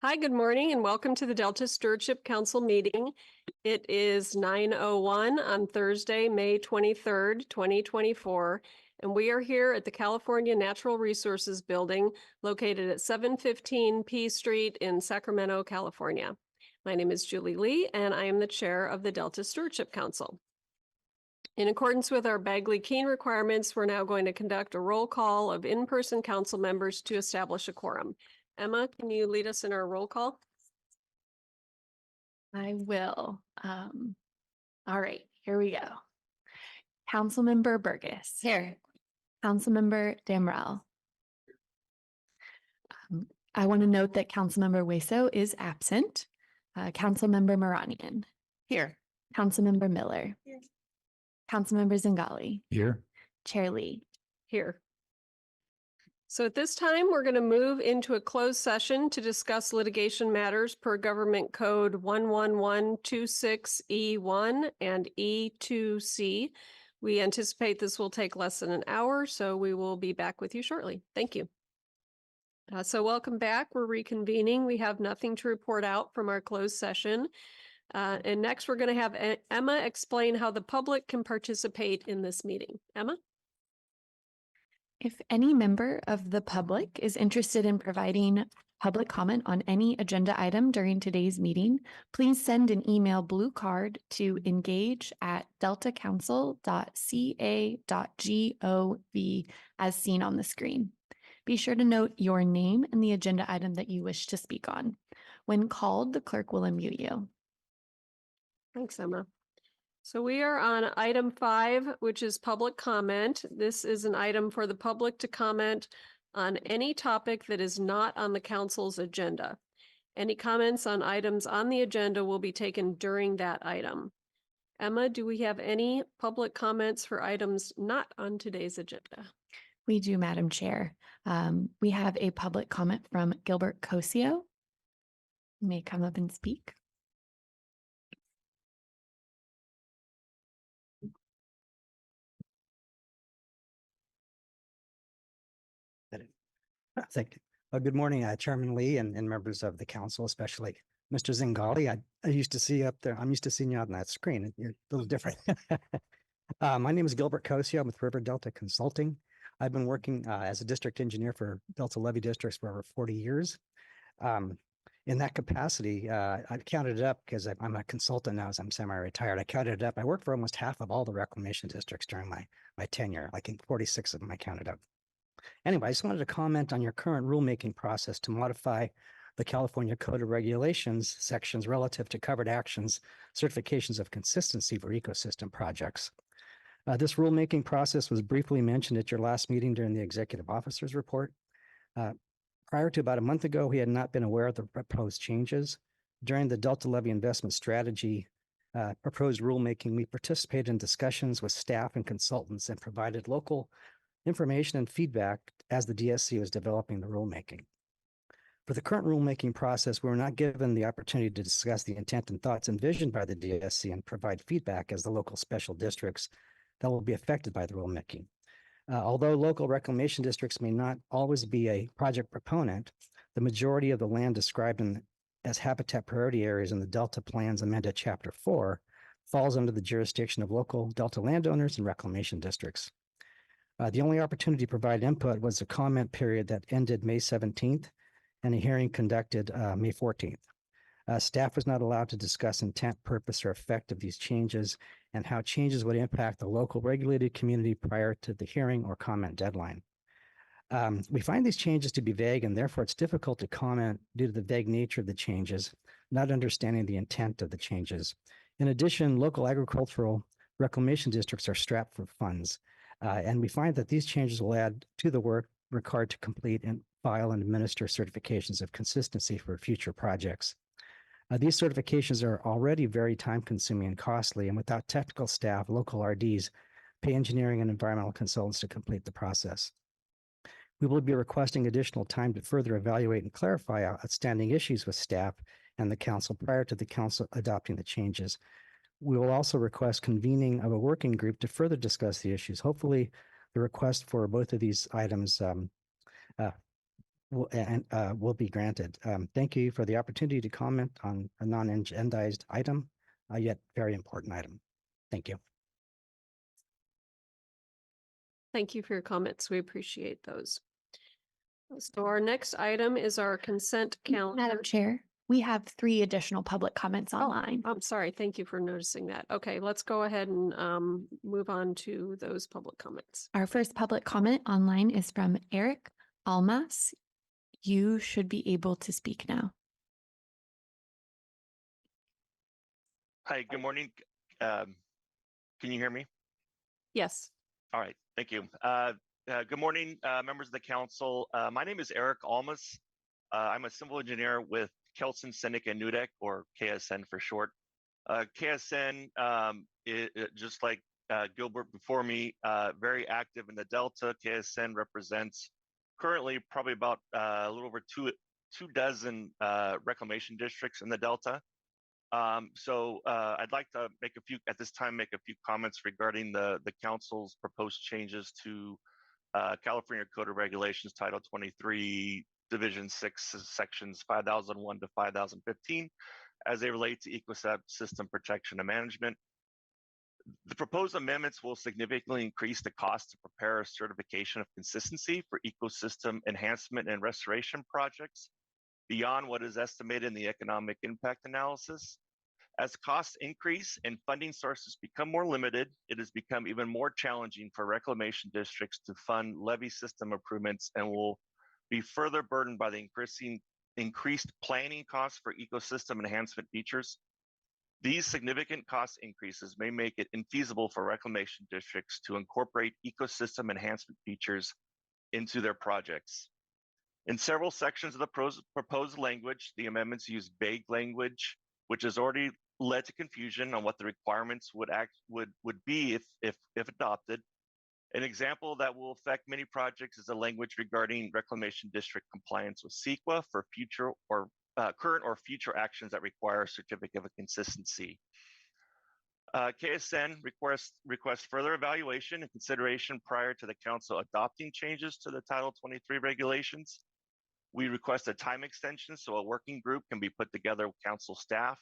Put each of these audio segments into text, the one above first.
Hi, good morning, and welcome to the Delta Stewardship Council meeting. It is 9:01 on Thursday, May 23rd, 2024, and we are here at the California Natural Resources Building located at 715 P Street in Sacramento, California. My name is Julie Lee, and I am the chair of the Delta Stewardship Council. In accordance with our Bagley-Keene requirements, we're now going to conduct a roll call of in-person council members to establish a quorum. Emma, can you lead us in our roll call? I will. All right, here we go. Councilmember Burgess. Here. Councilmember Damrell. I want to note that Councilmember Weso is absent. Councilmember Moranian. Here. Councilmember Miller. Here. Councilmember Zingali. Here. Chair Lee. Here. So at this time, we're going to move into a closed session to discuss litigation matters per Government Code 11126E1 and E2C. We anticipate this will take less than an hour, so we will be back with you shortly. Thank you. So welcome back. We're reconvening. We have nothing to report out from our closed session. And next, we're going to have Emma explain how the public can participate in this meeting. Emma? If any member of the public is interested in providing public comment on any agenda item during today's meeting, please send an email blue card to engage@deltacouncil.ca.gov as seen on the screen. Be sure to note your name and the agenda item that you wish to speak on. When called, the clerk will unmute you. Thanks, Emma. So we are on item 5, which is public comment. This is an item for the public to comment on any topic that is not on the council's agenda. Any comments on items on the agenda will be taken during that item. Emma, do we have any public comments for items not on today's agenda? We do, Madam Chair. We have a public comment from Gilbert Cosio. You may come up and speak. Thank you. Good morning, Chairman Lee and members of the council, especially Mr. Zingali. I used to see you up there. I'm used to seeing you on that screen. You're a little different. My name is Gilbert Cosio. I'm with River Delta Consulting. I've been working as a district engineer for Delta Levy districts for over 40 years. In that capacity, I counted it up because I'm a consultant now as I'm semi-retired. I counted it up. I worked for almost half of all the reclamation districts during my tenure. I think 46 of them I counted up. Anyway, I just wanted to comment on your current rulemaking process to modify the California Code of Regulations sections relative to covered actions, certifications of consistency for ecosystem projects. This rulemaking process was briefly mentioned at your last meeting during the executive officer's report. Prior to about a month ago, we had not been aware of the proposed changes. During the Delta Levy investment strategy proposed rulemaking, we participated in discussions with staff and consultants and provided local information and feedback as the DSC was developing the rulemaking. For the current rulemaking process, we were not given the opportunity to discuss the intent and thoughts envisioned by the DSC and provide feedback as the local special districts that will be affected by the rulemaking. Although local reclamation districts may not always be a project proponent, the majority of the land described as habitat priority areas in the Delta Plans amended Chapter 4 falls under the jurisdiction of local Delta landowners and reclamation districts. The only opportunity to provide input was a comment period that ended May 17th and a hearing conducted May 14th. Staff was not allowed to discuss intent, purpose, or effect of these changes and how changes would impact the local regulated community prior to the hearing or comment deadline. We find these changes to be vague, and therefore it's difficult to comment due to the vague nature of the changes, not understanding the intent of the changes. In addition, local agricultural reclamation districts are strapped for funds. And we find that these changes will add to the work required to complete and file and administer certifications of consistency for future projects. These certifications are already very time-consuming and costly, and without technical staff, local RDs pay engineering and environmental consultants to complete the process. We will be requesting additional time to further evaluate and clarify outstanding issues with staff and the council prior to the council adopting the changes. We will also request convening of a working group to further discuss the issues. Hopefully, the request for both of these items will be granted. Thank you for the opportunity to comment on a non-agendized item, yet very important item. Thank you. Thank you for your comments. We appreciate those. So our next item is our consent calendar. Madam Chair, we have 3 additional public comments online. I'm sorry. Thank you for noticing that. Okay, let's go ahead and move on to those public comments. Our first public comment online is from Eric Almas. You should be able to speak now. Hi, good morning. Can you hear me? Yes. All right, thank you. Good morning, members of the council. My name is Eric Almas. I'm a civil engineer with Kelson, Seneca, and Nudek, or KSN for short. KSN, just like Gilbert before me, very active in the Delta. KSN represents currently probably about a little over two dozen reclamation districts in the Delta. I'd like to make a few comments regarding the council's proposed changes to California Code of Regulations, Title 23, Division 6, Sections 5001 to 5015, as they relate to ecosystem protection and management. The proposed amendments will significantly increase the cost to prepare a certification of consistency for ecosystem enhancement and restoration projects beyond what is estimated in the economic impact analysis. As costs increase and funding sources become more limited, it has become even more challenging for reclamation districts to fund levee system improvements and will be further burdened by the increased planning costs for ecosystem enhancement features. These significant cost increases may make it infeasible for reclamation districts to incorporate ecosystem enhancement features into their projects. In several sections of the proposed language, the amendments use vague language, which has already led to confusion on what the requirements would be if adopted. An example that will affect many projects is the language regarding reclamation district compliance with CEQA for future or current or future actions that require a certificate of consistency. KSN requests further evaluation and consideration prior to the council adopting changes to the Title 23 regulations. We request a time extension so a working group can be put together with council staff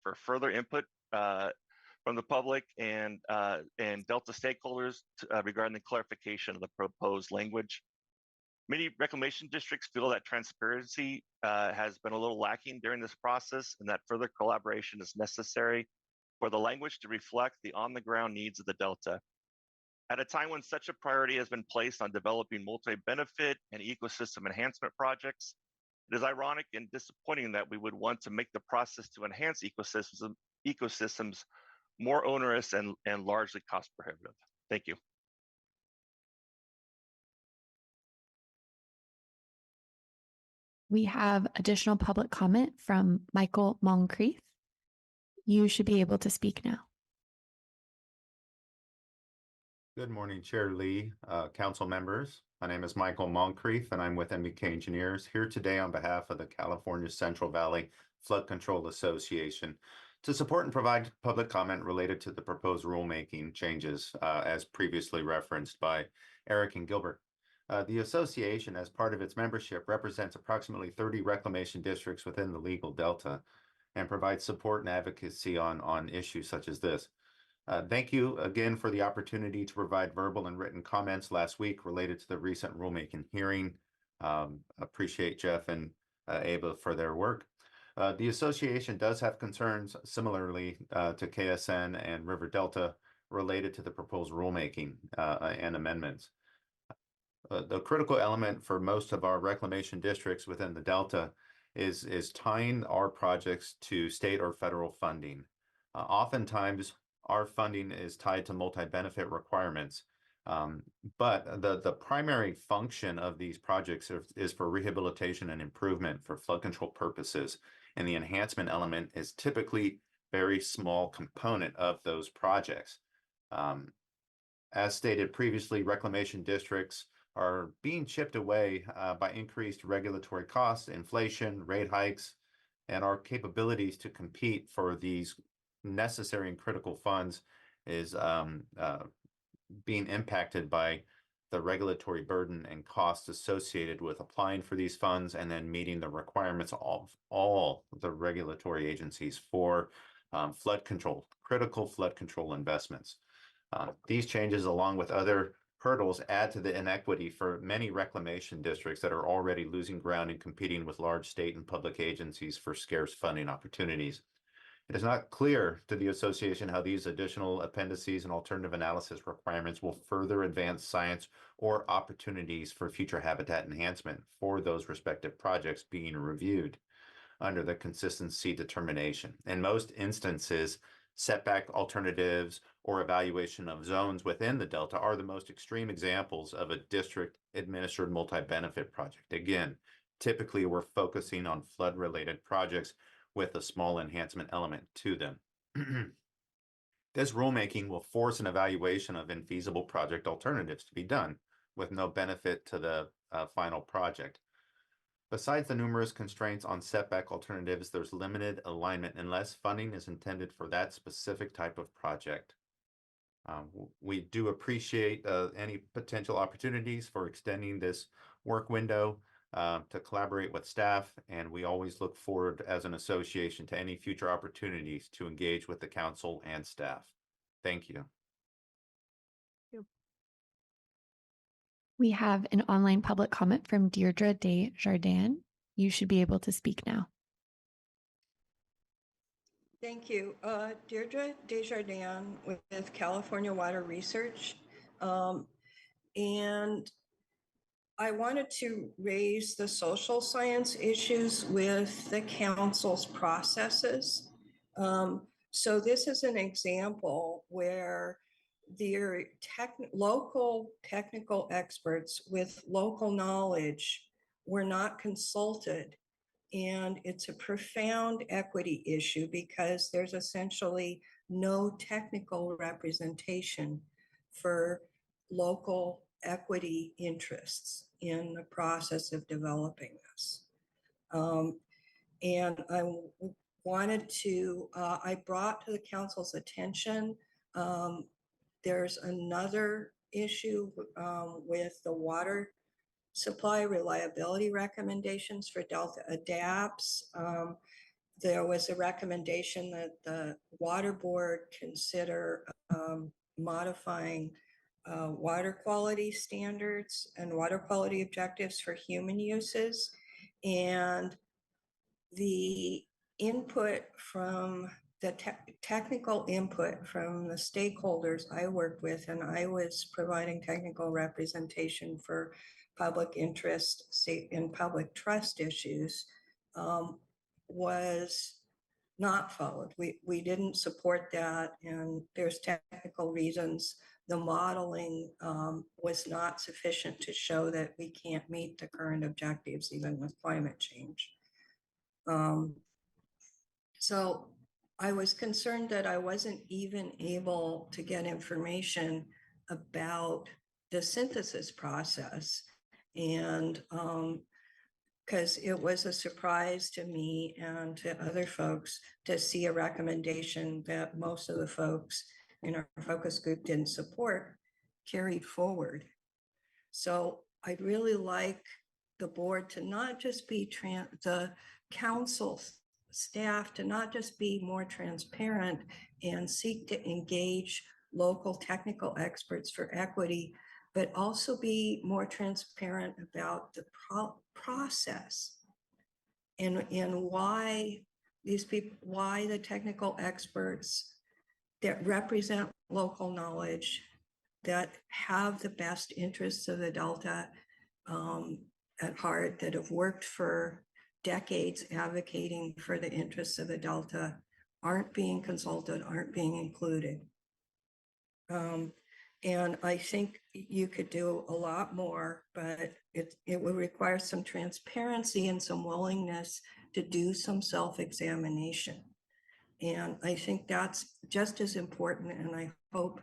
for further input from the public and Delta stakeholders regarding the clarification of the proposed language. Many reclamation districts feel that transparency has been a little lacking during this process and that further collaboration is necessary for the language to reflect the on-the-ground needs of the Delta. At a time when such a priority has been placed on developing multi-benefit and ecosystem enhancement projects, it is ironic and disappointing that we would want to make the process to enhance ecosystems more onerous and largely cost prohibitive. Thank you. We have additional public comment from Michael Moncrief. You should be able to speak now. Good morning, Chair Lee, council members. My name is Michael Moncrief and I'm with MBK Engineers here today on behalf of the California Central Valley Flood Control Association to support and provide public comment related to the proposed rulemaking changes as previously referenced by Eric and Gilbert. The association, as part of its membership, represents approximately 30 reclamation districts within the legal delta and provides support and advocacy on issues such as this. Thank you again for the opportunity to provide verbal and written comments last week related to the recent rulemaking hearing. Appreciate Jeff and Ava for their work. The association does have concerns similarly to KSN and River Delta related to the proposed rulemaking and amendments. The critical element for most of our reclamation districts within the Delta is tying our projects to state or federal funding. Oftentimes, our funding is tied to multi-benefit requirements, but the primary function of these projects is for rehabilitation and improvement for flood control purposes, and the enhancement element is typically a very small component of those projects. As stated previously, reclamation districts are being chipped away by increased regulatory costs, inflation, rate hikes, and our capabilities to compete for these necessary and critical funds is being impacted by the regulatory burden and costs associated with applying for these funds and then meeting the requirements of all the regulatory agencies for flood control, critical flood control investments. These changes, along with other hurdles, add to the inequity for many reclamation districts that are already losing ground and competing with large state and public agencies for scarce funding opportunities. It is not clear to the association how these additional appendices and alternative analysis requirements will further advance science or opportunities for future habitat enhancement for those respective projects being reviewed under the consistency determination. In most instances, setback alternatives or evaluation of zones within the Delta are the most extreme examples of a district administered multi-benefit project. Again, typically we're focusing on flood-related projects with a small enhancement element to them. This rulemaking will force an evaluation of infeasible project alternatives to be done with no benefit to the final project. Besides the numerous constraints on setback alternatives, there's limited alignment unless funding is intended for that specific type of project. We do appreciate any potential opportunities for extending this work window to collaborate with staff, and we always look forward as an association to any future opportunities to engage with the council and staff. Thank you. We have an online public comment from Deirdre Desjardins. You should be able to speak now. Thank you. Deirdre Desjardins with California Water Research. And I wanted to raise the social science issues with the council's processes. So this is an example where their local technical experts with local knowledge were not consulted. And it's a profound equity issue because there's essentially no technical representation for local equity interests in the process of developing this. And I wanted to, I brought to the council's attention, there's another issue with the water supply reliability recommendations for Delta adapts. There was a recommendation that the water board consider modifying water quality standards and water quality objectives for human uses. And the input from the technical input from the stakeholders I worked with, and I was providing technical representation for public interest, state and public trust issues, was not followed. We didn't support that, and there's technical reasons. The modeling was not sufficient to show that we can't meet the current objectives, even with climate change. So I was concerned that I wasn't even able to get information about the synthesis process. And because it was a surprise to me and to other folks to see a recommendation that most of the folks in our focus group didn't support carried forward. So I'd really like the board to not just be the council staff to not just be more transparent and seek to engage local technical experts for equity, but also be more transparent about the process and why these people, why the technical experts that represent local knowledge, that have the best interests of the Delta at heart, that have worked for decades advocating for the interests of the Delta, aren't being consulted, aren't being included. And I think you could do a lot more, but it would require some transparency and some willingness to do some self-examination. And I think that's just as important. And I hope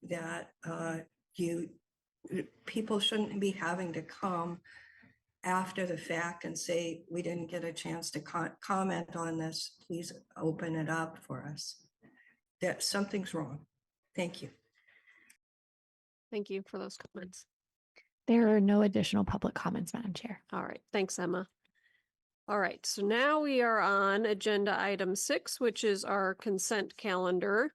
that people shouldn't be having to come after the fact and say, we didn't get a chance to comment on this. Please open it up for us. That something's wrong. Thank you. Thank you for those comments. There are no additional public comments, Madam Chair. All right, thanks, Emma. All right, so now we are on agenda item 6, which is our consent calendar.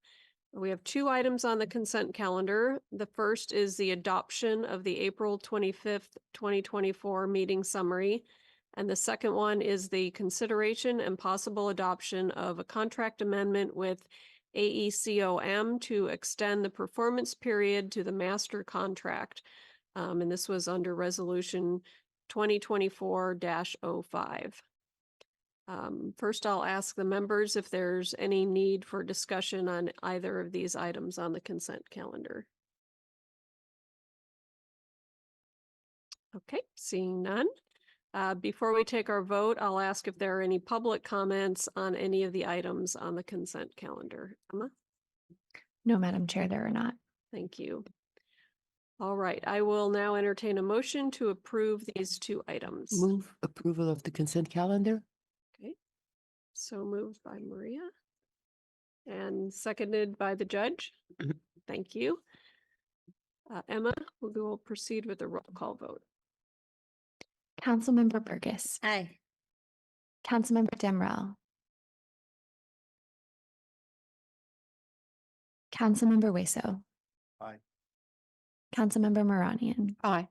We have 2 items on the consent calendar. The first is the adoption of the April 25th, 2024 meeting summary. And the second one is the consideration and possible adoption of a contract amendment with AECOM to extend the performance period to the master contract. And this was under resolution 2024-05. First, I'll ask the members if there's any need for discussion on either of these items on the consent calendar. Okay, seeing none. Before we take our vote, I'll ask if there are any public comments on any of the items on the consent calendar. Emma? No, Madam Chair, there are not. Thank you. All right, I will now entertain a motion to approve these 2 items. Move approval of the consent calendar. Okay, so moved by Maria and seconded by the judge. Thank you. Emma, we will proceed with the roll call vote. Councilmember Burgess. Aye. Councilmember Demrell. Councilmember Weso. Aye. Councilmember Maranian. Aye.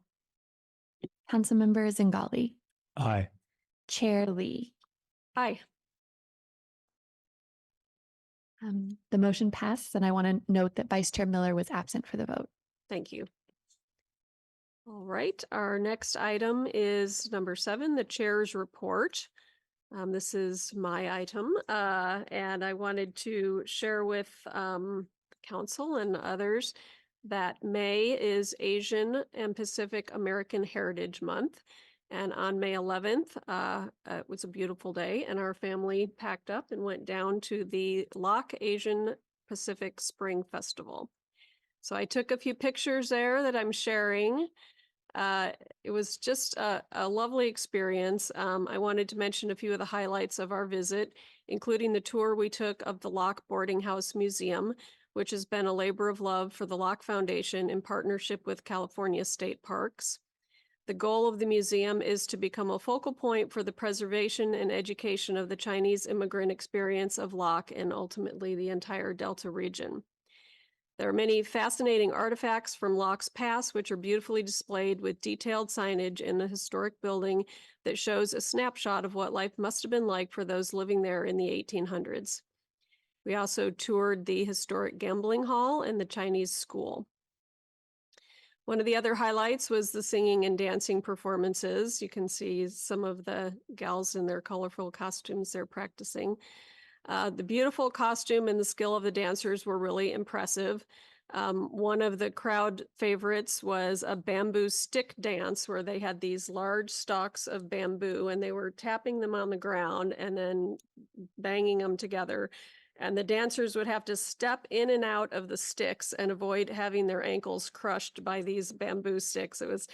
Councilmember Zingali. Aye. Chair Lee. Aye. The motion passed, and I want to note that Vice Chair Miller was absent for the vote. Thank you. All right, our next item is number 7, the chair's report. This is my item, and I wanted to share with council and others that May is Asian and Pacific American Heritage Month. And on May 11th, it was a beautiful day, and our family packed up and went down to the Loch Asian Pacific Spring Festival. So I took a few pictures there that I'm sharing. It was just a lovely experience. I wanted to mention a few of the highlights of our visit, including the tour we took of the Loch Boarding House Museum, which has been a labor of love for the Loch Foundation in partnership with California State Parks. The goal of the museum is to become a focal point for the preservation and education of the Chinese immigrant experience of Loch and ultimately the entire Delta region. There are many fascinating artifacts from Loch's past, which are beautifully displayed with detailed signage in the historic building that shows a snapshot of what life must have been like for those living there in the 1800s. We also toured the historic gambling hall and the Chinese school. One of the other highlights was the singing and dancing performances. You can see some of the gals in their colorful costumes they're practicing. The beautiful costume and the skill of the dancers were really impressive. One of the crowd favorites was a bamboo stick dance where they had these large stalks of bamboo and they were tapping them on the ground and then banging them together. And the dancers would have to step in and out of the sticks and avoid having their ankles crushed by these bamboo sticks. It was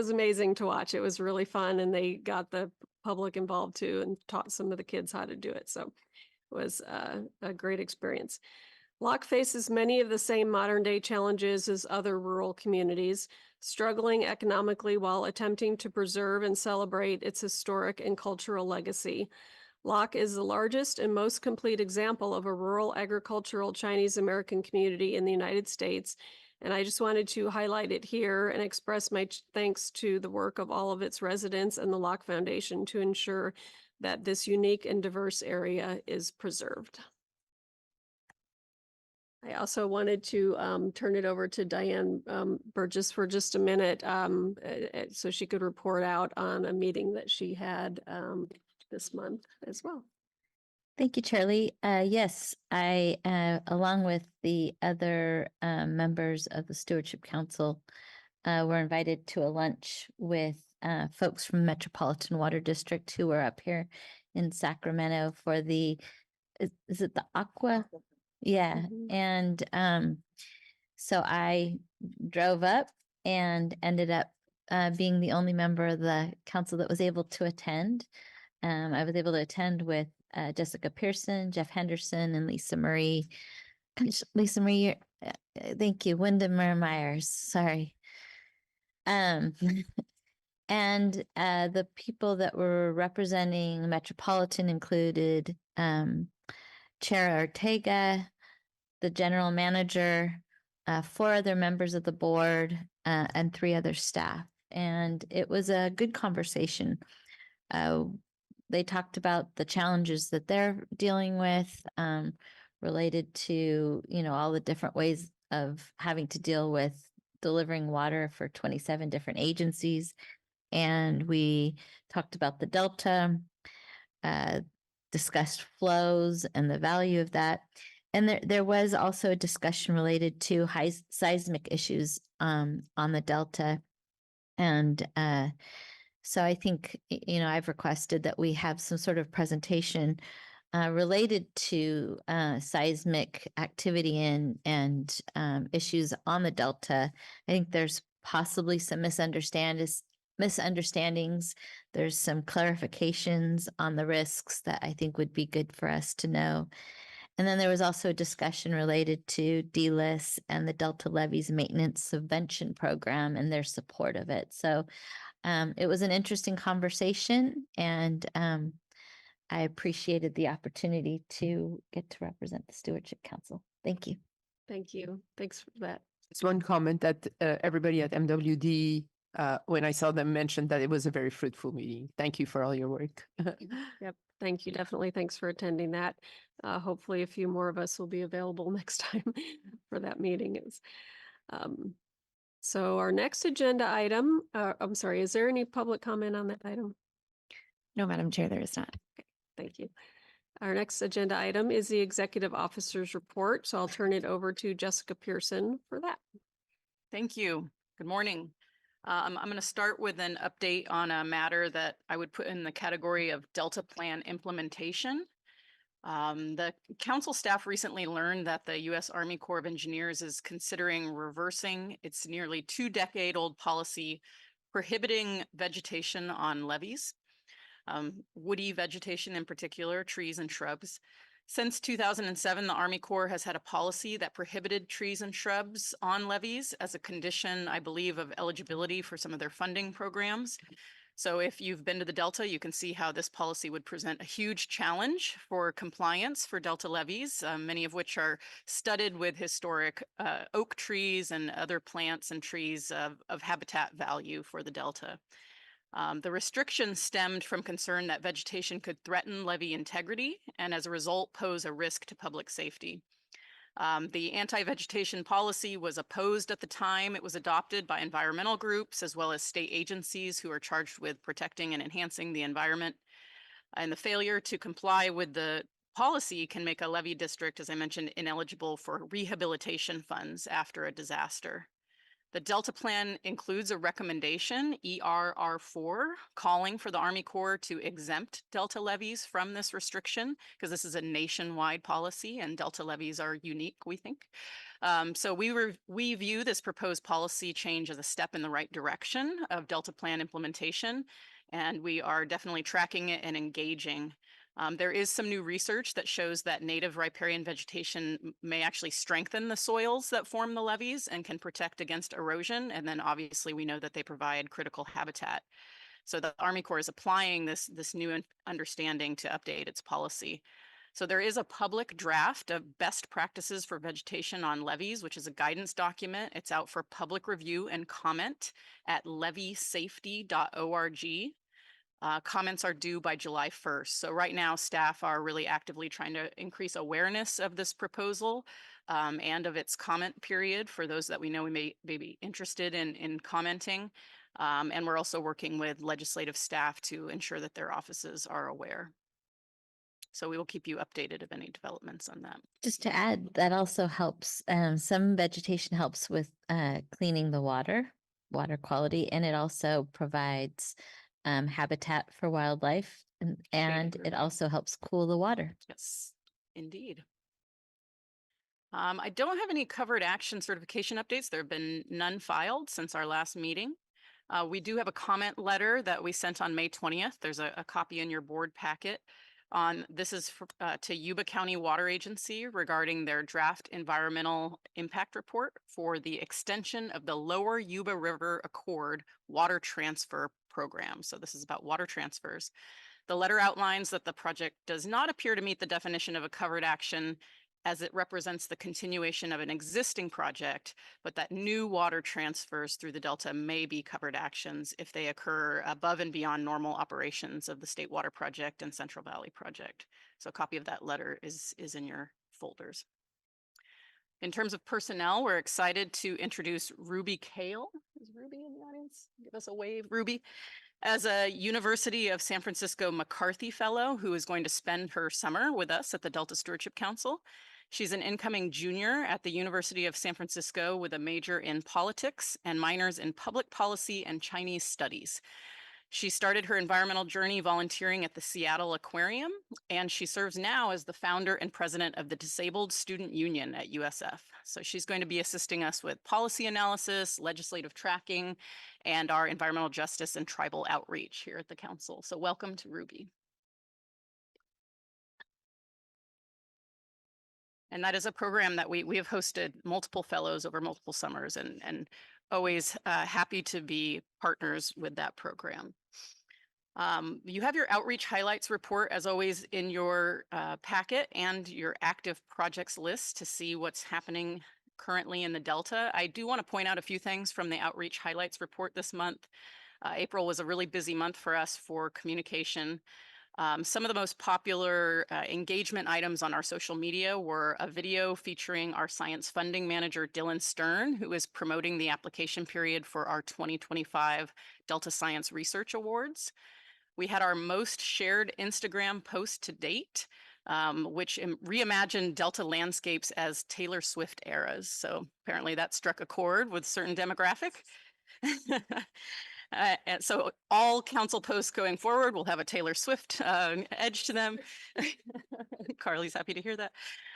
amazing to watch. It was really fun, and they got the public involved too and taught some of the kids how to do it. So it was a great experience. Loch faces many of the same modern day challenges as other rural communities, struggling economically while attempting to preserve and celebrate its historic and cultural legacy. Loch is the largest and most complete example of a rural agricultural Chinese American community in the United States, and I just wanted to highlight it here and express my thanks to the work of all of its residents and the Loch Foundation to ensure that this unique and diverse area is preserved. I also wanted to turn it over to Diane Burgess for just a minute so she could report out on a meeting that she had this month as well. Thank you, Charlie. Yes, I, along with the other members of the Stewardship Council, were invited to a lunch with folks from Metropolitan Water District who were up here in Sacramento for the, is it the Aqua? Yeah, and so I drove up and ended up being the only member of the council that was able to attend. I was able to attend with Jessica Pearson, Jeff Henderson, and Lisa Marie. Lisa Marie, thank you, Wyndham Myers, sorry. Um, and the people that were representing the Metropolitan included Chair Ortega, the general manager, 4 other members of the board, and 3 other staff. And it was a good conversation. They talked about the challenges that they're dealing with related to, all the different ways of having to deal with delivering water for 27 different agencies. And we talked about the Delta, discussed flows and the value of that. And there was also a discussion related to high seismic issues on the Delta. And so I think, I've requested that we have some sort of presentation related to seismic activity and issues on the Delta. I think there's possibly some misunderstandings. There's some clarifications on the risks that I think would be good for us to know. And then there was also a discussion related to DLIS and the Delta Levees Maintenance Subvention Program and their support of it. So it was an interesting conversation, and I appreciated the opportunity to get to represent the Stewardship Council. Thank you. Thank you. Thanks for that. It's one comment that everybody at MWD, when I saw them, mentioned that it was a very fruitful meeting. Thank you for all your work. Yep. Thank you. Definitely. Thanks for attending that. Hopefully a few more of us will be available next time for that meeting. So our next agenda item, I'm sorry, is there any public comment on that item? No, Madam Chair, there is not. Thank you. Our next agenda item is the Executive Officer's Report. So I'll turn it over to Jessica Pearson for that. Thank you. Good morning. I'm going to start with an update on a matter that I would put in the category of Delta Plan implementation. The council staff recently learned that the U.S. Army Corps of Engineers is considering reversing its nearly 2-decade-old policy prohibiting vegetation on levees, woody vegetation in particular, trees and shrubs. Since 2007, the Army Corps has had a policy that prohibited trees and shrubs on levees as a condition, I believe, of eligibility for some of their funding programs. So if you've been to the Delta, you can see how this policy would present a huge challenge for compliance for Delta levees, many of which are studded with historic oak trees and other plants and trees of habitat value for the Delta. The restrictions stemmed from concern that vegetation could threaten levee integrity and as a result pose a risk to public safety. The anti-vegetation policy was opposed at the time it was adopted by environmental groups as well as state agencies who are charged with protecting and enhancing the environment. And the failure to comply with the policy can make a levee district, as I mentioned, ineligible for rehabilitation funds after a disaster. The Delta Plan includes a recommendation, ERR4, calling for the Army Corps to exempt Delta levees from this restriction, because this is a nationwide policy and Delta levees are unique, we think. So we view this proposed policy change as a step in the right direction of Delta Plan implementation, and we are definitely tracking it and engaging. There is some new research that shows that native riparian vegetation may actually strengthen the soils that form the levees and can protect against erosion. And then obviously we know that they provide critical habitat. So the Army Corps is applying this new understanding to update its policy. So there is a public draft of best practices for vegetation on levees, which is a guidance document. It's out for public review and comment at leveesafety.org. Comments are due by July 1st. So right now, staff are really actively trying to increase awareness of this proposal and of its comment period for those that we know we may be interested in commenting. And we're also working with legislative staff to ensure that their offices are aware. So we will keep you updated of any developments on that. Just to add, that also helps. Some vegetation helps with cleaning the water quality, and it also provides habitat for wildlife, and it also helps cool the water. Yes, indeed. I don't have any covered action certification updates. There have been none filed since our last meeting. We do have a comment letter that we sent on May 20th. There's a copy in your board packet. This is to Yuba County Water Agency regarding their draft environmental impact report for the extension of the Lower Yuba River Accord water transfer program. So this is about water transfers. The letter outlines that the project does not appear to meet the definition of a covered action as it represents the continuation of an existing project, but that new water transfers through the Delta may be covered actions if they occur above and beyond normal operations of the State Water Project and Central Valley Project. So a copy of that letter is in your folders. In terms of personnel, we're excited to introduce Ruby Kale. Is Ruby in the audience? Give us a wave, Ruby. As a University of San Francisco McCarthy Fellow who is going to spend her summer with us at the Delta Stewardship Council. She's an incoming junior at the University of San Francisco with a major in politics and minors in public policy and Chinese studies. She started her environmental journey volunteering at the Seattle Aquarium, and she serves now as the founder and president of the Disabled Student Union at USF. So she's going to be assisting us with policy analysis, legislative tracking, and our environmental justice and tribal outreach here at the council. So welcome to Ruby. And that is a program that we have hosted multiple fellows over multiple summers and always happy to be partners with that program. You have your outreach highlights report as always in your packet and your active projects list to see what's happening currently in the Delta. I do want to point out a few things from the outreach highlights report this month. April was a really busy month for us for communication. Some of the most popular engagement items on our social media were a video featuring our science funding manager, Dylan Stern, who is promoting the application period for our 2025 Delta Science Research Awards. We had our most shared Instagram post to date, which reimagined Delta landscapes as Taylor Swift eras. So apparently that struck a chord with certain demographic. And so all council posts going forward will have a Taylor Swift edge to them. Carly's happy to hear that.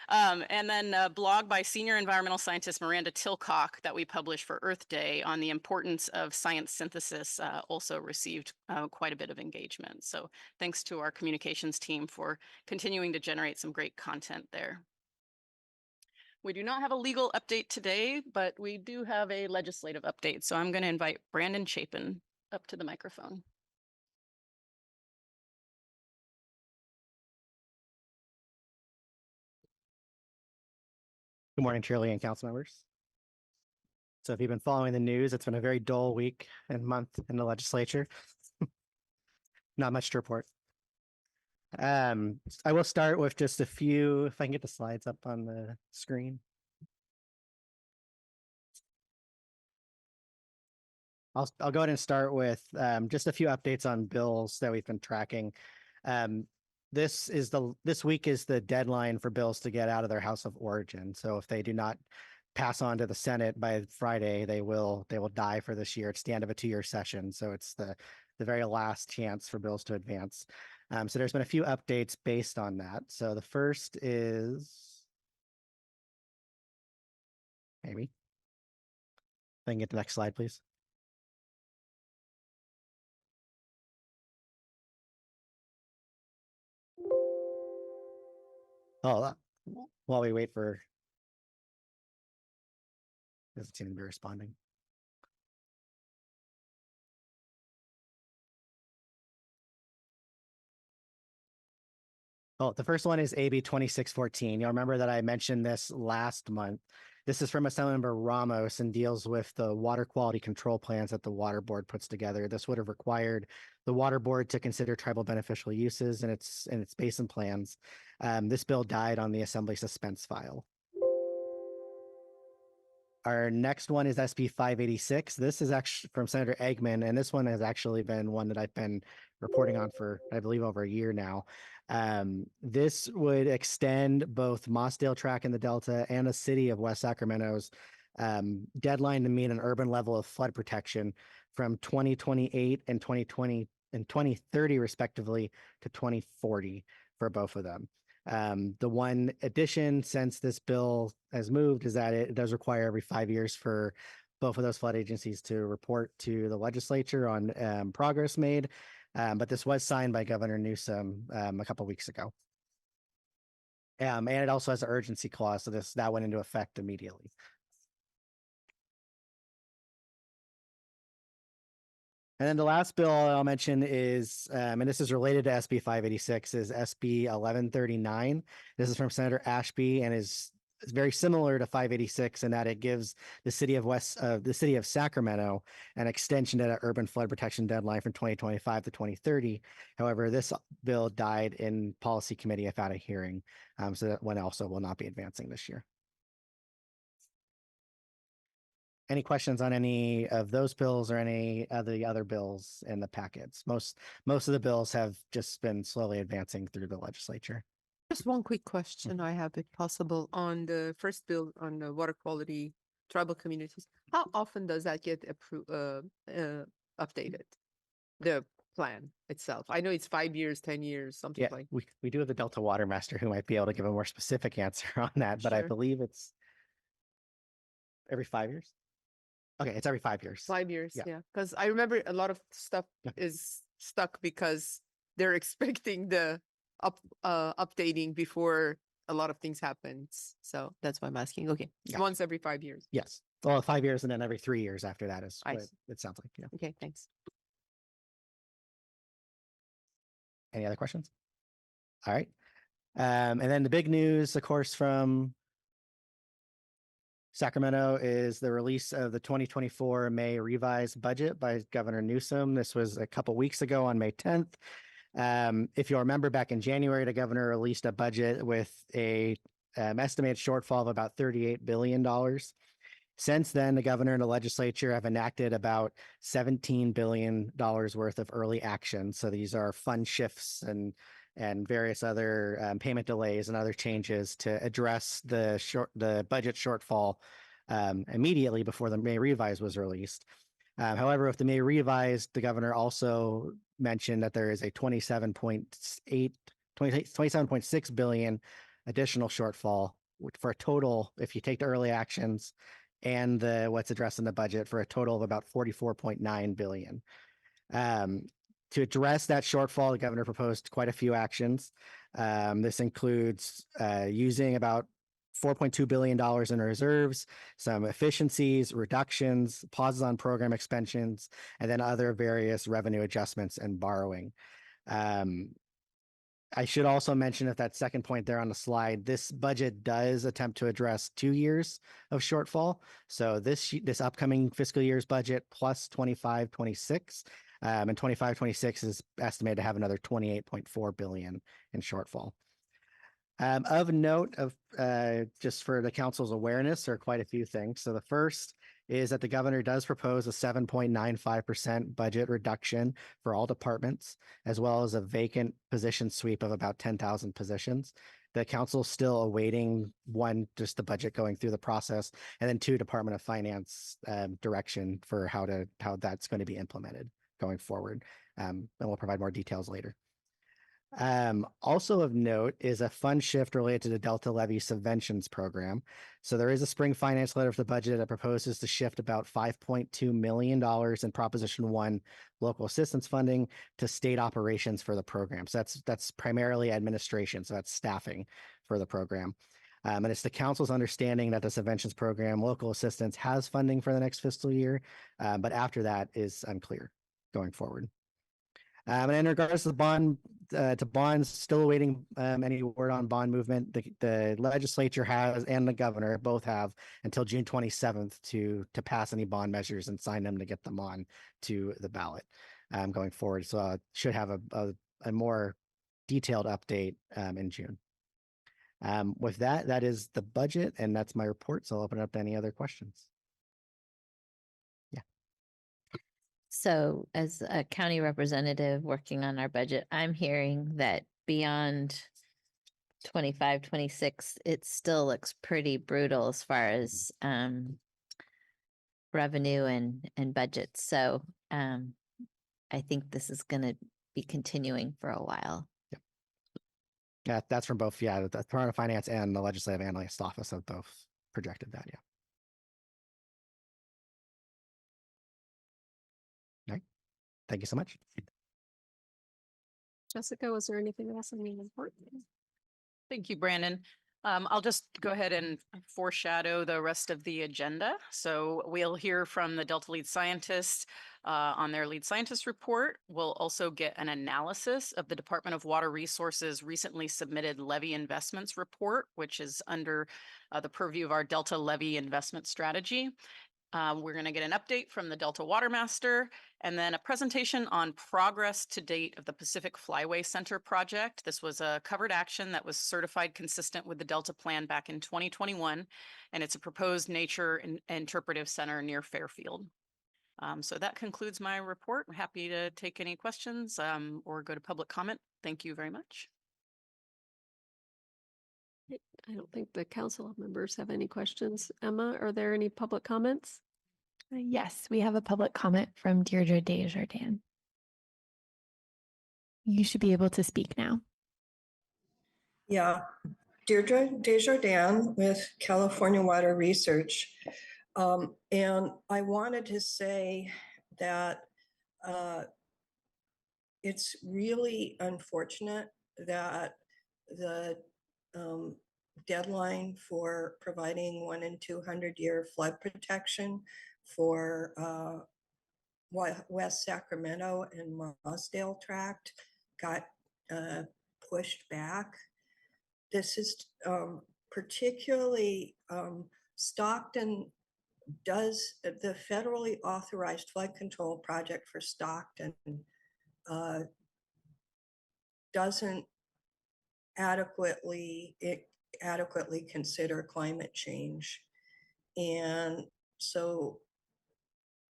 And then a blog by senior environmental scientist Miranda Tilcock that we published for Earth Day on the importance of science synthesis also received quite a bit of engagement. So thanks to our communications team for continuing to generate some great content there. We do not have a legal update today, but we do have a legislative update. So I'm going to invite Brandon Chapin up to the microphone. Good morning, Shirley and council members. So if you've been following the news, it's been a very dull week and month in the legislature. Not much to report. I will start with just a few, if I can get the slides up on the screen. I'll go ahead and start with just a few updates on bills that we've been tracking. This week is the deadline for bills to get out of their house of origin. So if they do not pass on to the Senate by Friday, they will die for this year. It's the end of a 2-year session. So it's the very last chance for bills to advance. So there's been a few updates based on that. So the first is maybe. If I can get the next slide, please. Oh, while we wait for, doesn't seem to be responding. Oh, the first one is AB 2614. You'll remember that I mentioned this last month. This is from Assemblymember Ramos and deals with the water quality control plans that the Water Board puts together. This would have required the Water Board to consider tribal beneficial uses in its basin plans. This bill died on the Assembly suspense file. Our next one is SB 586. This is actually from Senator Eggman, and this one has actually been one that I've been reporting on for, I believe, over a year now. This would extend both Mossdale Track in the Delta and the city of West Sacramento's deadline to meet an urban level of flood protection from 2028 and 2030 respectively to 2040 for both of them. The one addition since this bill has moved is that it does require every 5 years for both of those flood agencies to report to the legislature on progress made. But this was signed by Governor Newsom a couple weeks ago. And it also has an urgency clause, so that went into effect immediately. And then the last bill I'll mention is, and this is related to SB 586, is SB 1139. This is from Senator Ashby and is very similar to 586 in that it gives the city of Sacramento an extension to the urban flood protection deadline from 2025 to 2030. However, this bill died in policy committee without a hearing, so that one also will not be advancing this year. Any questions on any of those bills or any of the other bills in the packets? Most of the bills have just been slowly advancing through the legislature. Just one quick question I have, if possible, on the first bill on the water quality tribal communities. How often does that get updated? The plan itself. I know it's 5 years, 10 years, something Yeah, like. we do have the Delta Water Master who might be able to give a more specific answer on that, but I Sure. believe it's every 5 years. Okay, it's every 5 years. 5 years, Yeah. yeah. Because I remember a lot of stuff Yeah. is stuck because they're expecting the updating before a lot of things happen. So that's why I'm asking. Okay, Yeah. once every 5 years. Yes. Well, 5 years and then every 3 years after that is I what see. it sounds like. Yeah. Okay, thanks. Any other questions? All right. And then the big news, of course, from Sacramento is the release of the 2024 May revised budget by Governor Newsom. This was a couple weeks ago on May 10th. If you'll remember, back in January, the governor released a budget with a estimated shortfall of about $38 billion. Since then, the governor and the legislature have enacted about $17 billion worth of early action. So these are fund shifts and various other payment delays and other changes to address the budget shortfall immediately before the May revise was released. However, with the May revised, the governor also mentioned that there is a 27.6 billion additional shortfall for a total, if you take the early actions and what's addressed in the budget, for a total of about 44.9 billion. To address that shortfall, the governor proposed quite a few actions. This includes using about $4.2 billion in reserves, some efficiencies, reductions, pauses on program expansions, and then other various revenue adjustments and borrowing. I should also mention at that second point there on the slide, this budget does attempt to address 2 years of shortfall. So this upcoming fiscal year's budget plus 25-26 and 25-26 is estimated to have another 28.4 billion in shortfall. Of note, just for the council's awareness, there are quite a few things. So the first is that the governor does propose a 7.95% budget reduction for all departments, as well as a vacant position sweep of about 10,000 positions. The council is still awaiting one, just the budget going through the process, and then two, Department of Finance direction for how that's going to be implemented going forward. And we'll provide more details later. Also of note is a fund shift related to the Delta Levy Subventions Program. So there is a spring finance letter for the budget that proposes to shift about $5.2 million in Proposition 1 local assistance funding to state operations for the program. So that's primarily administration, so that's staffing for the program. And it's the council's understanding that the subventions program, local assistance, has funding for the next fiscal year, but after that is unclear going forward. And in regards to the bonds, still awaiting any word on bond movement. The legislature has, and the governor both have until June 27th to pass any bond measures and sign them to get them on to the ballot going forward. So should have a more detailed update in June. With that is the budget, and that's my report. So I'll open it up to any other questions. So as a county representative working on our budget, I'm hearing that beyond 25-26, it still looks pretty brutal as far as revenue and budgets. So I think this is going to be continuing for a while. Yeah, that's from both. Yeah, the Department of Finance and the Legislative Analyst Office have both projected that. Yeah. Thank you so much. Jessica, was there anything else on your report? Thank you, Brandon. I'll just go ahead and foreshadow the rest of the agenda. So we'll hear from the Delta lead scientists on their lead scientist report. We'll also get an analysis of the Department of Water Resources recently submitted levy investments report, which is under the purview of our Delta levy investment strategy. We're going to get an update from the Delta Water Master, and then a presentation on progress to date of the Pacific Flyway Center project. This was a covered action that was certified consistent with the Delta plan back in 2021, and it's a proposed nature and interpretive center near Fairfield. So that concludes my report. I'm happy to take any questions or go to public comment. Thank you very much. I don't think the council members have any questions. Emma, are there any public comments? Yes, we have a public comment from Deirdre Desjardins. You should be able to speak now. Yeah, Deirdre Desjardins with California Water Research. And I wanted to say that it's really unfortunate that the deadline for providing 1 in 200 year flood protection for West Sacramento and Mossdale Tract got pushed back. This is particularly Stockton does the federally authorized flood control project for Stockton doesn't adequately consider climate change. And so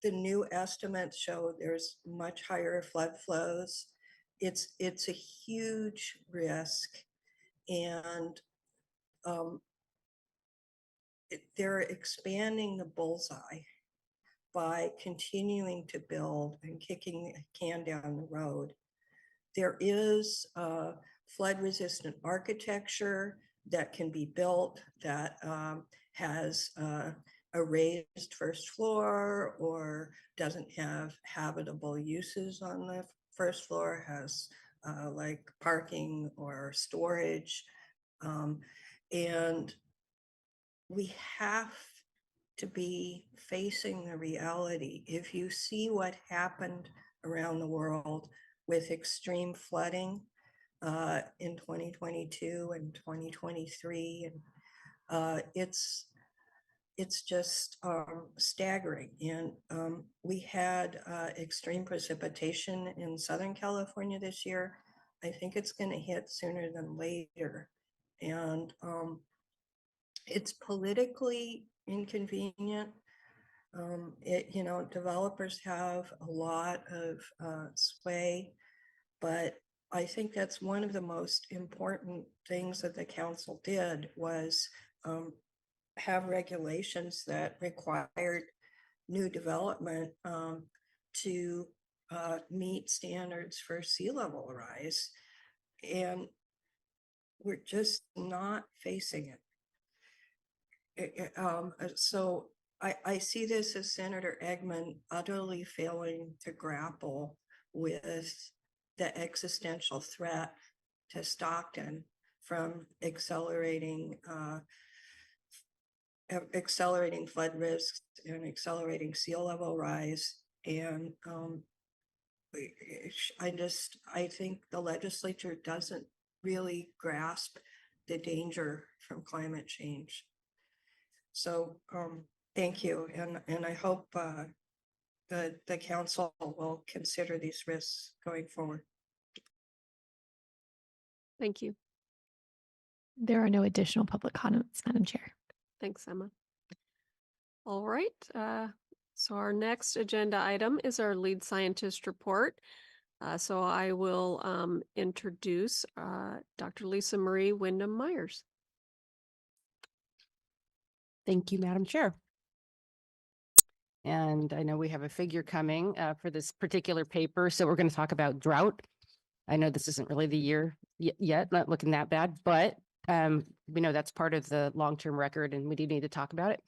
the new estimates show there's much higher flood flows. It's a huge risk. And they're expanding the bullseye by continuing to build and kicking the can down the road. There is flood resistant architecture that can be built that has a raised first floor or doesn't have habitable uses on the first floor, has like parking or storage. And we have to be facing the reality. If you see what happened around the world with extreme flooding in 2022 and 2023, and it's just staggering. And we had extreme precipitation in Southern California this year. I think it's going to hit sooner than later. And it's politically inconvenient. Developers have a lot of sway, but I think that's one of the most important things that the council did was have regulations that required new development to meet standards for sea level rise. And we're just not facing it. So I see this as Senator Eggman utterly failing to grapple with the existential threat to Stockton from accelerating flood risks and accelerating sea level rise. And I think the legislature doesn't really grasp the danger from climate change. So thank you. And I hope the council will consider these risks going forward. Thank you. There are no additional public comments, Madam Chair. Thanks, Emma. All right. So our next agenda item is our lead scientist report. So I will introduce Dr. Lisa Marie Wyndham Myers. Thank you, Madam Chair. And I know we have a figure coming for this particular paper. So we're going to talk about drought. I know this isn't really the year yet, not looking that bad, but we know that's part of the long-term record and we do need to talk about it.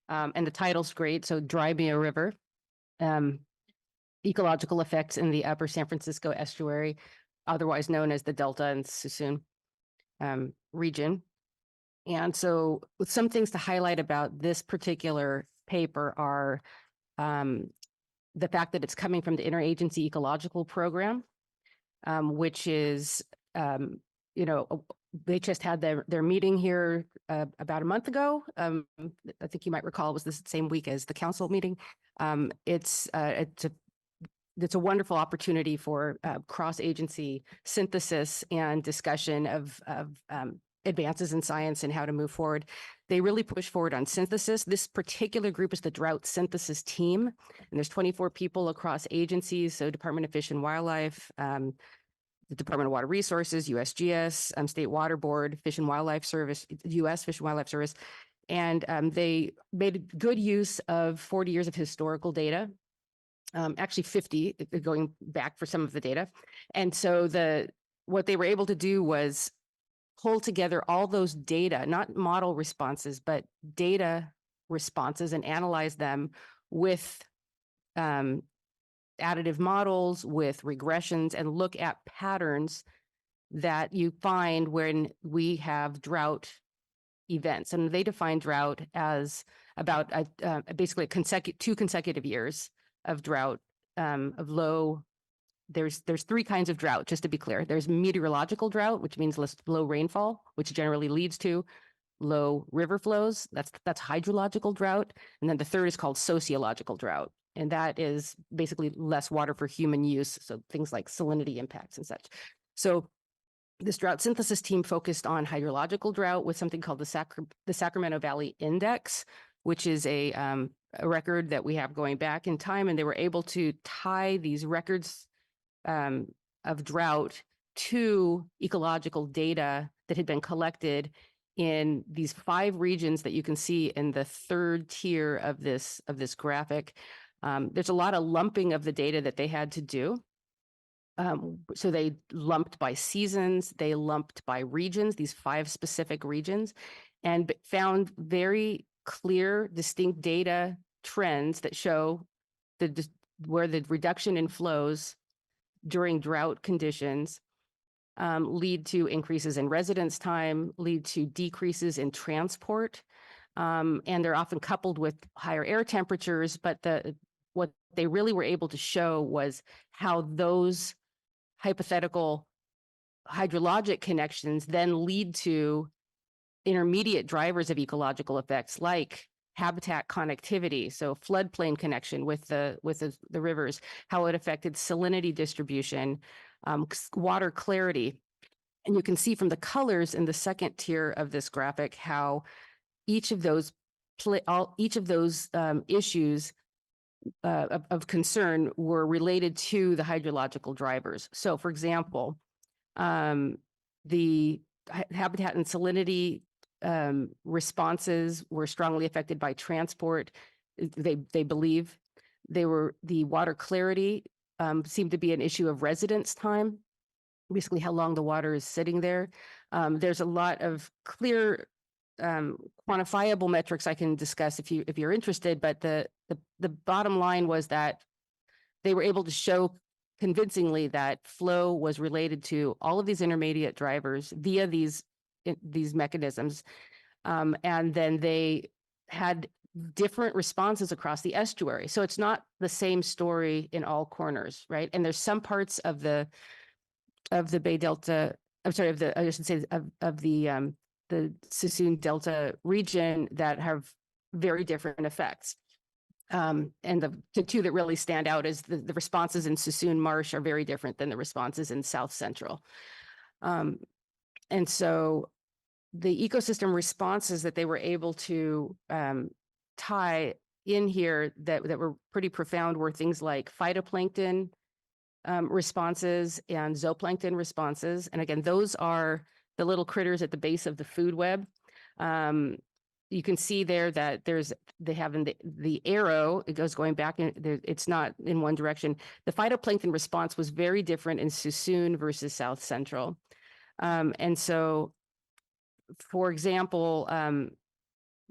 And the title's great. So Dry Me a River. ecological effects in the upper San Francisco estuary, otherwise known as the Delta and Suisun region. And so with some things to highlight about this particular paper are the fact that it's coming from the Interagency Ecological Program, which is, they just had their meeting here about a month ago. I think you might recall it was the same week as the council meeting. It's a wonderful opportunity for cross-agency synthesis and discussion of advances in science and how to move forward. They really push forward on synthesis. This particular group is the Drought Synthesis Team, and there's 24 people across agencies, so Department of Fish and Wildlife, the Department of Water Resources, USGS, State Water Board, Fish and Wildlife Service, U.S. Fish and Wildlife Service, and they made good use of 40 years of historical data, actually 50, going back for some of the data. And so what they were able to do was pull together all those data, not model responses, but data responses, and analyze them with additive models, with regressions, and look at patterns that you find when we have drought events. And they define drought as about basically two consecutive years of drought, of low. There's three kinds of drought, just to be clear. There's meteorological drought, which means low rainfall, which generally leads to low river flows. That's hydrological drought. And then the third is called sociological drought. And that is basically less water for human use. So things like salinity impacts and such. So this drought synthesis team focused on hydrological drought with something called the Sacramento Valley Index, which is a record that we have going back in time. And they were able to tie these records of drought to ecological data that had been collected in these 5 regions that you can see in the third tier of this graphic. There's a lot of lumping of the data that they had to do. So they lumped by seasons, they lumped by regions, these 5 specific regions, and found very clear, distinct data trends that show where the reduction in flows during drought conditions lead to increases in residence time, lead to decreases in transport, and they're often coupled with higher air temperatures. But what they really were able to show was how those hypothetical hydrologic connections then lead to intermediate drivers of ecological effects like habitat connectivity, so floodplain connection with the rivers, how it affected salinity distribution, water clarity. And you can see from the colors in the second tier of this graphic how each of those issues of concern were related to the hydrological drivers. So, for example, the habitat and salinity responses were strongly affected by transport. They believe the water clarity seemed to be an issue of residence time, basically how long the water is sitting there. There's a lot of clear quantifiable metrics I can discuss if you're interested, but the bottom line was that they were able to show convincingly that flow was related to all of these intermediate drivers via these mechanisms, and then they had different responses across the estuary. So it's not the same story in all corners, right? And there's some parts of the Bay Delta, I'm sorry, of the Suisun Delta region that have very different effects. And the two that really stand out is the responses in Suisun Marsh are very different than the responses in South Central. And so the ecosystem responses that they were able to tie in here that were pretty profound were things like phytoplankton responses and zooplankton responses. And again, those are the little critters at the base of the food web. You can see there that they have in the arrow, it goes going back, and it's not in one direction. The phytoplankton response was very different in Suisun versus South Central. And so, for example,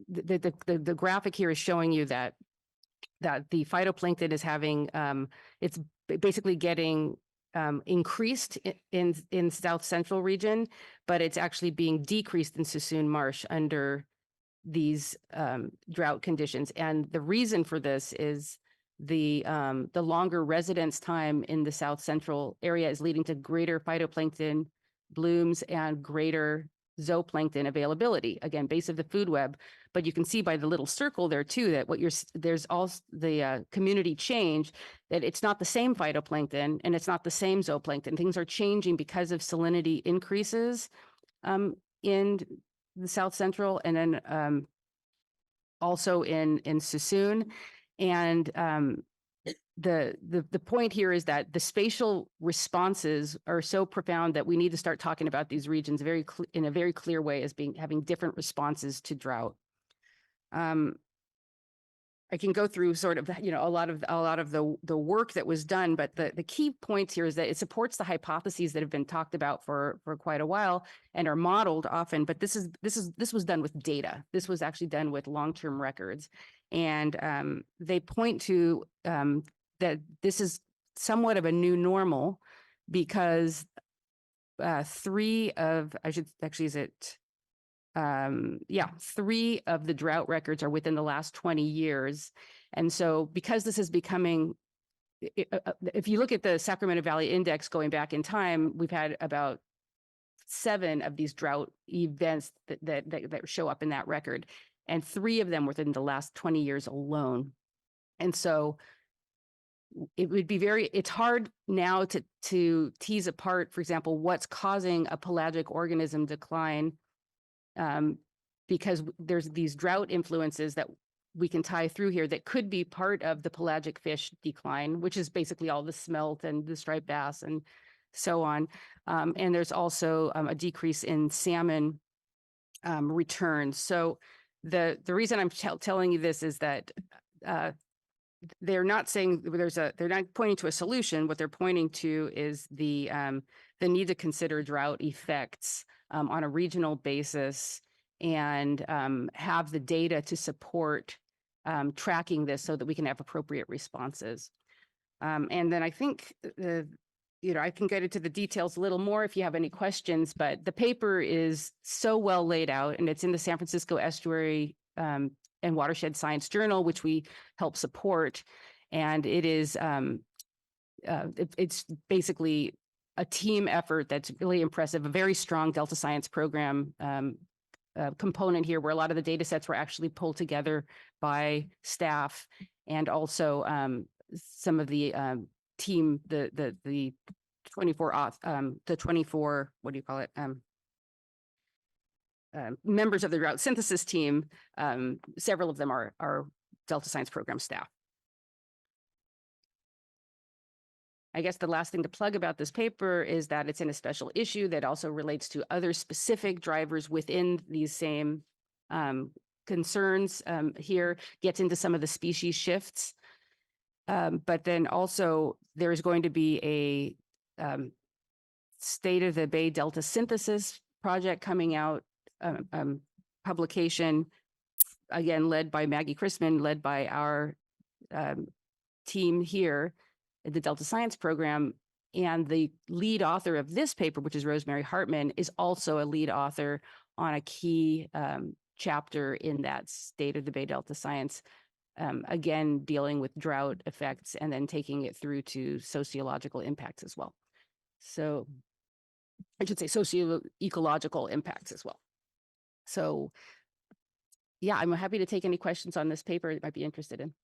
the graphic here is showing you that that the phytoplankton is having, it's basically getting increased in South Central region, but it's actually being decreased in Suisun Marsh under these drought conditions. And the reason for this is the longer residence time in the South Central area is leading to greater phytoplankton blooms and greater zooplankton availability, again, base of the food web. But you can see by the little circle there too, that there's also the community change, that it's not the same phytoplankton and it's not the same zooplankton. Things are changing because of salinity increases in the South Central, and then also in Suisun. And the point here is that the spatial responses are so profound that we need to start talking about these regions in a very clear way as having different responses to drought. I can go through sort of, a lot of the work that was done, but the key points here is that it supports the hypotheses that have been talked about for quite a while and are modeled often. But this was done with data. This was actually done with long-term records, and they point to that this is somewhat of a new normal, because 3 of the drought records are within the last 20 years. And so because this is becoming, if you look at the Sacramento Valley Index going back in time, we've had about 7 of these drought events that show up in that record, and 3 of them within the last 20 years alone. And so it would be it's hard now to tease apart, for example, what's causing a pelagic organism decline, because there's these drought influences that we can tie through here that could be part of the pelagic fish decline, which is basically all the smelt and the striped bass and so on. And there's also a decrease in salmon returns. So the reason I'm telling you this is that they're not saying they're not pointing to a solution. What they're pointing to is the need to consider drought effects on a regional basis, and have the data to support tracking this so that we can have appropriate responses. And then I think I can get into the details a little more if you have any questions, but the paper is so well laid out, and it's in the San Francisco Estuary and Watershed Science Journal, which we help support. And it is, it's basically a team effort that's really impressive, a very strong Delta Science program component here, where a lot of the data sets were actually pulled together by staff, and also some of the team, the 24, what do you call it? Members of the drought synthesis team, several of them are Delta Science program staff. I guess the last thing to plug about this paper is that it's in a special issue that also relates to other specific drivers within these same concerns. Here gets into some of the species shifts, but then also there's going to be a State of the Bay Delta synthesis project coming out, publication, again, led by Maggie Chrisman, led by our team here at the Delta Science program. And the lead author of this paper, which is Rosemary Hartman, is also a lead author on a key chapter in that State of the Bay Delta Science, again, dealing with drought effects and then taking it through to sociological impacts as well. So I should say socio-ecological impacts as well. So yeah, I'm happy to take any questions on this paper that you might be interested in.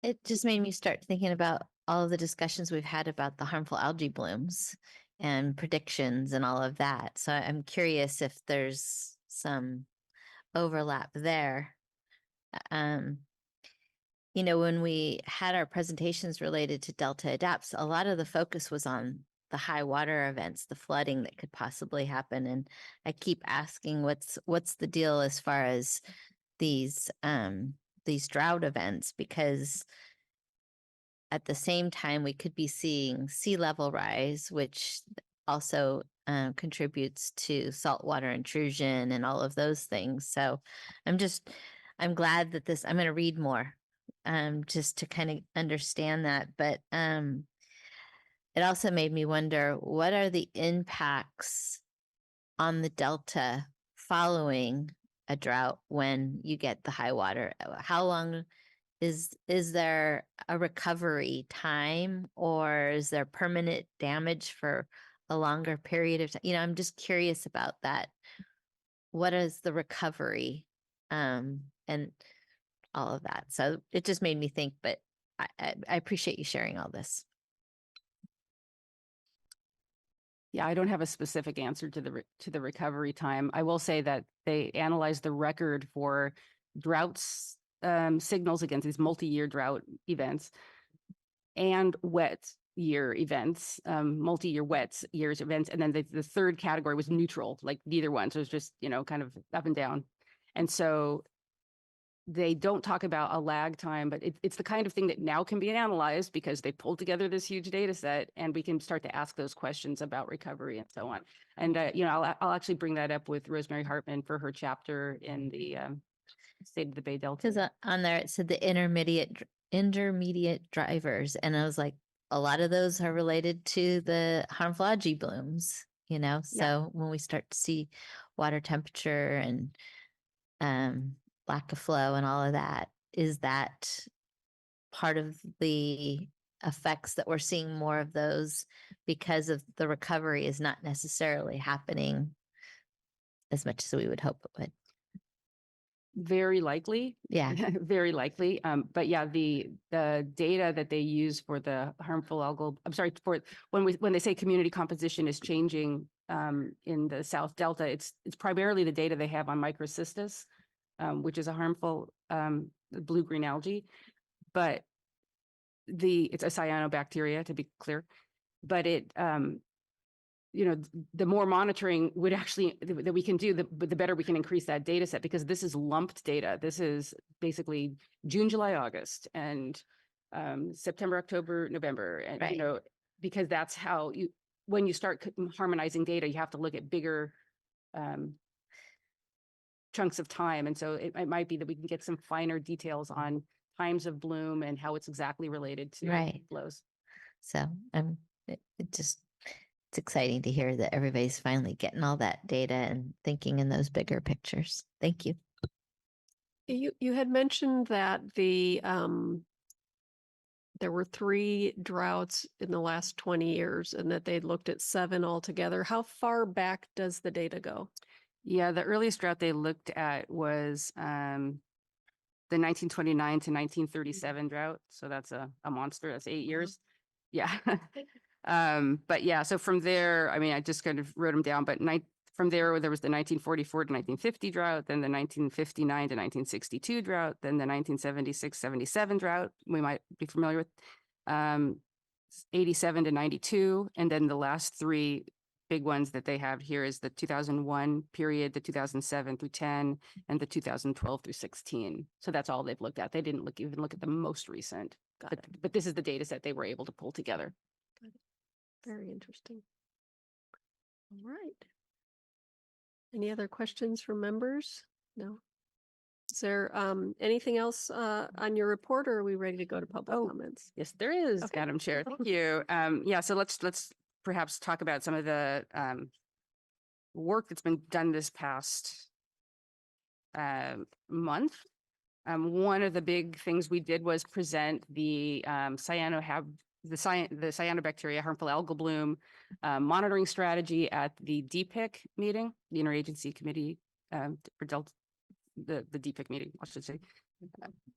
It just made me start thinking about all of the discussions we've had about the harmful algae blooms and predictions and all of that. So I'm curious if there's some overlap there. When we had our presentations related to Delta Adapts, a lot of the focus was on the high water events, the flooding that could possibly happen. And I keep asking, what's the deal as far as these drought events? Because at the same time, we could be seeing sea level rise, which also contributes to saltwater intrusion and all of those things. So I'm glad that I'm going to read more just to kind of understand that. But it also made me wonder, what are the impacts on the Delta following a drought when you get the high water? How long is there a recovery time, or is there permanent damage for a longer period of time? You know, I'm just curious about that. What is the recovery and all of that? So it just made me think, but I appreciate you sharing all this. Yeah, I don't have a specific answer to the recovery time. I will say that they analyzed the record for droughts signals against these multi-year drought events and wet year events, multi-year wet years events. And then the third category was neutral, like neither one. So it's just, you know, kind of up and down. And so they don't talk about a lag time, but it's the kind of thing that now can be analyzed because they pulled together this huge data set, and we can start to ask those questions about recovery and so on. And, you know, I'll actually bring that up with Rosemary Hartman for her chapter in the State of the Bay Delta. Because on there, it said the intermediate drivers. And I was like, a lot of those are related to the harmful algae blooms, you know? So when we start to see water temperature and lack of flow and all of that, is that part of the effects that we're seeing more of those because of the recovery is not necessarily happening as much as we would hope it would? Very likely. Yeah. Very likely. But yeah, the data that they use for the harmful algal, I'm sorry, for when they say community composition is changing in the South Delta, it's primarily the data they have on microcystis, which is a harmful blue-green algae, but it's a cyanobacteria, to be clear. But it, you know, the more monitoring would actually that we can do, the better we can increase that data set, because this is lumped data. This is basically June, July, August, and September, October, November, and you know, because that's how when you start harmonizing data, you have to look at bigger chunks of time. And so it might be that we can get some finer details on times of bloom and how it's exactly related to flows. So it's exciting to hear that everybody's finally getting all that data and thinking in those bigger pictures. Thank you. You had mentioned that there were 3 droughts in the last 20 years and that they'd looked at 7 altogether. How far back does the data go? Yeah, the earliest drought they looked at was the 1929 to 1937 drought. So that's a monster. That's 8 years. Yeah. But yeah, so from there, I mean, I just kind of wrote them down, but from there was the 1944 to 1950 drought, then the 1959 to 1962 drought, then the 1976-77 drought, we might be familiar with, 87 to 92, and then the last 3 big ones that they have here is the 2001 period, the 2007 through 10, and the 2012 through 16. So that's all they've looked at. They didn't even look at the most recent, but this is the data set they were able to pull together. Got it. Very interesting. All right. Any other questions from members? No. Is there anything else on your report, or are we ready to go to public comments? Yes, there is, Madam Chair. Thank you. Yeah, so let's perhaps talk about some of the work that's been done this past month. One of the big things we did was present the cyanobacteria harmful algal bloom monitoring strategy at the DPIC meeting, the Interagency Committee for Delta, the DPIC meeting, I should say,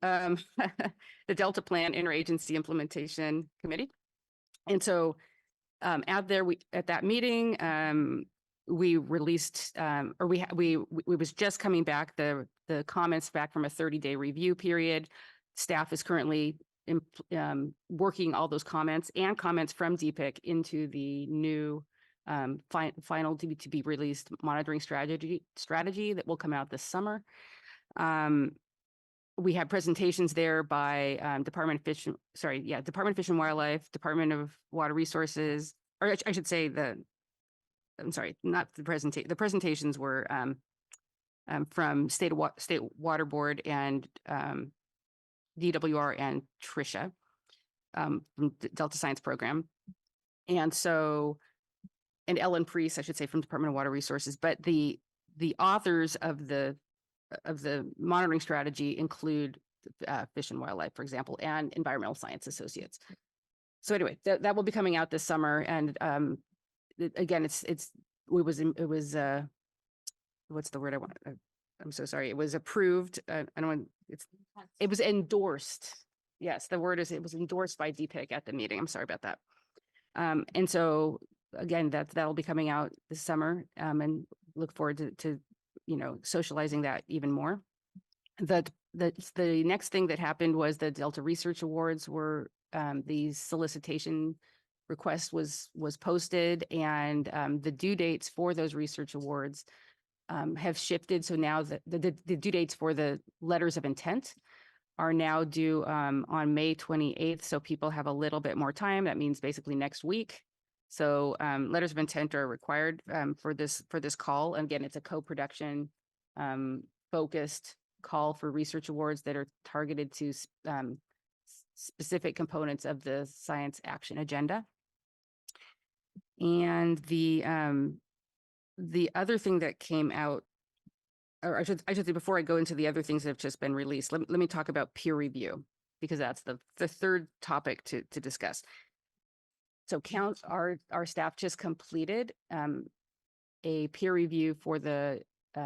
the Delta Plan Interagency Implementation Committee. And so at that meeting, we released, or we was just coming back, the comments back from a 30-day review period. Staff is currently working all those comments and comments from DPIC into the new final to be released monitoring strategy that will come out this summer. We had presentations there by Department of Fish and Wildlife, Department of Water Resources, or I should say the I'm sorry, not the presentation. The presentations were from State Water Board and DWR and Tricia from the Delta Science Program. And so, and Ellen Priest, I should say, from Department of Water Resources, but the authors of the monitoring strategy include Fish and Wildlife, for example, and Environmental Science Associates. So anyway, that will be coming out this summer. And again, it was what's the word I want? I'm so sorry. It was approved. I don't want, it was endorsed. Yes, the word is, it was endorsed by DPIC at the meeting. I'm sorry about that. And so again, that'll be coming out this summer, and look forward to socializing that even more. The next thing that happened was the Delta Research Awards were, the solicitation request was posted, and the due dates for those research awards have shifted. So now the due dates for the letters of intent are now due on May 28th. So people have a little bit more time. That means basically next week. So letters of intent are required for this call. And again, it's a co-production focused call for research awards that are targeted to specific components of the science action agenda. And the other thing that came out, or I should say, before I go into the other things that have just been released, let me talk about peer review, because that's the third topic to discuss. So our staff just completed a peer review for the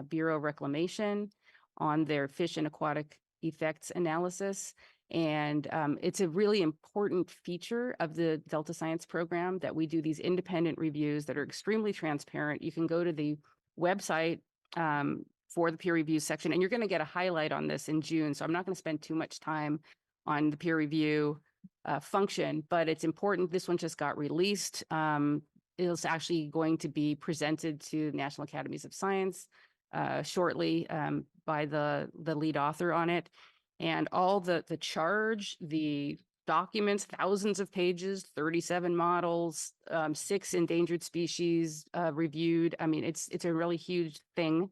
Bureau of Reclamation on their fish and aquatic effects analysis. And it's a really important feature of the Delta Science program that we do these independent reviews that are extremely transparent. You can go to the website for the peer review section, and you're going to get a highlight on this in June. So I'm not going to spend too much time on the peer review function, but it's important. This one just got released. It's actually going to be presented to National Academies of Science shortly by the lead author on it. And all the charge, the documents, thousands of pages, 37 models, 6 endangered species reviewed. I mean, it's a really huge thing.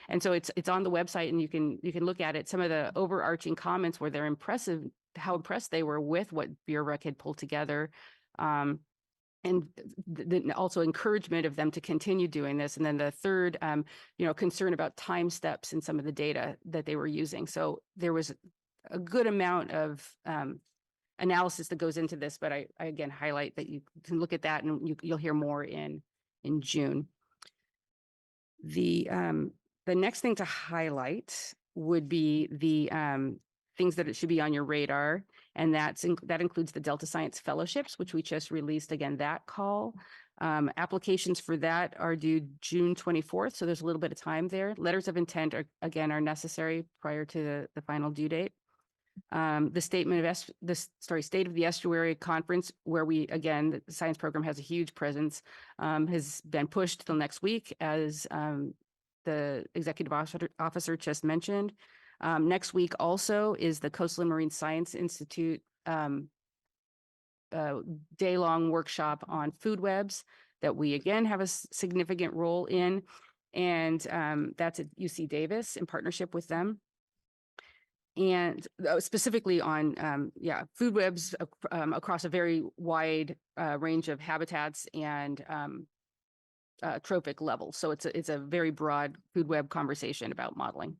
And so it's on the website, and you can look at it. Some of the overarching comments were they're impressive, how impressed they were with what Bureau Rec had pulled together. And also encouragement of them to continue doing this. And then the third, concern about time steps in some of the data that they were using. So there was a good amount of analysis that goes into this, but I again highlight that you can look at that, and you'll hear more in June. The next thing to highlight would be the things that it should be on your radar. And that includes the Delta Science Fellowships, which we just released, again, that call. Applications for that are due June 24th. So there's a little bit of time there. Letters of intent are necessary prior to the final due date. The State of the Estuary Conference, where the science program has a huge presence, has been pushed till next week, as the executive officer just mentioned. Next week also is the Coastal and Marine Science Institute day-long workshop on food webs that we again have a significant role in. And that's at UC Davis in partnership with them. And specifically on food webs across a very wide range of habitats and trophic levels. So it's a very broad food web conversation about modeling.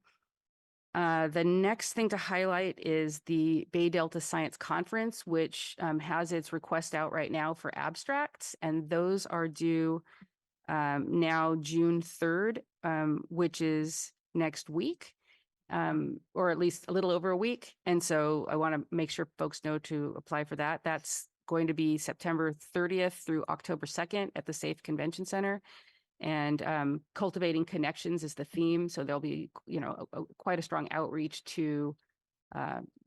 The next thing to highlight is the Bay Delta Science Conference, which has its request out right now for abstracts, and those are due now June 3rd, which is next week, or at least a little over a week. And so I want to make sure folks know to apply for that. That's going to be September 30th through October 2nd at the SAFE Convention Center. And cultivating connections is the theme. So there'll be, quite a strong outreach to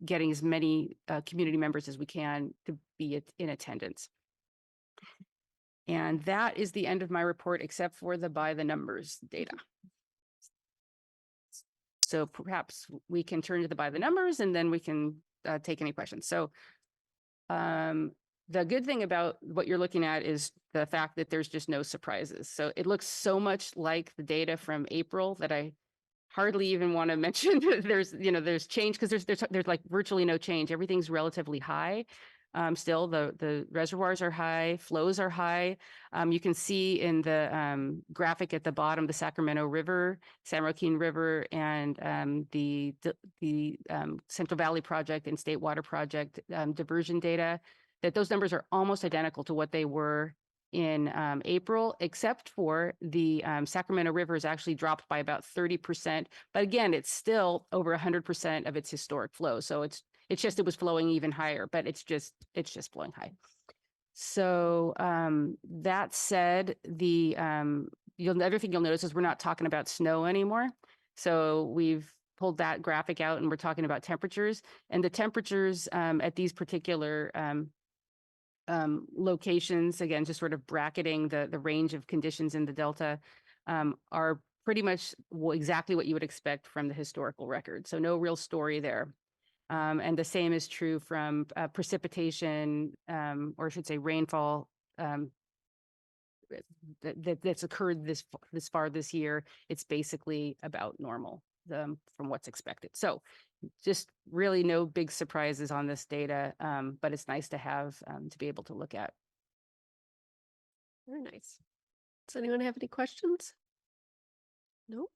getting as many community members as we can to be in attendance. And that is the end of my report, except for the by the numbers data. So perhaps we can turn to the by the numbers, and then we can take any questions. So the good thing about what you're looking at is the fact that there's just no surprises. So it looks so much like the data from April that I hardly even want to mention that there's change, because there's like virtually no change. Everything's relatively high. Still, the reservoirs are high, flows are high. You can see in the graphic at the bottom, the Sacramento River, San Joaquin River, and the Central Valley Project and State Water Project diversion data, that those numbers are almost identical to what they were in April, except for the Sacramento River has actually dropped by about 30%. But again, it's still over 100% of its historic flow. So it was flowing even higher, but it's just flowing high. So that said, everything you'll notice is we're not talking about snow anymore. So we've pulled that graphic out and we're talking about temperatures, and the temperatures at these particular locations, again, just sort of bracketing the range of conditions in the Delta, are pretty much exactly what you would expect from the historical record. So no real story there. And the same is true from precipitation, or I should say rainfall, that's occurred this far this year. It's basically about normal from what's expected. So just really no big surprises on this data, but it's nice to have to be able to look at. Very nice. Does anyone have any questions? No?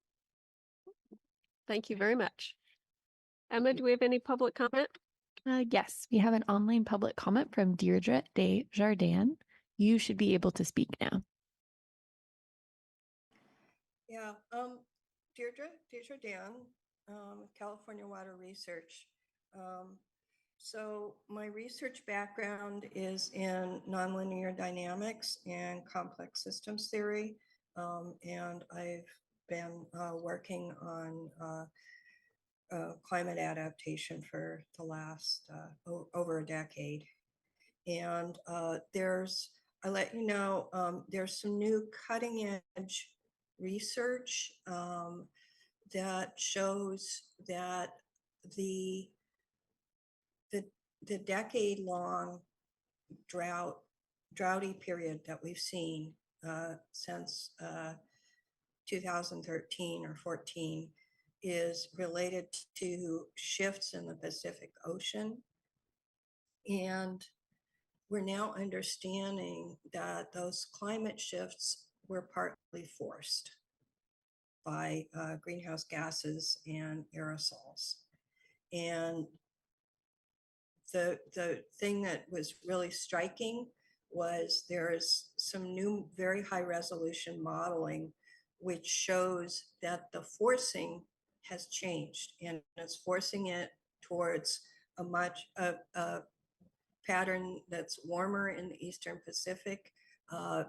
Thank you very much. Emma, do we have any public comment? Yes, we have an online public comment from Deirdre Desjardins. You should be able to speak now. Yeah, Deirdre Desjardins, California Water Research. So my research background is in nonlinear dynamics and complex systems theory, and I've been working on climate adaptation for the last over a decade. And I let you know, there's some new cutting edge research that shows that the decade-long droughty period that we've seen since 2013 or 14 is related to shifts in the Pacific Ocean. And we're now understanding that those climate shifts were partly forced by greenhouse gases and aerosols. And the thing that was really striking was there is some new very high resolution modeling which shows that the forcing has changed, and it's forcing it towards a pattern that's warmer in the Eastern Pacific,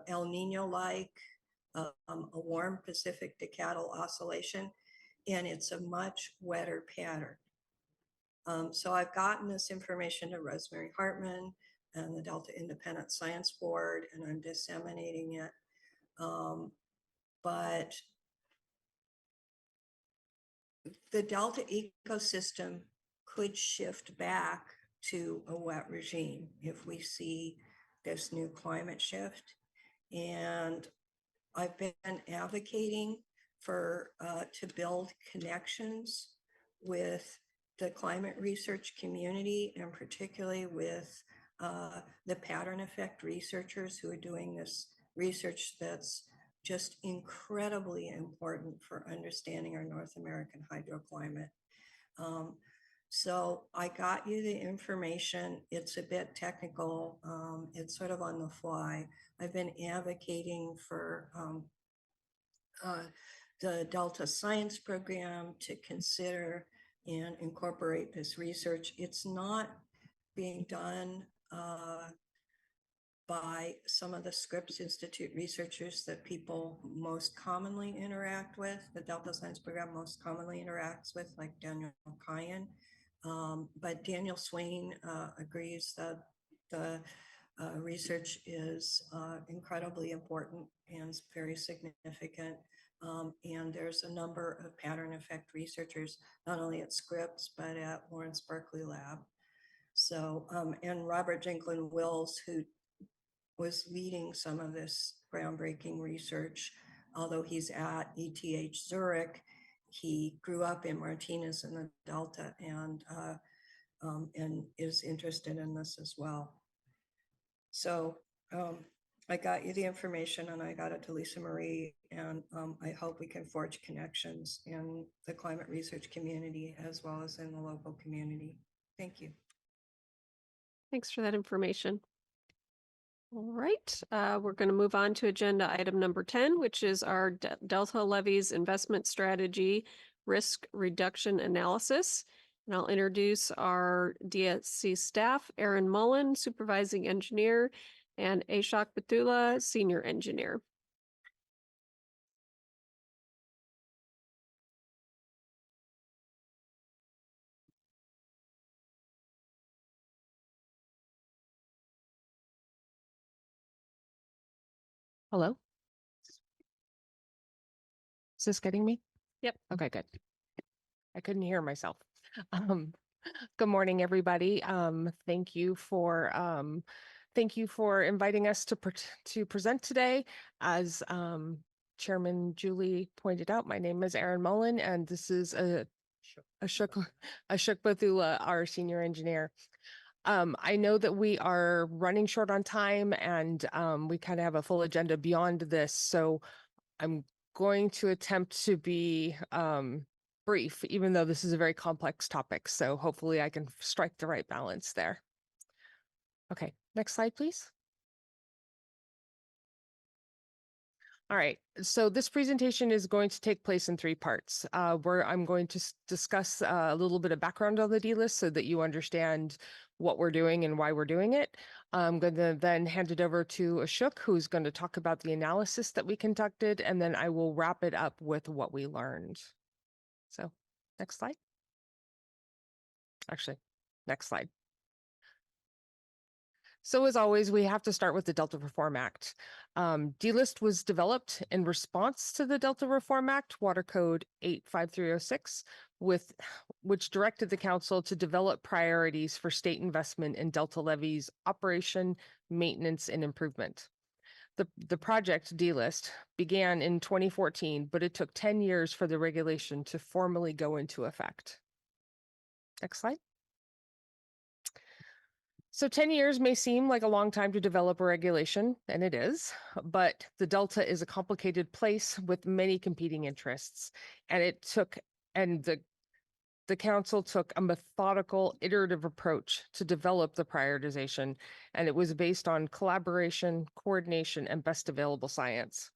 El Nino-like, a warm Pacific decadal oscillation, and it's a much wetter pattern. So I've gotten this information to Rosemary Hartman and the Delta Independent Science Board, and I'm disseminating it. But the Delta ecosystem could shift back to a wet regime if we see this new climate shift. And I've been advocating for to build connections with the climate research community, and particularly with the pattern effect researchers who are doing this research that's just incredibly important for understanding our North American hydroclimate. So I got you the information. It's a bit technical. It's sort of on the fly. I've been advocating for the Delta Science Program to consider and incorporate this research. It's not being done by some of the Scripps Institute researchers that people most commonly interact with, the Delta Science Program most commonly interacts with, like Daniel Kyan. But Daniel Swain agrees that the research is incredibly important and very significant. And there's a number of pattern effect researchers, not only at Scripps, but at Lawrence Berkeley Lab. So, and Robert Jenklin Wills, who was leading some of this groundbreaking research, although he's at ETH Zurich, he grew up in Martinez in the Delta and is interested in this as well. So I got you the information and I got it to Lisa Marie, and I hope we can forge connections in the climate research community as well as in the local community. Thank you. Thanks for that information. All right, we're going to move on to agenda item number 10, which is our Delta Levies investment strategy risk reduction analysis. And I'll introduce our DSC staff, Aaron Mullen, supervising engineer, and Ashok Batula, senior engineer. Hello? Is this getting me? Yep. Okay, good. I couldn't hear myself. Good morning, everybody. Thank you for inviting us to present today. As Chairman Julie pointed out, my name is Aaron Mullen, and this is Ashok Bathula, our senior engineer. I know that we are running short on time, and we kind of have a full agenda beyond this, so I'm going to attempt to be brief, even though this is a very complex topic. So hopefully I can strike the right balance there. Okay, next slide, please. All right, so this presentation is going to take place in 3 parts, where I'm going to discuss a little bit of background on the D-list so that you understand what we're doing and why we're doing it. I'm going to then hand it over to Ashok, who's going to talk about the analysis that we conducted, and then I will wrap it up with what we learned. So next slide. Actually, next slide. So as always, we have to start with the Delta Reform Act. D-List was developed in response to the Delta Reform Act, Water Code 85306, which directed the council to develop priorities for state investment in Delta levees operation, maintenance, and improvement. The project D-List began in 2014, but it took 10 years for the regulation to formally go into effect. Next slide. So 10 years may seem like a long time to develop a regulation, and it is, but the Delta is a complicated place with many competing interests, and the council took a methodical, iterative approach to develop the prioritization, and it was based on collaboration, coordination, and best available science.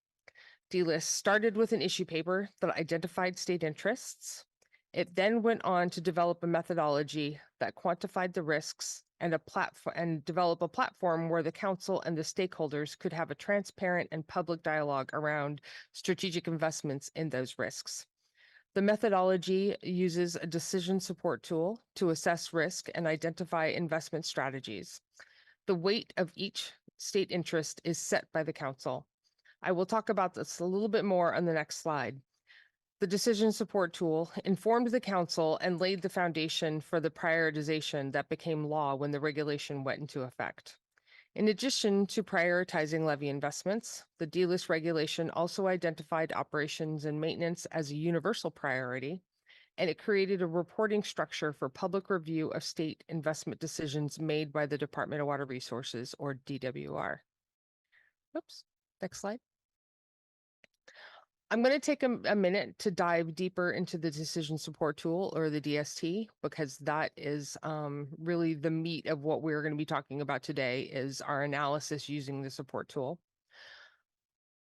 D-List started with an issue paper that identified state interests. It then went on to develop a methodology that quantified the risks and develop a platform where the council and the stakeholders could have a transparent and public dialogue around strategic investments in those risks. The methodology uses a decision support tool to assess risk and identify investment strategies. The weight of each state interest is set by the council. I will talk about this a little bit more on the next slide. The decision support tool informed the council and laid the foundation for the prioritization that became law when the regulation went into effect. In addition to prioritizing levy investments, the D-List regulation also identified operations and maintenance as a universal priority, and it created a reporting structure for public review of state investment decisions made by the Department of Water Resources, or DWR. Oops, next slide. I'm going to take a minute to dive deeper into the decision support tool, or the DST, because that is really the meat of what we're going to be talking about today is our analysis using the support tool.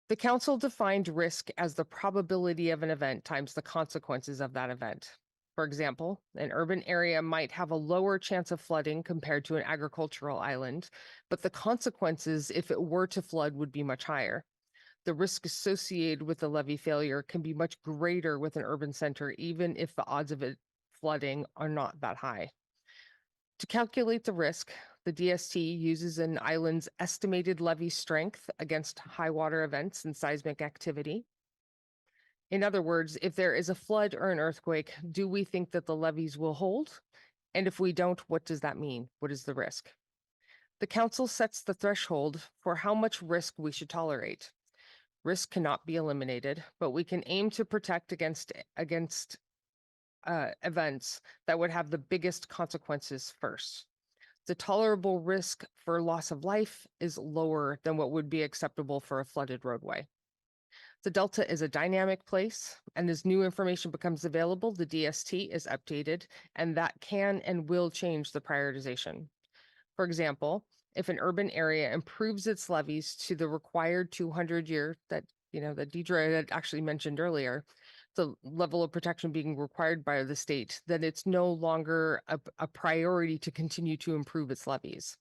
The council defined risk as the probability of an event times the consequences of that event. For example, an urban area might have a lower chance of flooding compared to an agricultural island, but the consequences if it were to flood would be much higher. The risk associated with the levee failure can be much greater with an urban center, even if the odds of it flooding are not that high. To calculate the risk, the DST uses an island's estimated levee strength against high water events and seismic activity. In other words, if there is a flood or an earthquake, do we think that the levees will hold? And if we don't, what does that mean? What is the risk? The council sets the threshold for how much risk we should tolerate. Risk cannot be eliminated, but we can aim to protect against events that would have the biggest consequences first. The tolerable risk for loss of life is lower than what would be acceptable for a flooded roadway. The Delta is a dynamic place, and as new information becomes available, the DST is updated, and that can and will change the prioritization. For example, if an urban area improves its levees to the required 200-year that Deidre had actually mentioned earlier, the level of protection being required by the state, then it's no longer a priority to continue to improve its levees.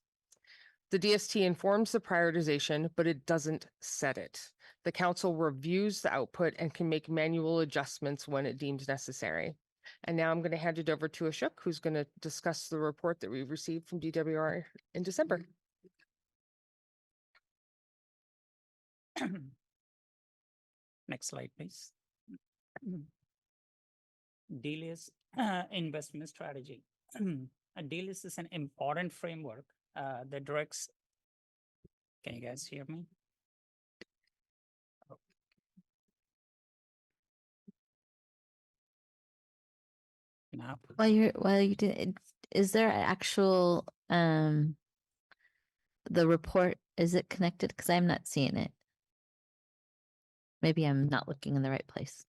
The DST informs the prioritization, but it doesn't set it. The council reviews the output and can make manual adjustments when it deems necessary. And now I'm going to hand it over to Ashok, who's going to discuss the report that we received from DWR in December. Next slide, please. DLIS investment strategy. DLIS is an important framework that directs. Can you guys hear me? Now, While you did, is there an actual the report? Is it connected? Because I'm not seeing it. Maybe I'm not looking in the right place.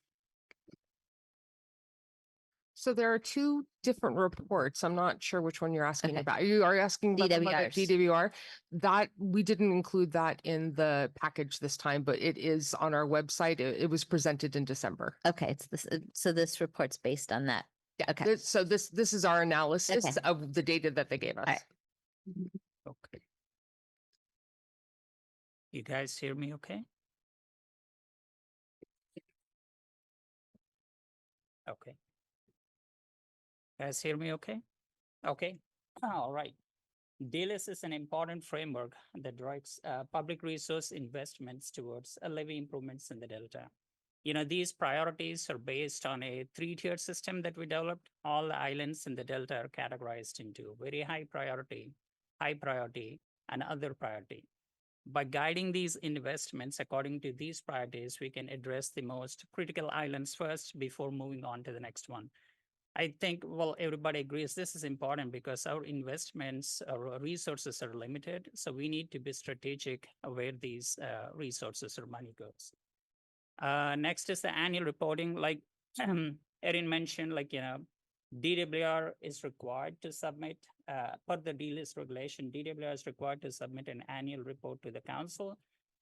So there are two different reports. I'm not sure which one you're asking Okay. about. You are asking about the DWRs. DWR. That we didn't include that in the package this time, but it is on our website. It was presented in December. Okay, it's this. So this report's based on that. Yeah. Okay. This is our analysis Okay. of the data that they gave us. All right. okay. You guys hear me okay? Okay. Guys hear me okay? Okay. All right. DLIS is an important framework that directs public resource investments towards levee improvements in the Delta. These priorities are based on a 3-tier system that we developed. All the islands in the Delta are categorized into very high priority, and other priority. By guiding these investments according to these priorities, we can address the most critical islands first before moving on to the next one. I think, well, everybody agrees this is important because our investments or resources are limited. So we need to be strategic where these resources or money goes. Next is the annual reporting. Like Erin mentioned, DWR is required to submit, per the DLIS regulation, DWR is required to submit an annual report to the council.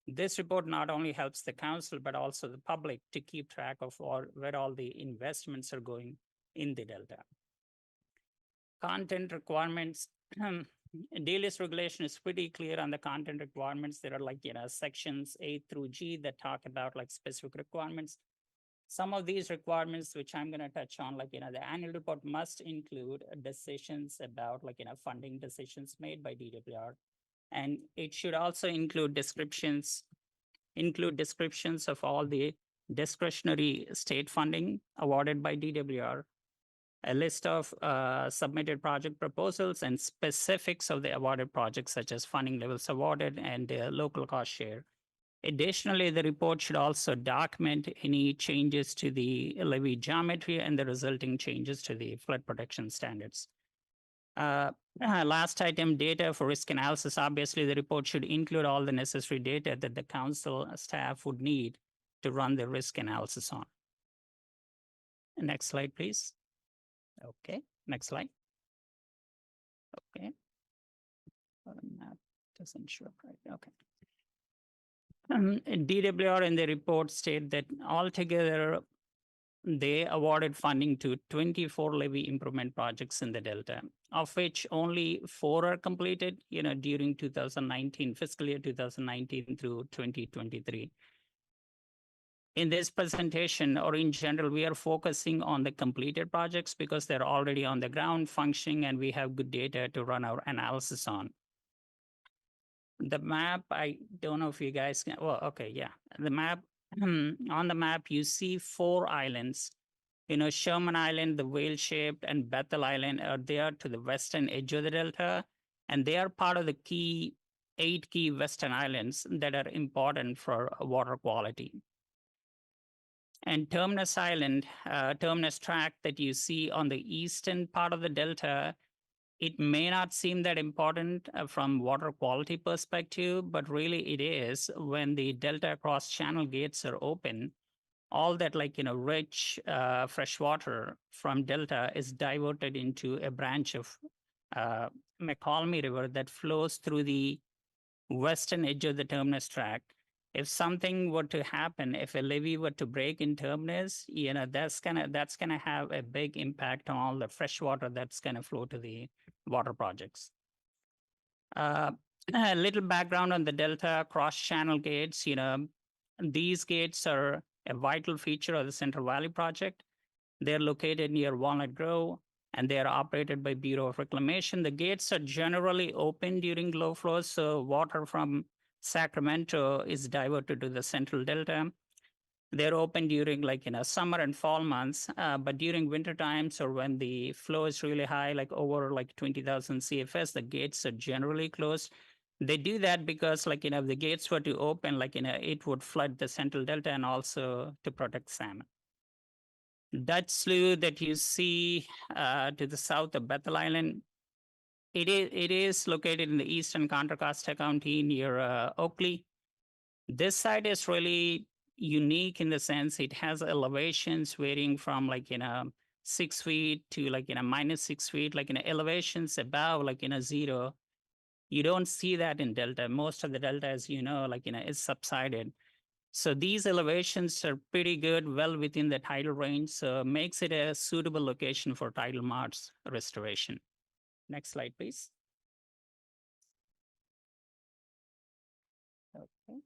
This report not only helps the council, but also the public to keep track of where all the investments are going in the Delta. Content requirements. DLIS regulation is pretty clear on the content requirements. There are sections A through G that talk about specific requirements. Some of these requirements, which I'm going to touch on, the annual report must include decisions about funding decisions made by DWR. And it should also include descriptions of all the discretionary state funding awarded by DWR, a list of submitted project proposals and specifics of the awarded projects, such as funding levels awarded and local cost share. Additionally, the report should also document any changes to the levee geometry and the resulting changes to the flood protection standards. Last item, data for risk analysis. Obviously, the report should include all the necessary data that the council staff would need to run the risk analysis on. Next slide, please. Okay, next slide. Okay. That doesn't show up right. Okay. DWR in the report state that altogether they awarded funding to 24 levee improvement projects in the Delta, of which only 4 are completed, during 2019, fiscal year 2019 through 2023. In this presentation, or in general, we are focusing on the completed projects because they're already on the ground functioning and we have good data to run our analysis on. The map, I don't know if you guys can, well, okay, yeah. The map, on the map, you see 4 islands Sherman Island, the whale-shaped, and Bethel Island are there to the western edge of the delta, and they are part of the 8 key western islands that are important for water quality. And Terminus Island, Terminus Tract that you see on the eastern part of the delta, it may not seem that important from water quality perspective, but really it is when the delta cross channel gates are open. All that rich fresh water from delta is diverted into a branch of McCalmy River that flows through the western edge of the Terminus Tract. If something were to happen, if a levee were to break in Terminus, that's gonna have a big impact on all the fresh water that's gonna flow to the water projects. A little background on the delta cross-channel gates. These gates are a vital feature of the Central Valley project. They're located near Walnut Grove, and they are operated by Bureau of Reclamation. The gates are generally open during low flows, so water from Sacramento is diverted to the Central Delta. They're open during summer and fall months, but during winter times or when the flow is really high, over 20,000 CFS, the gates are generally closed. They do that because if the gates were to open, it would flood the Central Delta and also to protect salmon. Dutch Slough that you see to the south of Bethel Island, it is located in the eastern Contra Costa County near Oakley. This site is really unique in the sense it has elevations varying from 6 feet to -6 feet, elevations above 0. You don't see that in Delta. Most of the Delta, as is subsided. So these elevations are pretty good, well within the tidal range, so makes it a suitable location for tidal marsh restoration. Next slide, please. Okay.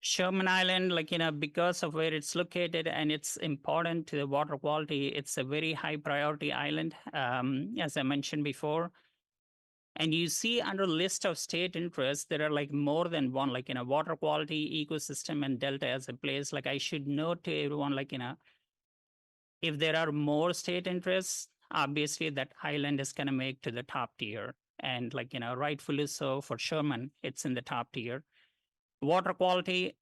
Sherman Island, because of where it's located and it's important to the water quality, it's a very high priority island, as I mentioned before. And you see under list of state interests, there are more than one, water quality, ecosystem, and delta as a place. I should note to everyone, if there are more state interests, obviously that island is going to make to the top tier. And rightfully so for Sherman, it's in the top tier. Water quality,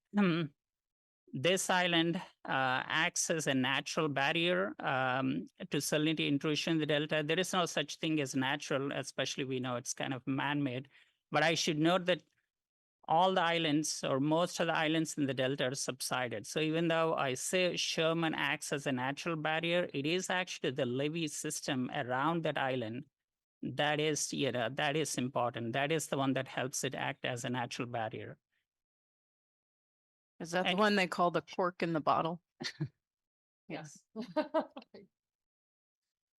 this island acts as a natural barrier to salinity intrusion in the delta. There is no such thing as natural, especially we know it's kind of man-made. But I should note that all the islands or most of the islands in the delta are subsided. So even though I say Sherman acts as a natural barrier, it is actually the levee system around that island that is, that is important. That is the one that helps it act as a natural barrier. Is that the And- one they call the cork in the bottle? Yes.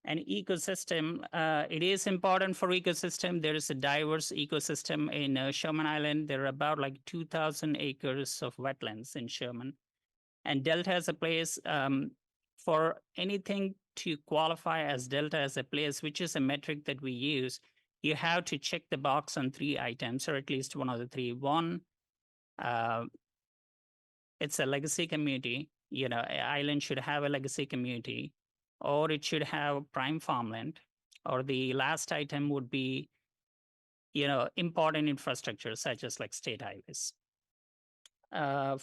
An ecosystem, it is important for ecosystem. There is a diverse ecosystem in Sherman Island. There are about 2,000 acres of wetlands in Sherman. And Delta as a place, for anything to qualify as Delta as a place, which is a metric that we use, you have to check the box on 3 items, or at least one of the 3. One, it's a legacy community. An island should have a legacy community, or it should have prime farmland, or the last item would be, important infrastructure such as state highways.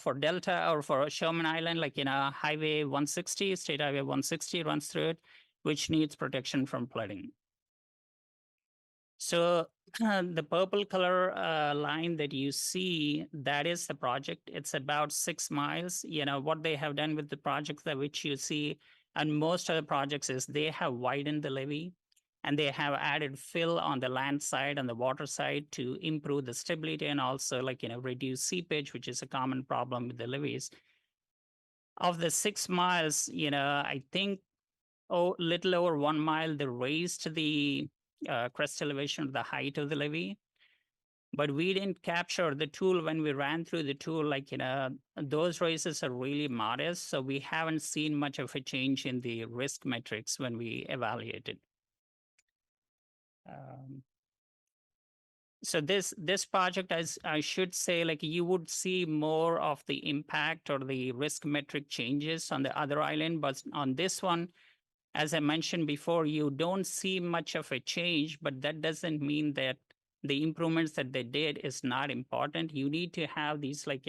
For Delta or for Sherman Island, Highway 160, State Highway 160 runs through it, which needs protection from flooding. So the purple color line that you see, that is the project. It's about 6 miles. What they have done with the projects that which you see, and most of the projects is they have widened the levee and they have added fill on the land side and the water side to improve the stability and also reduce seepage, which is a common problem with the levees. Of the 6 miles, I think little over 1 mile, they raised the crest elevation of the height of the levee. But we didn't capture the tool when we ran through the tool, those raises are really modest. So we haven't seen much of a change in the risk metrics when we evaluated. So this project, as I should say, like you would see more of the impact or the risk metric changes on the other island, but on this one, as I mentioned before, you don't see much of a change, but that doesn't mean that the improvements that they did is not important. You need to have these like,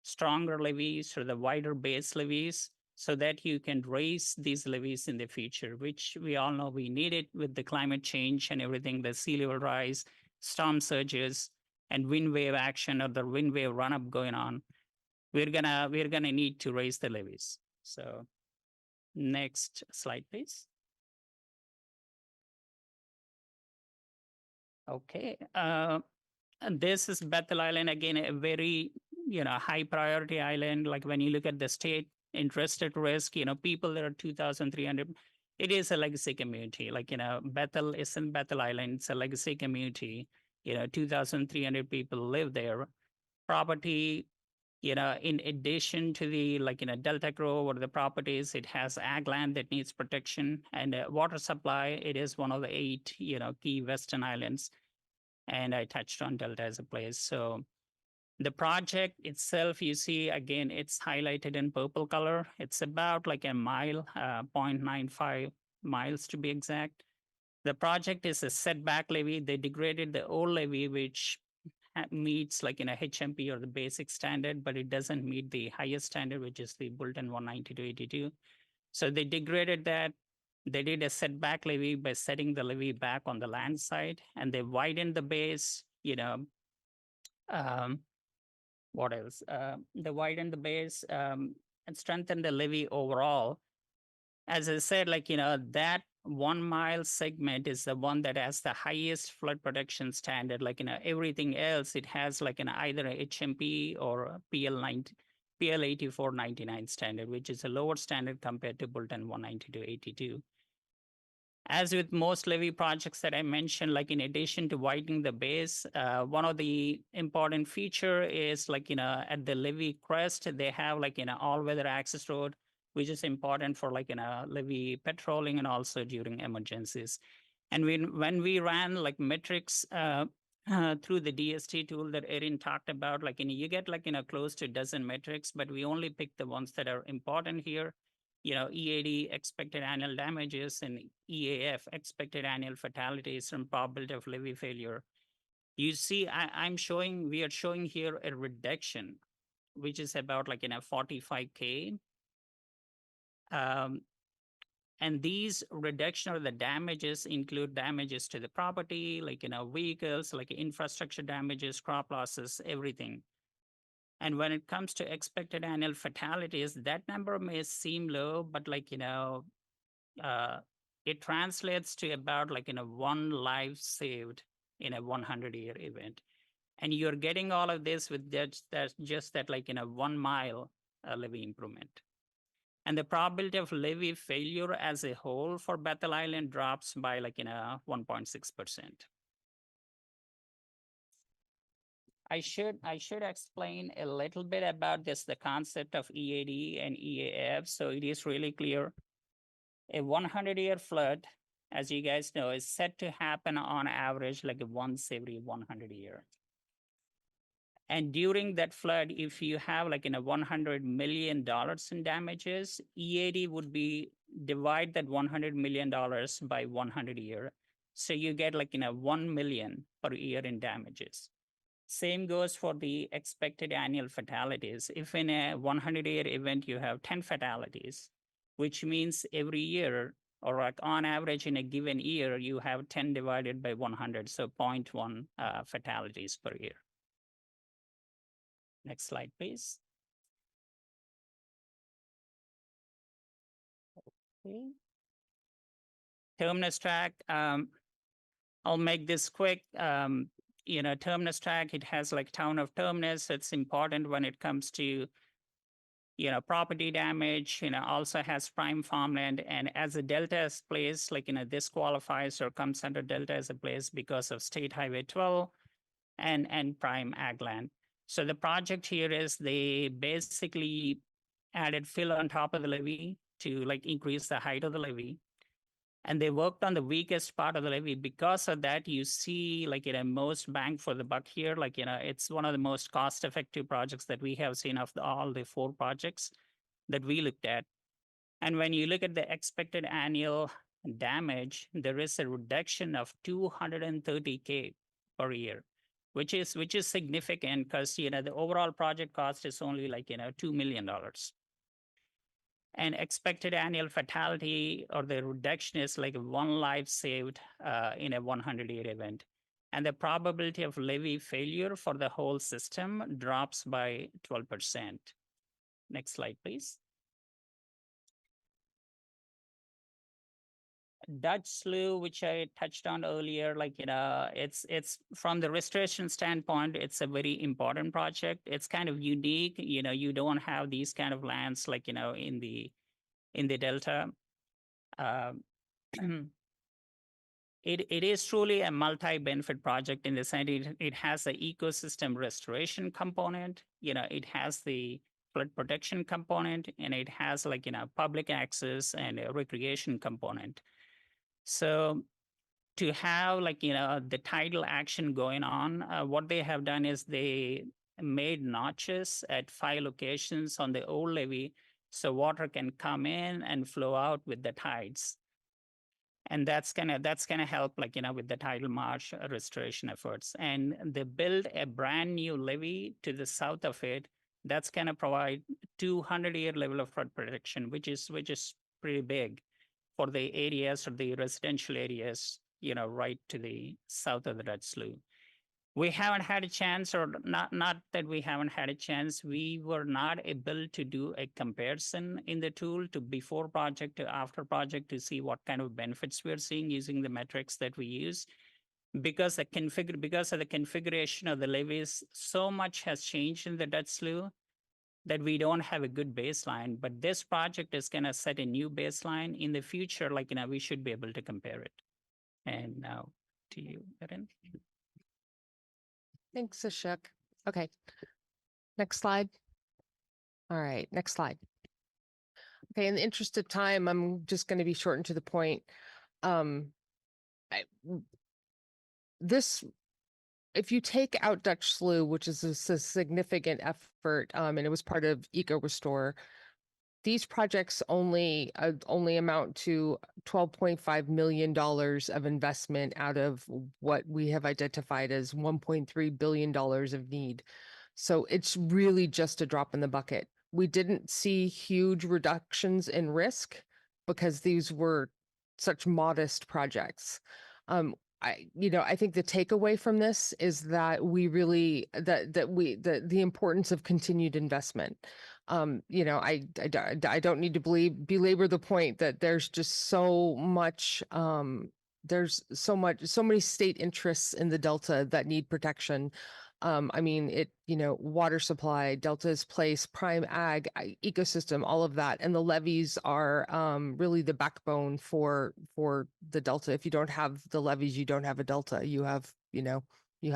stronger levies or the wider base levies so that you can raise these levies in the future, which we all know we need it with the climate change and everything, the sea level rise, storm surges, and wind wave action or the wind wave run up going on. We're gonna need to raise the levies. So next slide, please. Okay. And this is Bethel Island, again, a very, high priority island. Like when you look at the state interested risk, people that are 2,300, it is a legacy community. Like, Bethel isn't Bethel Island, it's a legacy community. 2,300 people live there. Property, in addition to the Delta Grove or the properties, it has ag land that needs protection and water supply. It is one of the 8, key Western Islands. And I touched on Delta as a place. So the project itself, you see, again, it's highlighted in purple color. It's about like a mile, 0.95 miles to be exact. The project is a setback levee. They degraded the old levee, which meets like in a HMP or the basic standard, but it doesn't meet the highest standard, which is the Bulletin 19282. So they degraded that. They did a setback levee by setting the levee back on the land side, and they widened the base, what else? They widened the base and strengthened the levee overall. As I said, that 1 mile segment is the one that has the highest flood protection standard. Everything else, it has either a HMP or a PL 8499 standard, which is a lower standard compared to Bulletin 19282. As with most levee projects that I mentioned, in addition to widening the base, one of the important feature is at the levee crest, they have all-weather access road, which is important for levee patrolling and also during emergencies. And when we ran metrics through the DST tool that Erin talked about, you get close to a dozen metrics, but we only pick the ones that are important here. EAD, expected annual damages, and EAF, expected annual fatalities from probability of levee failure. You see, we are showing here a reduction, which is about 45K. And these reduction of the damages include damages to the property, vehicles, infrastructure damages, crop losses, everything. And when it comes to expected annual fatalities, that number may seem low, but it translates to about 1 life saved in a 100-year event. And you're getting all of this with just that 1 mile levee improvement. And the probability of levee failure as a whole for Bethel Island drops by 1.6%. I should explain a little bit about the concept of EAD and EAF. So it is really clear. A 100-year flood, as you guys know, is set to happen on average once every 100 years. And during that flood, if you have $100 million in damages, EAD would be divide that $100 million by 100 years. So you get 1 million per year in damages. Same goes for the expected annual fatalities. If in a 100-year event, you have 10 fatalities, which means every year, or on average in a given year, you have 10 divided by 100, so 0.1 fatalities per year. Next slide, please. Okay. Terminus track, I'll make this quick. Terminus track, it has town of Terminus. It's important when it comes to, property damage, also has prime farmland. And as a Delta place, this qualifies or comes under Delta as a place because of State Highway 12 and prime ag land. So the project here is they basically added fill on top of the levee to increase the height of the levee. And they worked on the weakest part of the levee. Because of that, you see like, most bang for the buck here. Like, it's one of the most cost-effective projects that we have seen of all the 4 projects that we looked at. And when you look at the expected annual damage, there is a reduction of $230K per year, which is significant because, the overall project cost is only like, $2 million. And expected annual fatality or the reduction is like 1 life saved in a 100-year event. And the probability of levee failure for the whole system drops by 12%. Next slide, please. Dutch slough, which I touched on earlier, like, it's from the restoration standpoint, it's a very important project. It's kind of unique. You don't have these kind of lands like, in the Delta. It is truly a multi-benefit project in the sense it has the ecosystem restoration component, it has the flood protection component, and it has like, public access and a recreation component. So to have like, the tidal action going on, what they have done is they made notches at 5 locations on the old levee so water can come in and flow out with the tides. And that's gonna help like, with the tidal marsh restoration efforts. And they build a brand new levee to the south of it. That's gonna provide 200-year level of flood protection, which is pretty big for the areas or the residential areas, right to the south of the Dutch slough. We haven't had a chance, or not that we haven't had a chance, we were not able to do a comparison in the tool to before project to after project to see what kind of benefits we're seeing using the metrics that we use. Because of the configuration of the levees, so much has changed in the Dutch slough that we don't have a good baseline, but this project is going to set a new baseline in the future. Like, we should be able to compare it. And now to you, Erin. Thanks, Ashok. Okay. Next slide. All right, next slide. Okay, in the interest of time, I'm just going to be short and to the point. If you take out Dutch slough, which is a significant effort, and it was part of Eco Restore, these projects only amount to $12.5 million of investment out of what we have identified as $1.3 billion of need. So it's really just a drop in the bucket. We didn't see huge reductions in risk because these were such modest projects. I think the takeaway from this is that we really the importance of continued investment. I don't need to belabor the point that there's just so much. There's so many state interests in the Delta that need protection. Water supply, Delta's place, prime ag, ecosystem, all of that. And the levees are really the backbone for the Delta. If you don't have the levees, you don't have a Delta. You have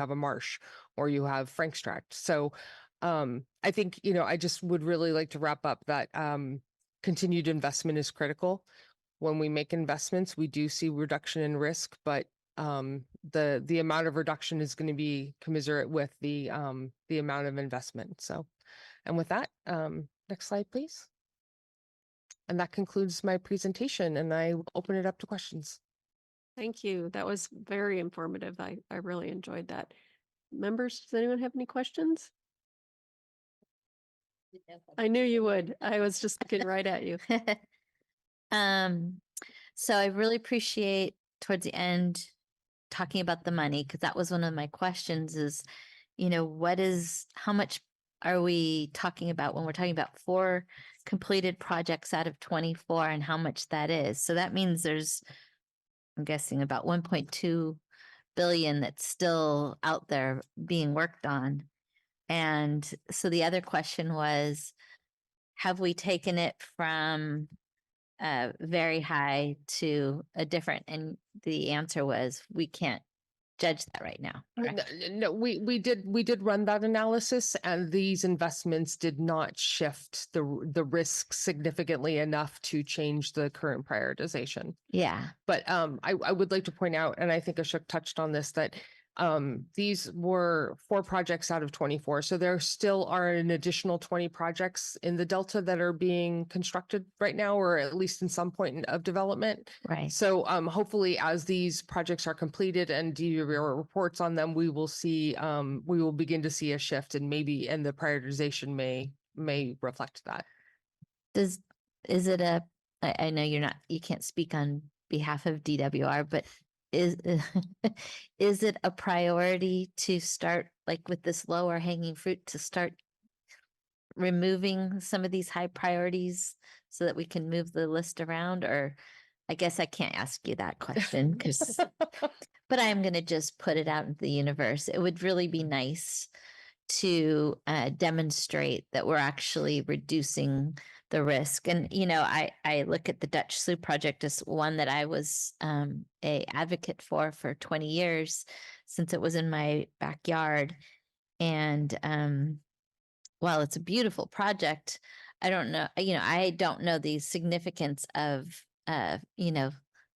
a marsh or you have Frank's Tract. So I think, I just would really like to wrap up that continued investment is critical. When we make investments, we do see reduction in risk, but the amount of reduction is going to be commensurate with the amount of investment. So, and with that, next slide, please. And that concludes my presentation, and I will open it up to questions. Thank you. That was very informative. I really enjoyed that. Members, does anyone have any questions? I knew you would. I was just looking right at you. So I really appreciate towards the end talking about the money, because that was one of my questions is, how much are we talking about when we're talking about 4 completed projects out of 24 and how much that is? So that means there's, I'm guessing about 1.2 billion that's still out there being worked on. And so the other question was, have we taken it from very high to a different? And the answer was, we can't judge that right now. correct? No, we did run that analysis, and these investments did not shift the risk significantly enough to change the current prioritization. Yeah. But I would like to point out, and I think Ashok touched on this, that these were 4 projects out of 24. So there still are an additional 20 projects in the Delta that are being constructed right now, or at least in some point of development. Right. So hopefully as these projects are completed and do your reports on them, we will begin to see a shift, and the prioritization may reflect that. Is it I know you can't speak on behalf of DWR, but is it a priority to start like with this lower hanging fruit to start removing some of these high priorities so that we can move the list around? Or I guess I can't ask you that question because, but I'm going to just put it out into the universe. It would really be nice to demonstrate that we're actually reducing the risk. And, I look at the Dutch Slough project as one that I was a advocate for 20 years since it was in my backyard. And while it's a beautiful project, I don't know, I don't know the significance of,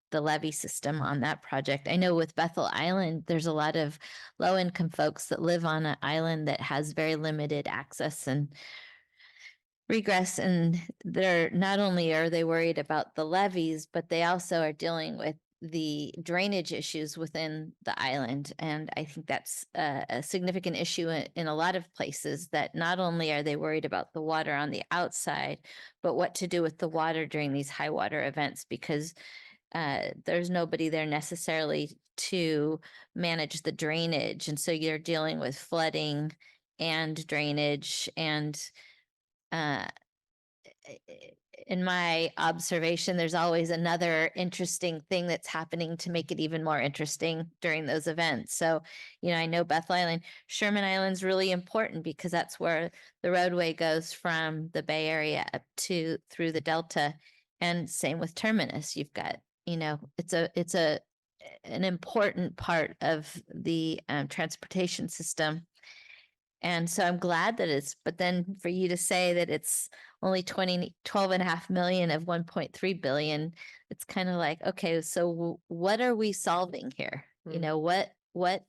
the levee system on that project. I know with Bethel Island, there's a lot of low income folks that live on an island that has very limited access and regress. And they're not only are they worried about the levees, but they also are dealing with the drainage issues within the island. And I think that's a significant issue in a lot of places, that not only are they worried about the water on the outside, but what to do with the water during these high water events, because there's nobody there necessarily to manage the drainage. And so you're dealing with flooding and drainage. And in my observation, there's always another interesting thing that's happening to make it even more interesting during those events. So, I know Bethel Island, Sherman Island's really important because that's where the roadway goes from the Bay Area up through the Delta. And same with Terminus. You've got, it's an important part of the transportation system. And so I'm glad that but then for you to say that it's only 12.5 million of 1.3 billion, it's kind of like, okay, so what are we solving here? What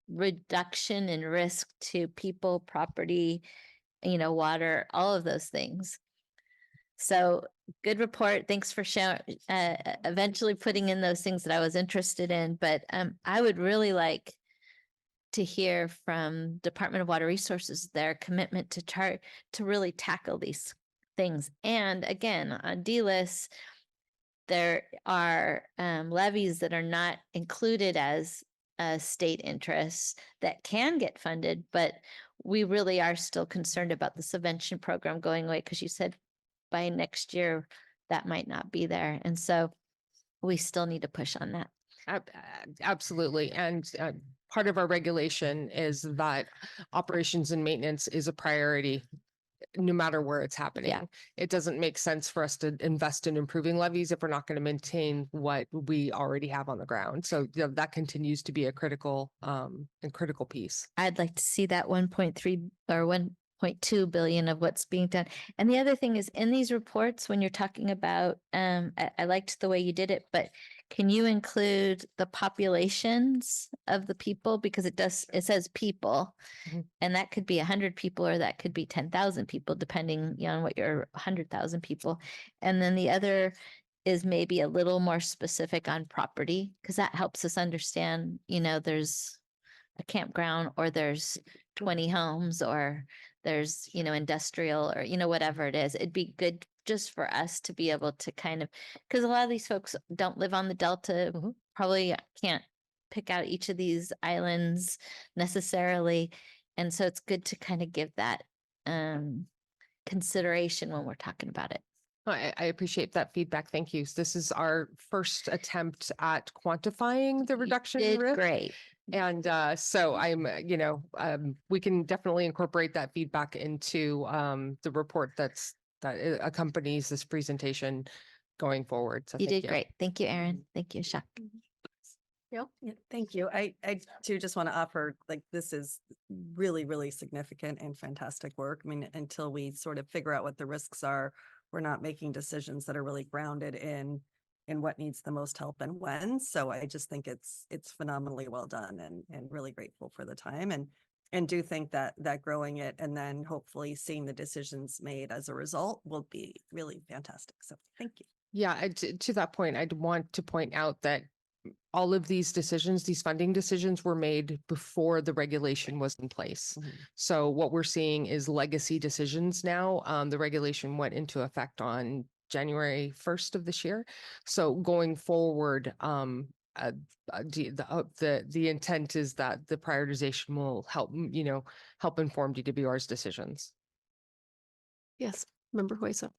reduction in risk to people, property, water, all of those things. So good report. Thanks for showing, eventually putting in those things that I was interested in. But I would really like to hear from Department of Water Resources, their commitment to really tackle these things. And again, on DLIS, there are levies that are not included as state interests that can get funded, but we really are still concerned about the subvention program going away, because you said by next year that might not be there. And so we still need to push on that. Absolutely. And part of our regulation is that operations and maintenance is a priority no matter where it's happening. Yeah. It doesn't make sense for us to invest in improving levees if we're not going to maintain what we already have on the ground. So that continues to be a critical piece. I'd like to see that 1.3 or 1.2 billion of what's being done. And the other thing is, in these reports, when you're talking about, I liked the way you did it, but can you include the populations of the people? Because it says people, and that could be 100 people, or that could be 10,000 people, depending on what your 100,000 people. And then the other is maybe a little more specific on property, because that helps us understand, there's a campground, or there's 20 homes, or there's, industrial, or, whatever it is. It'd be good just for us to be able to kind of, because a lot of these folks don't live on the Delta, probably can't pick out each of these islands necessarily. And so it's good to kind of give that consideration when we're talking about it. I appreciate that feedback. Thank you. This is our first attempt at quantifying the reduction in risk. Great. And so I'm, we can definitely incorporate that feedback into the report that accompanies this presentation going forward. So You did great. Thank you, Erin. Thank you, Ashok. Yeah. Yeah, thank you. I too just want to offer, like, this is really, really significant and fantastic work. I mean, until we sort of figure out what the risks are, we're not making decisions that are really grounded in what needs the most help and when. So I just think it's phenomenally well done and really grateful for the time and do think that growing it and then hopefully seeing the decisions made as a result will be really fantastic. So thank you. Yeah, to that point, I'd want to point out that all of these decisions, these funding decisions were made before the regulation was in place. Mhm. So what we're seeing is legacy decisions now. The regulation went into effect on January 1st of this year. So going forward, the intent is that the prioritization will help, help inform DWR's decisions. Yes, Member Huesa.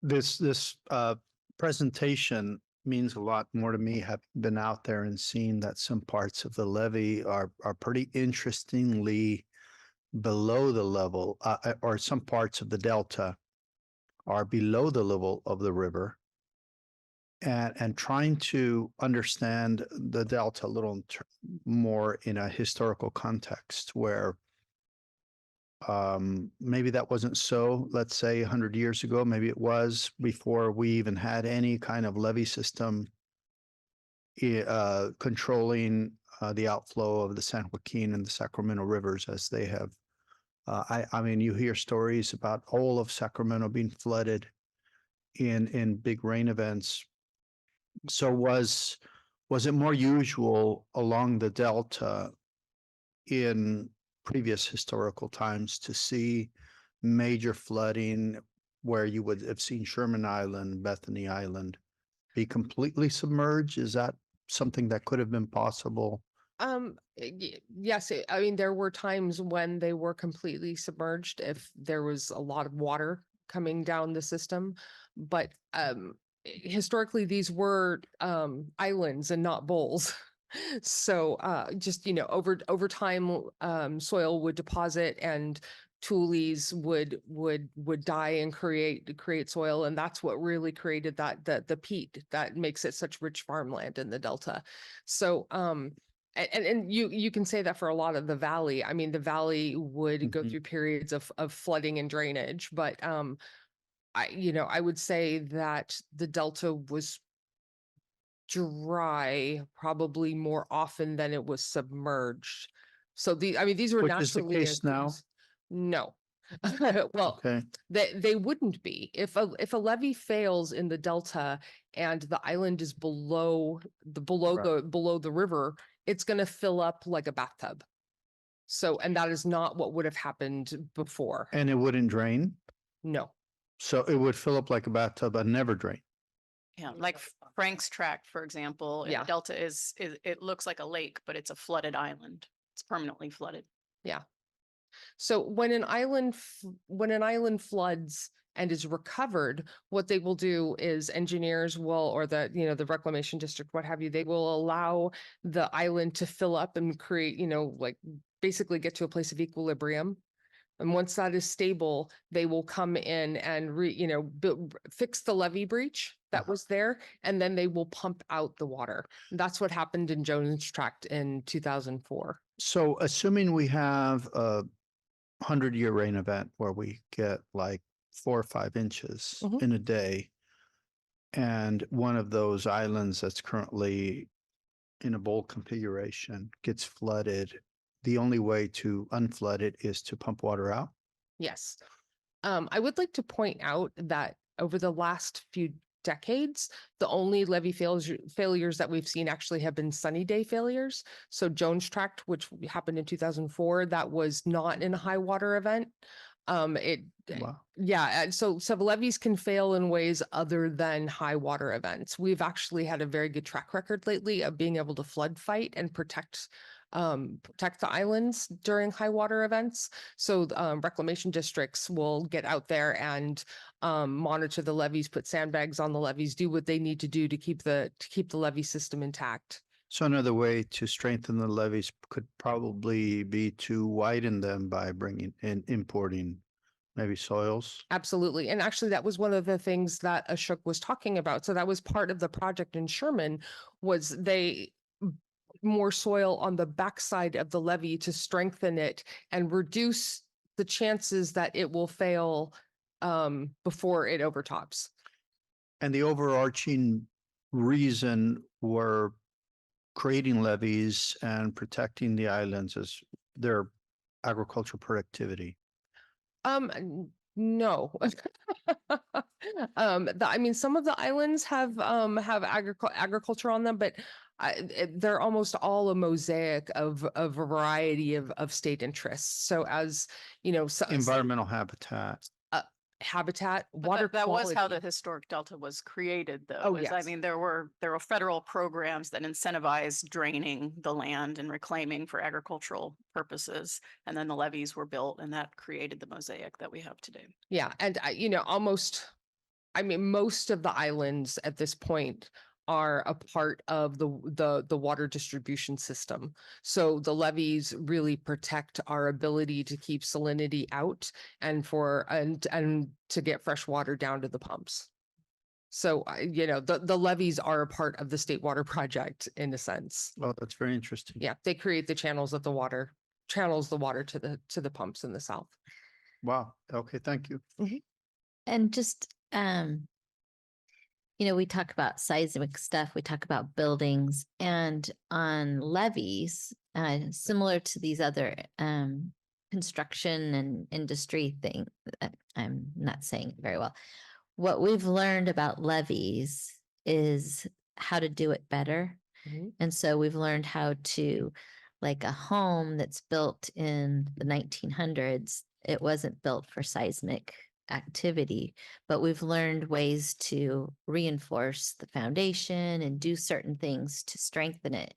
This presentation means a lot more to me, having been out there and seen that some parts of the levee are pretty interestingly below the level, or some parts of the delta are below the level of the river. And trying to understand the delta a little more in a historical context where maybe that wasn't so, let's say 100 years ago, maybe it was before we even had any kind of levee system controlling the outflow of the San Joaquin and the Sacramento rivers as they have. I mean, you hear stories about all of Sacramento being flooded in big rain events. So was it more usual along the delta in previous historical times to see major flooding where you would have seen Sherman Island, Bethany Island be completely submerged? Is that something that could have been possible? Yes, I mean, there were times when they were completely submerged if there was a lot of water coming down the system, but historically these were islands and not bowls. So just, over time, soil would deposit and tules would die and create soil, and that's what really created the peat that makes it such rich farmland in the delta. So and you can say that for a lot of the valley. I mean, the valley would go through periods of flooding and drainage, but I would say that the delta was dry probably more often than it was submerged. So these were Which is the naturally case now? occurs- No. Well, Okay. they wouldn't be. If a levee fails in the delta and the island is below the river, it's going to fill up like a bathtub. So, and that is not what would have happened before. And it wouldn't drain? No. So it would fill up like a bathtub and never drain? Yeah, like Frank's Tract, for example, Yeah. Delta it looks like a lake, but it's a flooded island. It's permanently flooded. Yeah. So when an island floods and is recovered, what they will do is engineers will, or the reclamation district, what have you, they will allow the island to fill up and create, like basically get to a place of equilibrium. And once that is stable, they will come in and fix the levee breach that was there, and then they will pump out the water. That's what happened in Jones Tract in 2004. So assuming we have a 100-year rain event where we get like 4 or 5 inches in a day, and one of those islands that's currently in a bowl configuration gets flooded, the only way to unflood it is to pump water out? Yes. I would like to point out that over the last few decades, the only levee failures that we've seen actually have been sunny day failures. So Jones Tract, which happened in 2004, that was not in a high water event. So levees can fail in ways other than high water events. We've actually had a very good track record lately of being able to flood fight and protect the islands during high water events. So reclamation districts will get out there and monitor the levees, put sandbags on the levees, do what they need to do to keep the levee system intact. So another way to strengthen the levees could probably be to widen them by bringing in importing maybe soils. Absolutely. And actually, that was one of the things that Ashok was talking about. So that was part of the project in Sherman, was they more soil on the backside of the levee to strengthen it and reduce the chances that it will fail before it overtops. And the overarching reason we're creating levees and protecting the islands is their agricultural productivity. No. I mean, some of the islands have agriculture on them, but they're almost all a mosaic of a variety of state interests. So as you know, Environmental habitat. Habitat, But water that was how quality. the historic delta was created, though. Oh, I yes. mean, there were federal programs that incentivized draining the land and reclaiming for agricultural purposes, and then the levees were built, and that created the mosaic that we have today. Yeah, and you know, most of the islands at this point are a part of the water distribution system. So the levees really protect our ability to keep salinity out and to get fresh water down to the pumps. So you know, the levees are a part of the state water project in a sense. Well, that's very interesting. Yeah, they create the channels of the water, channels the water to the pumps in the south. Wow. Okay, thank you. And just, you know, we talk about seismic stuff, we talk about buildings, and on levees, similar to these other construction and industry thing, I'm not saying it very well. What we've learned about levees is how to do it better. And so we've learned how to, like a home that's built in the 1900s, it wasn't built for seismic activity, but we've learned ways to reinforce the foundation and do certain things to strengthen it.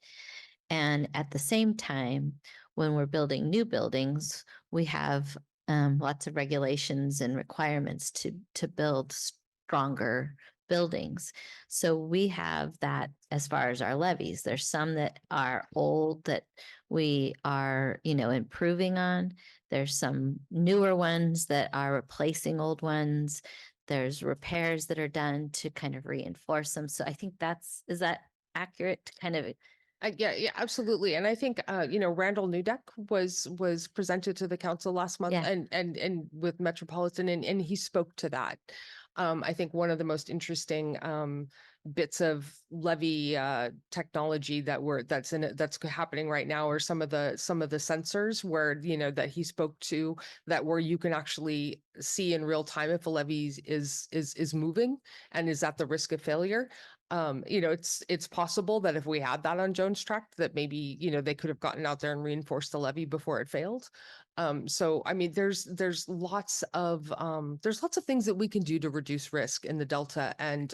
And at the same time, when we're building new buildings, we have lots of regulations and requirements to build stronger buildings. So we have that as far as our levees. There's some that are old that we are, you know, improving on. There's some newer ones that are replacing old ones. There's repairs that are done to kind of reinforce them. So I think is that accurate to kind of Yeah, absolutely. And I think, you know, Randall Newdeck was presented to the council last month and with Metropolitan and he spoke to that. I think one of the most interesting bits of levee technology that's happening right now are some of the sensors where, you know, that he spoke to, that where you can actually see in real time if a levee is moving and is at the risk of failure. You know, it's possible that if we had that on Jones Tract, that maybe, you know, they could have gotten out there and reinforced the levee before it failed. So, I mean, there's lots of things that we can do to reduce risk in the Delta and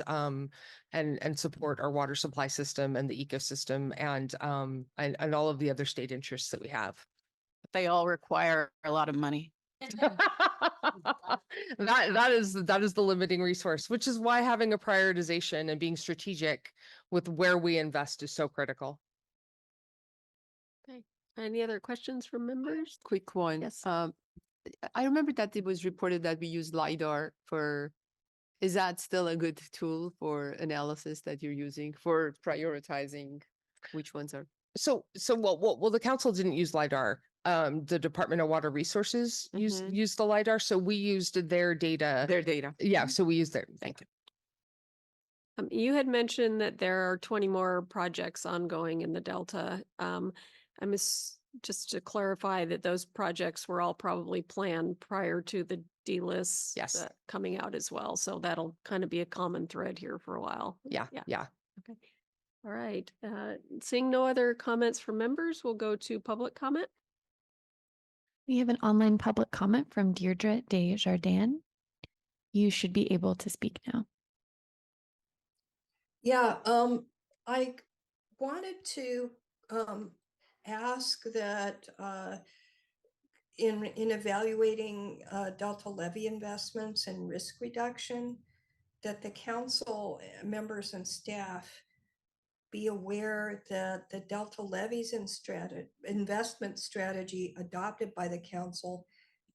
support our water supply system and the ecosystem and all of the other state interests that we have. They all require a lot of money. That is the limiting resource, which is why having a prioritization and being strategic with where we invest is so critical. Okay. Any other questions from members? Quick one. Yes. I remember that it was reported that we use LiDAR is that still a good tool for analysis that you're using for prioritizing which ones are? So well, the council didn't use LiDAR. The Department of Water Resources used the LiDAR. So we used their data. Yeah. So we used their. Thank you. You had mentioned that there are 20 more projects ongoing in the Delta. Just to clarify that those projects were all probably planned prior to the D-list coming out as well. So that'll kind of be a common thread here for a while. Yeah. Okay. All right. Seeing no other comments from members, we'll go to public comment. We have an online public comment from Deirdre Desjardins. You should be able to speak now. Yeah, I wanted to ask that in evaluating Delta levy investments and risk reduction, that the council members and staff be aware that the Delta levies and investment strategy adopted by the council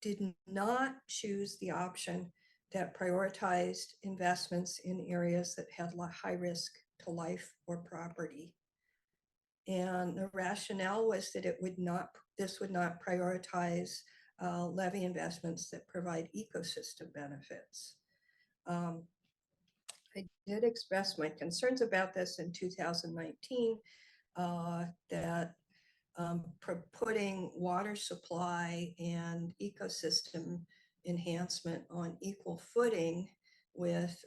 did not choose the option that prioritized investments in areas that had high risk to life or property. And the rationale was that this would not prioritize levy investments that provide ecosystem benefits. I did express my concerns about this in 2019, that putting water supply and ecosystem enhancement on equal footing with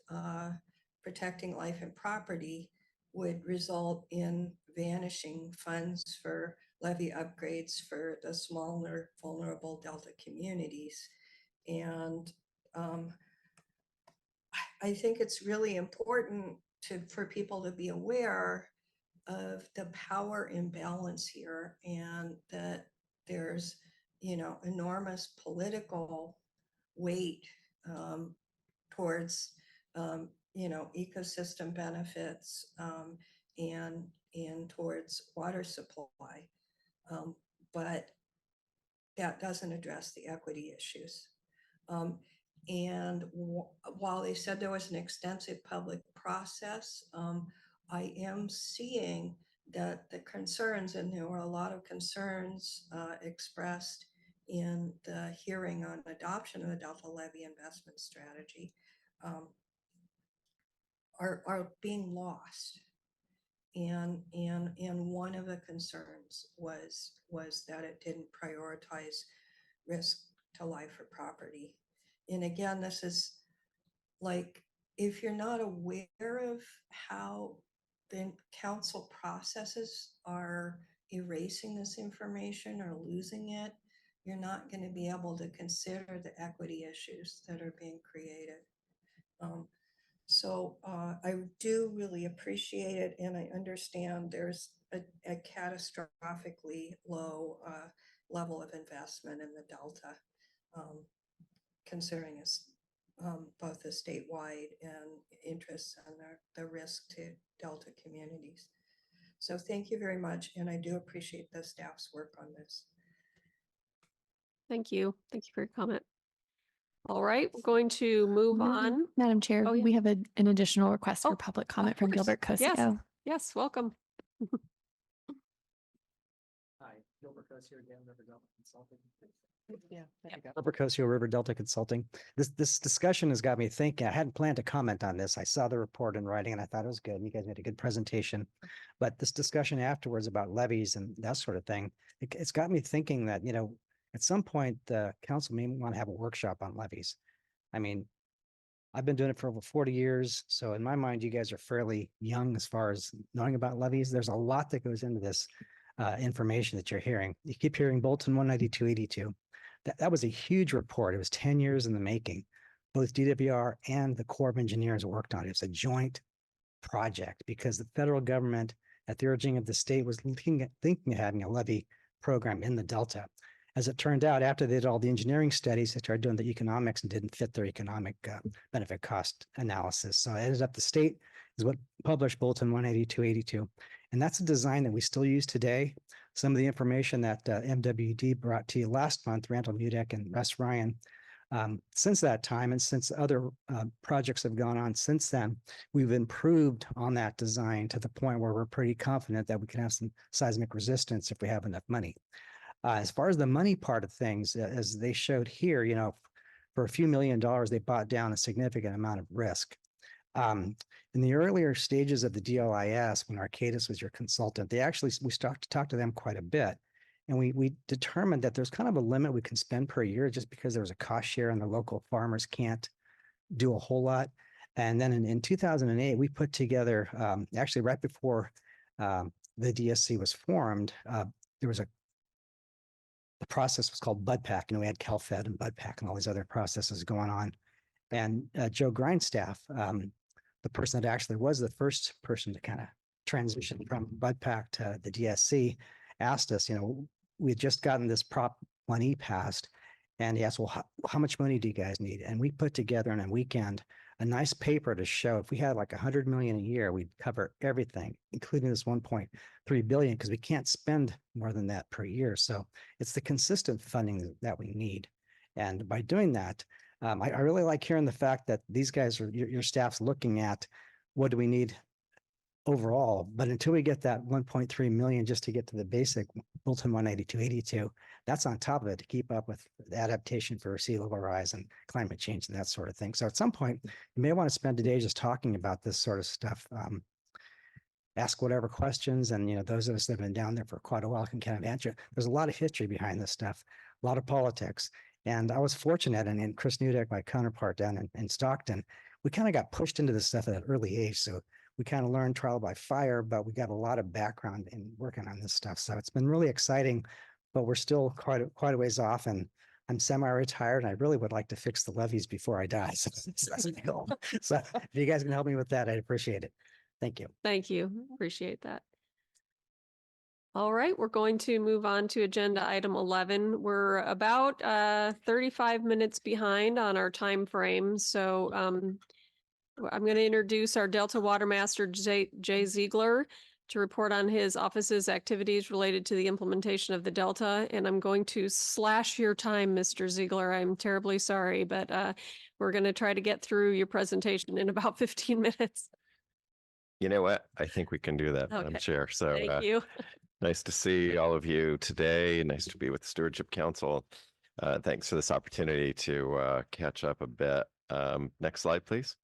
protecting life and property would result in vanishing funds for levy upgrades for the smaller vulnerable Delta communities. And I think it's really important for people to be aware of the power imbalance here, and that there's, enormous political weight towards, ecosystem benefits and towards water supply. But that doesn't address the equity issues. And while they said there was an extensive public process, I am seeing that the concerns, and there were a lot of concerns expressed in the hearing on adoption of the Delta Levy investment strategy, are being lost. And one of the concerns was that it didn't prioritize risk to life or property. And again, this is like, if you're not aware of how the council processes are erasing this information or losing it, you're not going to be able to consider the equity issues that are being created. So I do really appreciate it, and I understand there's a catastrophically low level of investment in the Delta, considering it's both the statewide and interests and the risk to Delta communities. So thank you very much, and I do appreciate the staff's work on this. Thank you. Thank you for your comment. All right, we're going to move on. Madam Chair, Oh, yeah. we have an additional request for public comment from course. Gilbert Cosio. Yes. Yes, welcome. Hi, Gilbert Cosio again, River Delta Consulting. Yeah. Gilbert Cosio, River Delta Consulting. This discussion has got me thinking. I hadn't planned to comment on this. I saw the report in writing and I thought it was good. And you guys made a good presentation. But this discussion afterwards about levies and that sort of thing, it's got me thinking that, at some point, the council may want to have a workshop on levies. I mean, I've been doing it for over 40 years. So in my mind, you guys are fairly young as far as knowing about levies. There's a lot that goes into this information that you're hearing. You keep hearing Bulletin 19282. That was a huge report. It was 10 years in the making. Both DWR and the Corps of Engineers worked on it. It's a joint project because the federal government, at the urging of the state, was thinking of having a levy program in the Delta. As it turned out, after they did all the engineering studies, they started doing the economics and didn't fit their economic benefit cost analysis. So it ended up the state is what published Bulletin 18282. And that's a design that we still use today. Some of the information that MWD brought to you last month, Randall Mudek and Russ Ryan, since that time and since other projects have gone on since then, we've improved on that design to the point where we're pretty confident that we can have some seismic resistance if we have enough money. As far as the money part of things, as they showed here, for a few $1 million, they bought down a significant amount of risk. In the earlier stages of the DLIS, when Arcadis was your consultant, we started to talk to them quite a bit. And we determined that there's kind of a limit we can spend per year just because there was a cost share and the local farmers can't do a whole lot. And then in 2008, we put together, actually right before the DSC was formed, the process was called BudPAC. We had CalFed and BudPAC and all these other processes going on. And Joe Grindstaff, the person that actually was the first person to kind of transition from BudPAC to the DSC, asked us, we had just gotten this Prop 1E passed, and he asked, well, how much money do you guys need? And we put together in a weekend a nice paper to show if we had like $100 million a year, we'd cover everything, including this 1.3 billion, because we can't spend more than that per year. So it's the consistent funding that we need. And by doing that, I really like hearing the fact that these guys are, your staff's looking at what do we need overall, but until we get that 1.3 million just to get to the basic Bulletin 18282, that's on top of it to keep up with the adaptation for sea level rise and climate change and that sort of thing. So at some point, you may want to spend a day just talking about this sort of stuff. Ask whatever questions, and those of us that have been down there for quite a while can kind of answer. There's a lot of history behind this stuff, a lot of politics. And I was fortunate, and Chris Nudek, my counterpart down in Stockton, we kind of got pushed into this stuff at an early age. So we kind of learned trial by fire, but we got a lot of background in working on this stuff. So it's been really exciting, but we're still quite a ways off, and I'm semi-retired, and I really would like to fix the levees before I die. So that's the goal. So if you guys can help me with that, I'd appreciate it. Thank you. Thank you. Appreciate that. All right, we're going to move on to agenda item 11. We're about 35 minutes behind on our time frame. So I'm going to introduce our Delta Water Master, Jay Ziegler, to report on his office's activities related to the implementation of the Delta. And I'm going to slash your time, Mr. Ziegler. I'm terribly sorry, but we're going to try to get through your presentation in about 15 minutes. You know what? I think we can do that, Madam Okay. Chair. So Thank you. nice to see all of you today. Nice to be with the Stewardship Council. Thanks for this opportunity to catch up a bit. Next slide, please.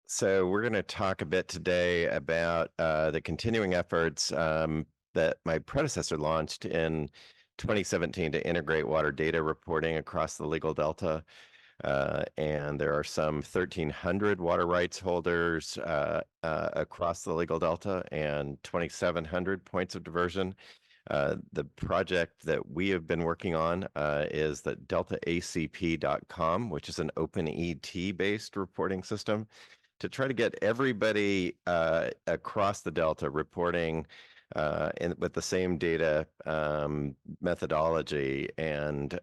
So we're going to talk a bit today about the continuing efforts that my predecessor launched in 2017 to integrate water data reporting across the legal delta. And there are some 1,300 water rights holders across the legal delta and 2,700 points of diversion. The project that we have been working on is the deltaacp.com, which is an OpenET-based reporting system to try to get everybody across the delta reporting with the same data methodology, and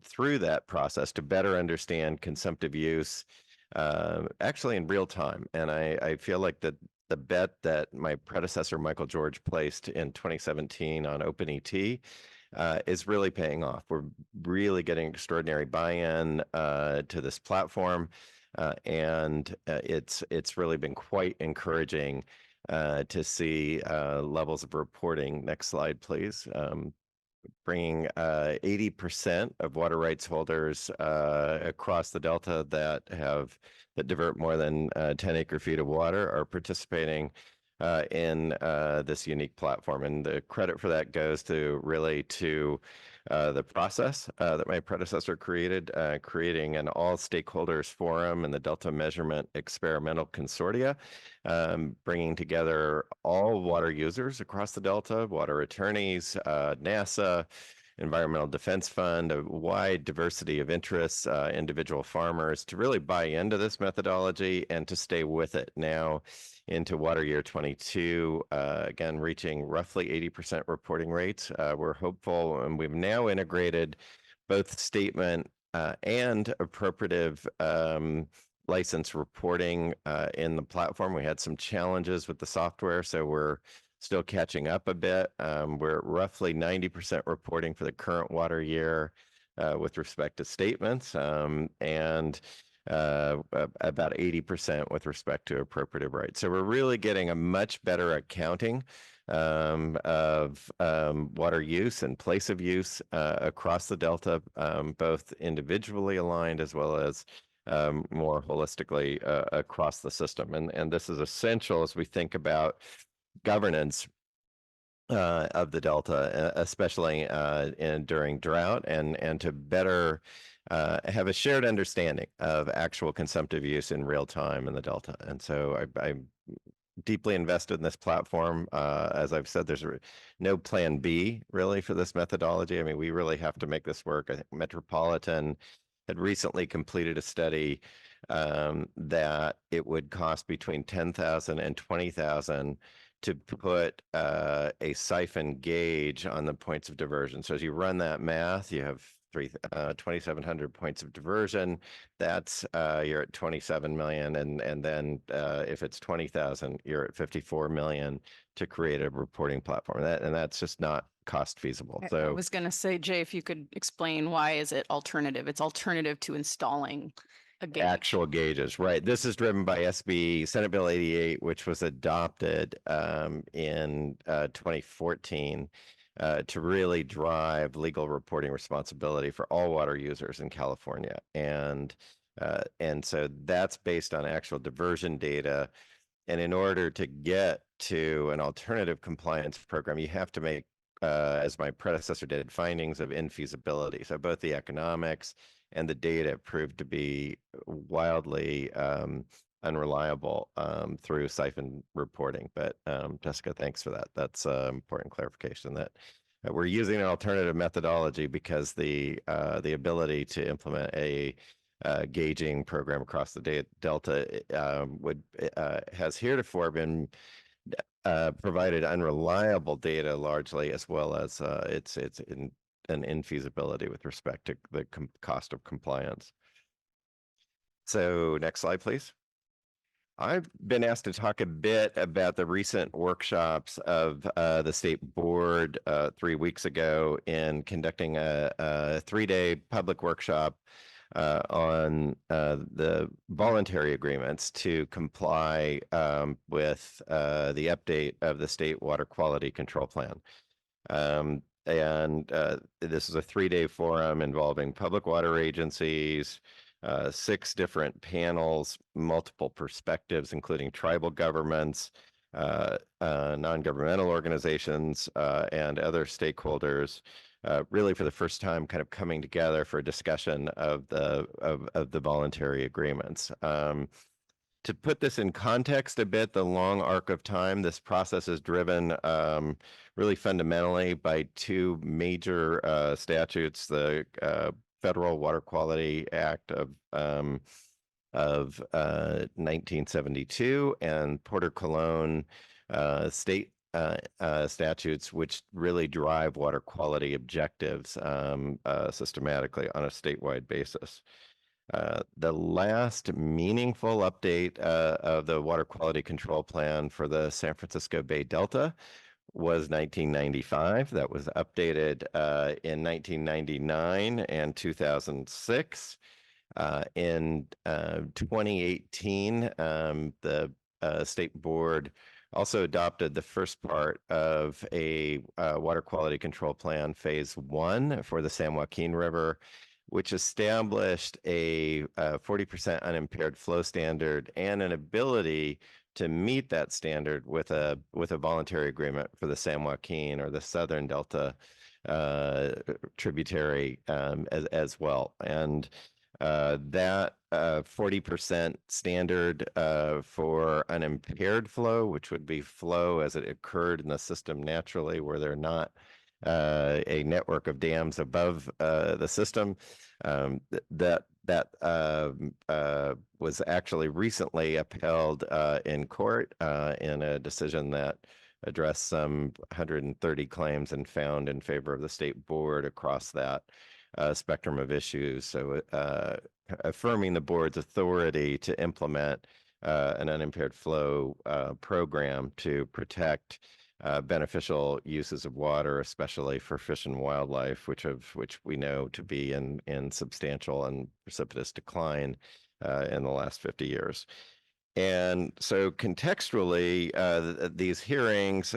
through that process to better understand consumptive use actually in real time. And I feel like that the bet that my predecessor Michael George placed in 2017 on OpenET is really paying off. We're really getting extraordinary buy-in to this platform, and it's really been quite encouraging to see levels of reporting. Next slide, please. Bringing 80% of water rights holders across the delta that divert more than 10 acre-feet of water are participating in this unique platform. And the credit for that goes to the process that my predecessor created, creating an all stakeholders forum and the Delta Measurement Experimental Consortia, bringing together all water users across the Delta, water attorneys, NASA, Environmental Defense Fund, a wide diversity of interests, individual farmers, to really buy into this methodology and to stay with it now into water year 22, again, reaching roughly 80% reporting rates. We're hopeful, and we've now integrated both statement and appropriative license reporting in the platform. We had some challenges with the software, so we're still catching up a bit. We're at roughly 90% reporting for the current water year with respect to statements, and about 80% with respect to appropriative rights. So we're really getting a much better accounting of water use and place of use across the delta, both individually aligned as well as more holistically across the system. And this is essential as we think about governance of the delta, especially during drought, and to better have a shared understanding of actual consumptive use in real time in the delta. And so I'm deeply invested in this platform. As I've said, there's no plan B really for this methodology. I mean, we really have to make this work. I think Metropolitan had recently completed a study that it would cost between $10,000 and $20,000 to put a siphon gauge on the points of diversion. So as you run that math, you have 2,700 points of diversion, that's you're at 27 million, and then if it's 20,000, you're at 54 million to create a reporting platform. That's just not cost feasible. I So was going to say, Jay, if you could explain why is it alternative? It's alternative to installing a gauge. actual gauges, right? This is driven by Senate Bill 88, which was adopted in 2014 to really drive legal reporting responsibility for all water users in California. And so that's based on actual diversion data. And in order to get to an alternative compliance program, you have to make, as my predecessor did, findings of infeasibility. So both the economics and the data proved to be wildly unreliable through siphon reporting. But Jessica, thanks for that. That's important clarification that we're using an alternative methodology because the ability to implement a gauging program across the Delta has heretofore been provided unreliable data largely, as well as it's an infeasibility with respect to the cost of compliance. So next slide, please. I've been asked to talk a bit about the recent workshops of the state board 3 weeks ago in conducting a 3-day public workshop on the voluntary agreements to comply with the update of the state water quality control plan. This is a 3-day forum involving public water agencies, 6 different panels, multiple perspectives, including tribal governments, non-governmental organizations, and other stakeholders, really for the first time kind of coming together for a discussion of the voluntary agreements. To put this in context a bit, the long arc of time, this process is driven really fundamentally by 2 major statutes, the Federal Water Quality Act of 1972 and Porter Cologne state statutes, which really drive water quality objectives systematically on a statewide basis. The last meaningful update of the water quality control plan for the San Francisco Bay Delta was 1995. That was updated in 1999 and 2006. In 2018, the state board also adopted the first part of a water quality control plan, phase 1 for the San Joaquin River, which established a 40% unimpaired flow standard and an ability to meet that standard with a voluntary agreement for the San Joaquin or the Southern Delta tributary as well. And that 40% standard for unimpaired flow, which would be flow as it occurred in the system naturally, where they're not a network of dams above the system, that was actually recently upheld in court in a decision that addressed some 130 claims and found in favor of the state board across that spectrum of issues. So affirming the board's authority to implement an unimpaired flow program to protect beneficial uses of water, especially for fish and wildlife, which we know to be in substantial and precipitous decline in the last 50 years. And so contextually, these hearings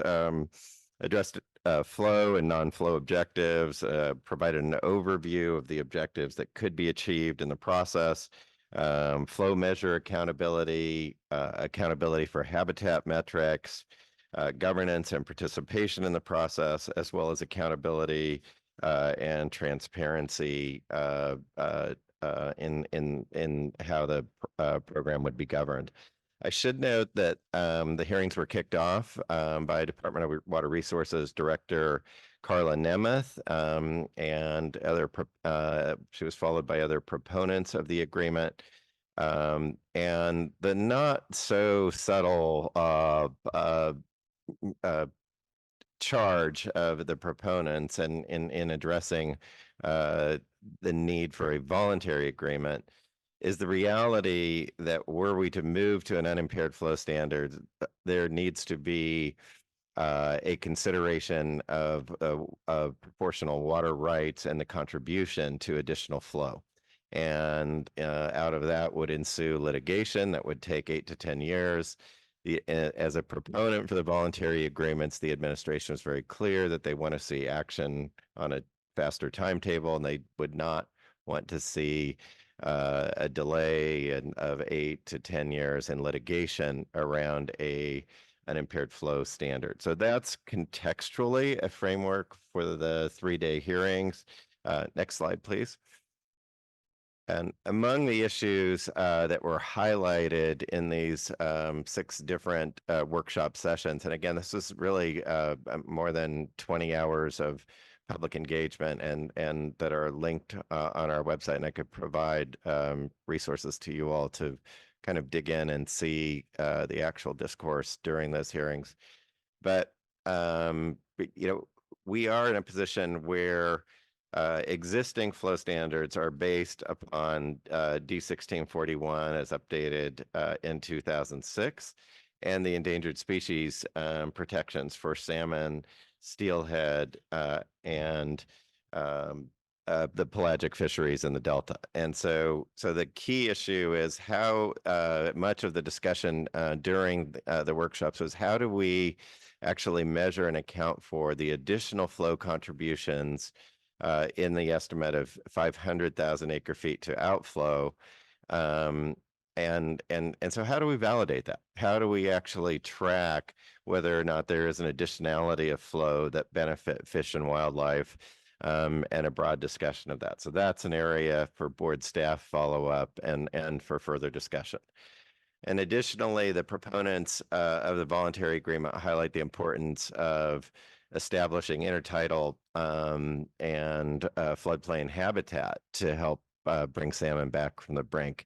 addressed flow and non-flow objectives, provided an overview of the objectives that could be achieved in the process, flow measure accountability, accountability for habitat metrics, governance and participation in the process, as well as accountability and transparency in how the program would be governed. I should note that the hearings were kicked off by Department of Water Resources Director Carla Nemeth, and she was followed by other proponents of the agreement. And the not so subtle charge of the proponents and in addressing the need for a voluntary agreement is the reality that were we to move to an unimpaired flow standard, there needs to be a consideration of proportional water rights and the contribution to additional flow. And out of that would ensue litigation that would take 8 to 10 years. As a proponent for the voluntary agreements, the administration was very clear that they want to see action on a faster timetable, and they would not want to see a delay of 8 to 10 years in litigation around an impaired flow standard. So that's contextually a framework for the 3-day hearings. Next slide, please. And among the issues that were highlighted in these 6 different workshop sessions, and again, this is really more than 20 hours of public engagement and that are linked on our website, and I could provide resources to you all to kind of dig in and see the actual discourse during those hearings. But we are in a position where existing flow standards are based upon D1641 as updated in 2006, and the endangered species protections for salmon, steelhead, and the pelagic fisheries in the Delta. And so the key issue is how much of the discussion during the workshops was how do we actually measure and account for the additional flow contributions in the estimate of 500,000 acre feet to outflow. And so how do we validate that? How do we actually track whether or not there is an additionality of flow that benefit fish and wildlife, and a broad discussion of that? So that's an area for board staff follow-up and for further discussion. And additionally, the proponents of the voluntary agreement highlight the importance of establishing intertidal and floodplain habitat to help bring salmon back from the brink.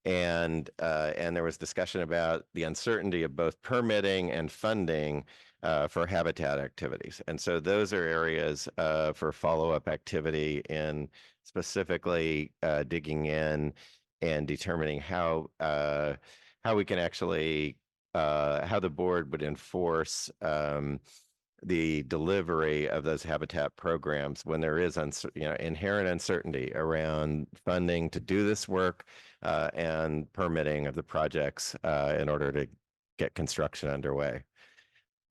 And there was discussion about the uncertainty of both permitting and funding for habitat activities. And so those are areas for follow-up activity in specifically digging in and determining how we can actually, how the board would enforce the delivery of those habitat programs when there is inherent uncertainty around funding to do this work and permitting of the projects in order to get construction underway.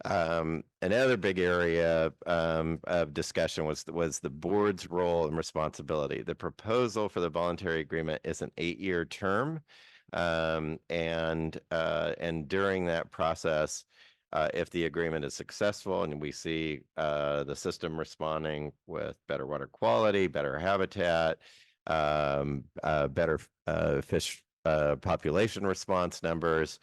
Another big area of discussion was the board's role and responsibility. The proposal for the voluntary agreement is an 8-year term, and during that process, if the agreement is successful and we see the system responding with better water quality, better habitat, better fish population response numbers,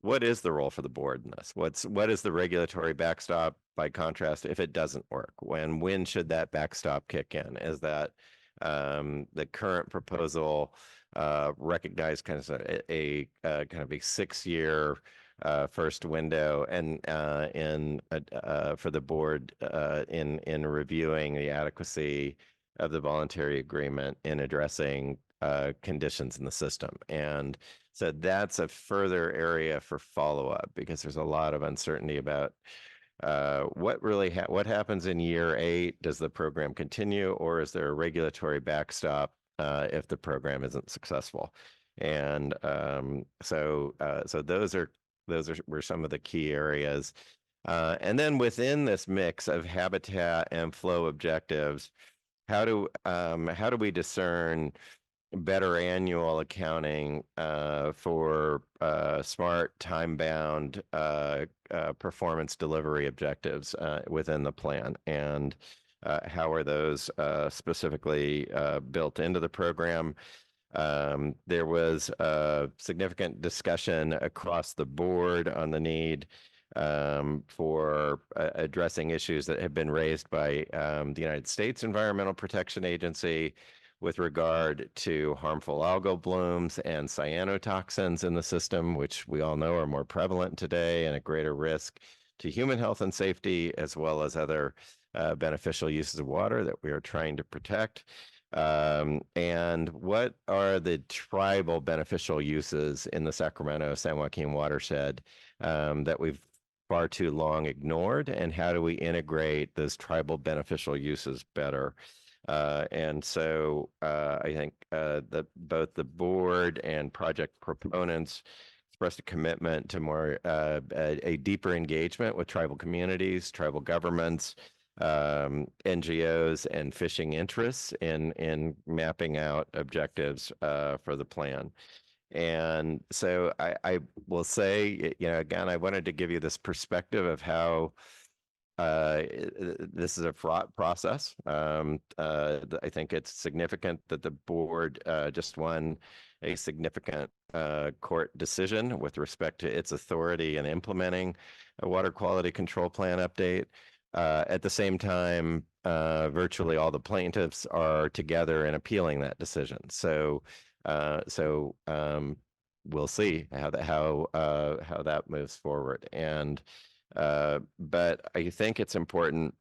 what is the role for the board in this? What is the regulatory backstop, by contrast, if it doesn't work? When should that backstop kick in? Is that the current proposal recognize kind of a 6-year first window and for the board in reviewing the adequacy of the voluntary agreement in addressing conditions in the system? And so that's a further area for follow-up, because there's a lot of uncertainty about what happens in year 8. Does the program continue, or is there a regulatory backstop if the program isn't successful? And so those were some of the key areas. And then within this mix of habitat and flow objectives, how do we discern better annual accounting for smart, time-bound performance delivery objectives within the plan? And how are those specifically built into the program? There was significant discussion across the board on the need for addressing issues that have been raised by the United States Environmental Protection Agency with regard to harmful algal blooms and cyanotoxins in the system, which we all know are more prevalent today and a greater risk to human health and safety, as well as other beneficial uses of water that we are trying to protect. And what are the tribal beneficial uses in the Sacramento San Joaquin watershed that we've far too long ignored, and how do we integrate those tribal beneficial uses better? And so I think that both the board and project proponents expressed a commitment to more a deeper engagement with tribal communities, tribal governments, NGOs, and fishing interests in mapping out objectives for the plan. And so I will say, again, I wanted to give you this perspective of how this is a fraught process. I think it's significant that the board just won a significant court decision with respect to its authority in implementing a water quality control plan update. At the same time, virtually all the plaintiffs are together in appealing that decision. So we'll see how that moves forward. And but I think it's important,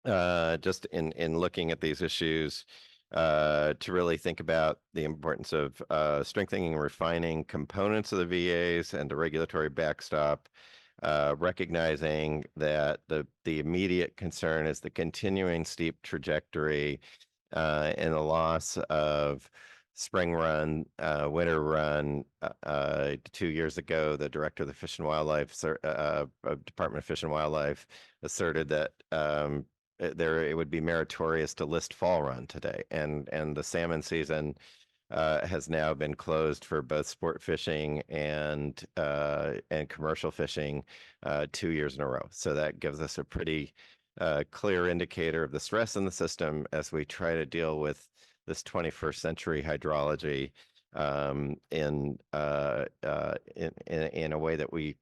just in looking at these issues, to really think about the importance of strengthening and refining components of the VAs and the regulatory backstop, recognizing that the immediate concern is the continuing steep trajectory and the loss of spring run, winter run. 2 years ago, the director of the Fish and Wildlife, Department of Fish and Wildlife, asserted that it would be meritorious to list fall run today, and the salmon season has now been closed for both sport fishing and commercial fishing 2 years in a row. So that gives us a pretty clear indicator of the stress in the system as we try to deal with this 21st century hydrology in a way that we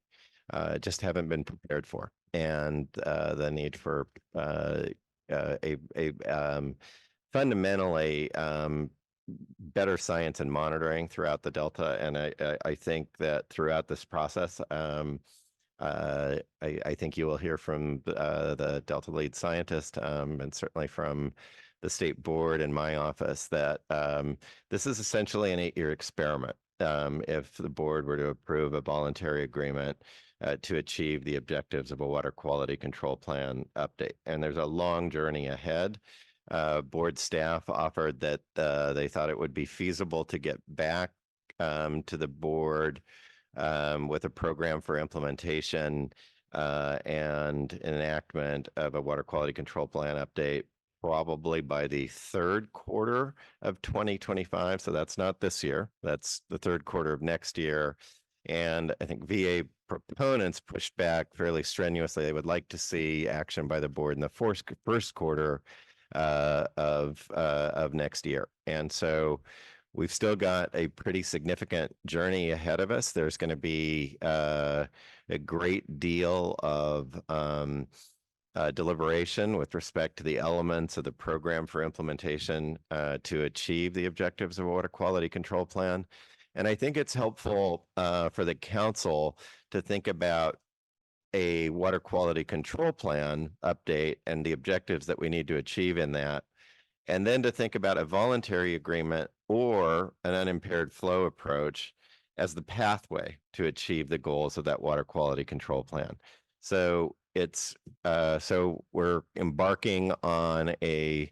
just haven't been prepared for, and the need for fundamentally better science and monitoring throughout the Delta. And I think that throughout this process, I think you will hear from the Delta lead scientist, and certainly from the state board and my office, that this is essentially an 8-year experiment. If the board were to approve a voluntary agreement to achieve the objectives of a water quality control plan update. And there's a long journey ahead. Board staff offered that they thought it would be feasible to get back to the board with a program for implementation and enactment of a water quality control plan update probably by the third quarter of 2025. So that's not this year, that's the third quarter of next year. And I think VA proponents pushed back fairly strenuously. They would like to see action by the board in the first quarter of next year. And so we've still got a pretty significant journey ahead of us. There's going to be a great deal of deliberation with respect to the elements of the program for implementation to achieve the objectives of a water quality control plan. And I think it's helpful for the council to think about a water quality control plan update and the objectives that we need to achieve in that, and then to think about a voluntary agreement or an unimpaired flow approach as the pathway to achieve the goals of that water quality control plan. So it's so we're embarking on a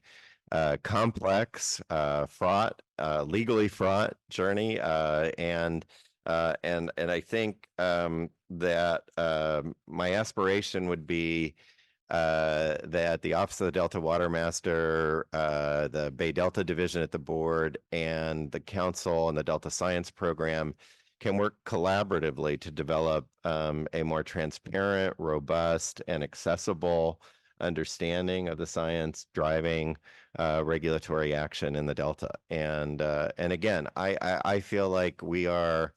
complex, fraught, legally fraught journey, and I think that my aspiration would be that the Office of the Delta Watermaster, the Bay Delta Division at the board, and the council and the Delta Science Program can work collaboratively to develop a more transparent, robust, and accessible understanding of the science driving regulatory action in the Delta. And again, I feel like we are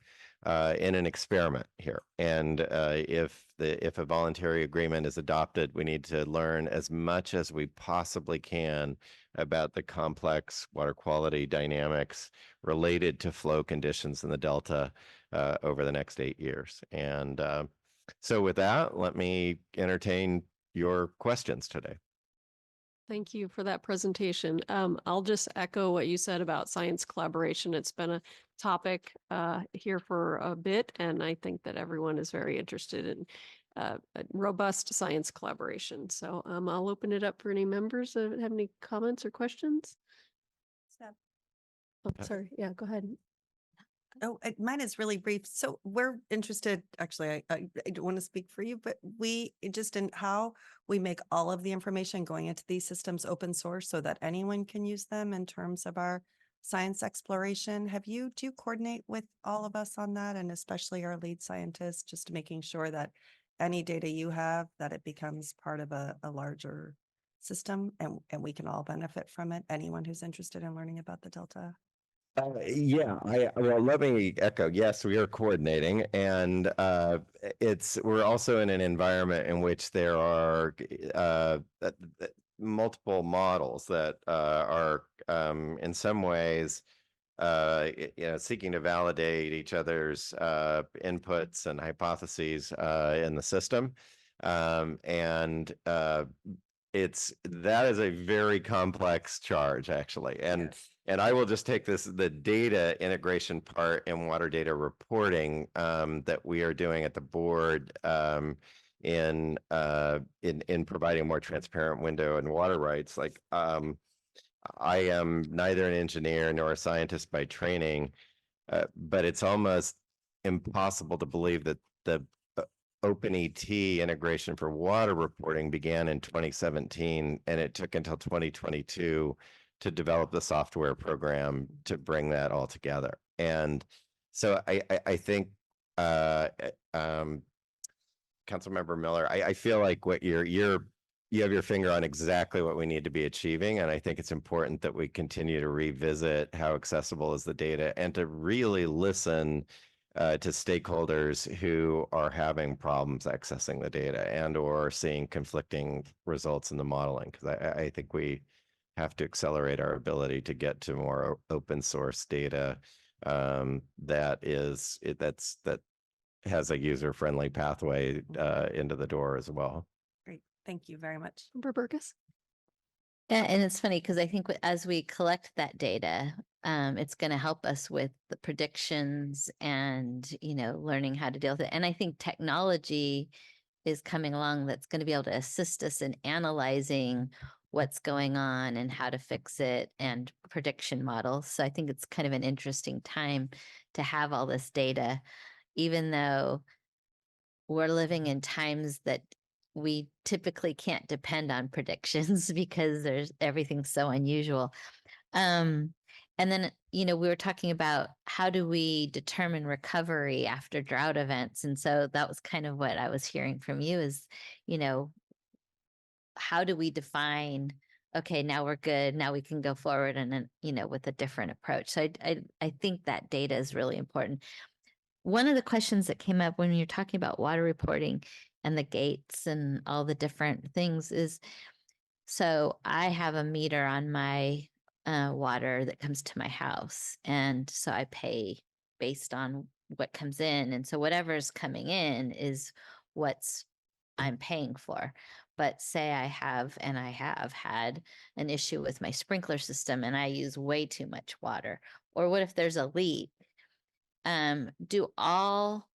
in an experiment here. And if a voluntary agreement is adopted, we need to learn as much as we possibly can about the complex water quality dynamics related to flow conditions in the Delta over the next 8 years. And So with that, let me entertain your questions today. Thank you for that presentation. I'll just echo what you said about science collaboration. It's been a topic here for a bit, and I think that everyone is very interested in a robust science collaboration. So I'll open it up for any members that have any comments or questions. Oh, sorry. Yeah, go ahead. Oh, mine is really brief. So we're interested, actually, I don't want to speak for you, but we just in how we make all of the information going into these systems open source so that anyone can use them in terms of our science exploration. Do you coordinate with all of us on that, and especially our lead scientists, just making sure that any data you have, that it becomes part of a larger system and we can all benefit from it, anyone who's interested in learning about the Delta? Yeah, well, let me echo. Yes, we are coordinating, and we're also in an environment in which there are multiple models that are in some ways seeking to validate each other's inputs and hypotheses in the system, and that is a very complex charge, actually, and. Yes. And I will just take the data integration part and water data reporting that we are doing at the board in providing a more transparent window and water rights. Like I am neither an engineer nor a scientist by training, but it's almost impossible to believe that the OpenET integration for water reporting began in 2017, and it took until 2022 to develop the software program to bring that all together. And so I think, Councilmember Miller, I feel like what you have your finger on exactly what we need to be achieving. And I think it's important that we continue to revisit how accessible is the data and to really listen to stakeholders who are having problems accessing the data and or seeing conflicting results in the modeling. Because I think we have to accelerate our ability to get to more open source data that has a user-friendly pathway into the door as well. Great. Thank you very much. Member Burgess? Yeah, and it's funny because I think as we collect that data, it's going to help us with the predictions and, learning how to deal with it. And I think technology is coming along that's going to be able to assist us in analyzing what's going on and how to fix it and prediction models. So I think it's kind of an interesting time to have all this data, even though we're living in times that we typically can't depend on predictions because everything's so unusual. And then, we were talking about how do we determine recovery after drought events? And so that was kind of what I was hearing from you is, how do we define, okay, now we're good, now we can go forward and then, with a different approach. So I think that data is really important. One of the questions that came up when you're talking about water reporting and the gates and all the different things is, so I have a meter on my water that comes to my house. And so I pay based on what comes in. And so whatever's coming in is what's I'm paying for. But say I have had an issue with my sprinkler system and I use way too much water. Or what if there's a leak? Do all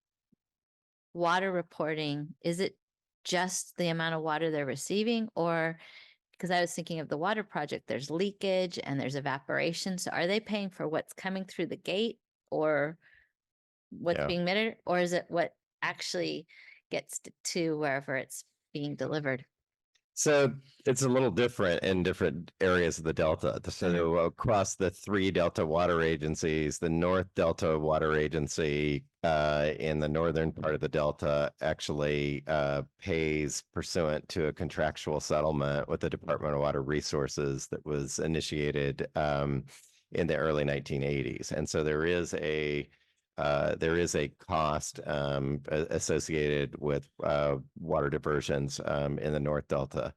water reporting, is it just the amount of water they're receiving? Or because I was thinking of the water project, there's leakage and there's evaporation. So are they paying for what's coming through the gate or what's being emitted? Or is it what actually gets to wherever it's being delivered? So it's a little different in different areas of the Delta. So across the 3 Delta water agencies, the North Delta Water Agency in the northern part of the Delta actually pays pursuant to a contractual settlement with the Department of Water Resources that was initiated in the early 1980s. And so there is a cost associated with water diversions in the North Delta.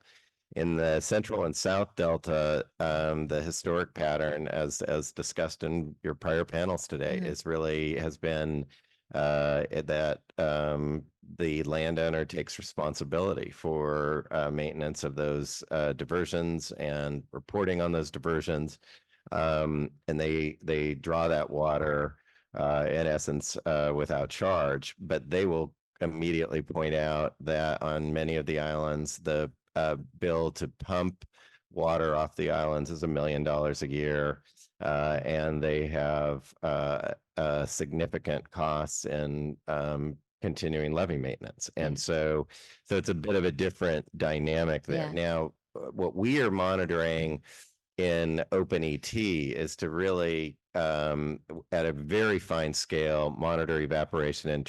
In the Central and South Delta, the historic pattern, as discussed in your prior panels today, has been that the landowner takes responsibility for maintenance of those diversions and reporting on those diversions. And they draw that water in essence without charge, but they will immediately point out that on many of the islands, the bill to pump water off the islands is $1 million a year, and they have significant costs in continuing levee maintenance. And so it's a bit of a different dynamic there. Yeah. Now, what we are monitoring in OpenET is to really, at a very fine scale, monitor evaporation and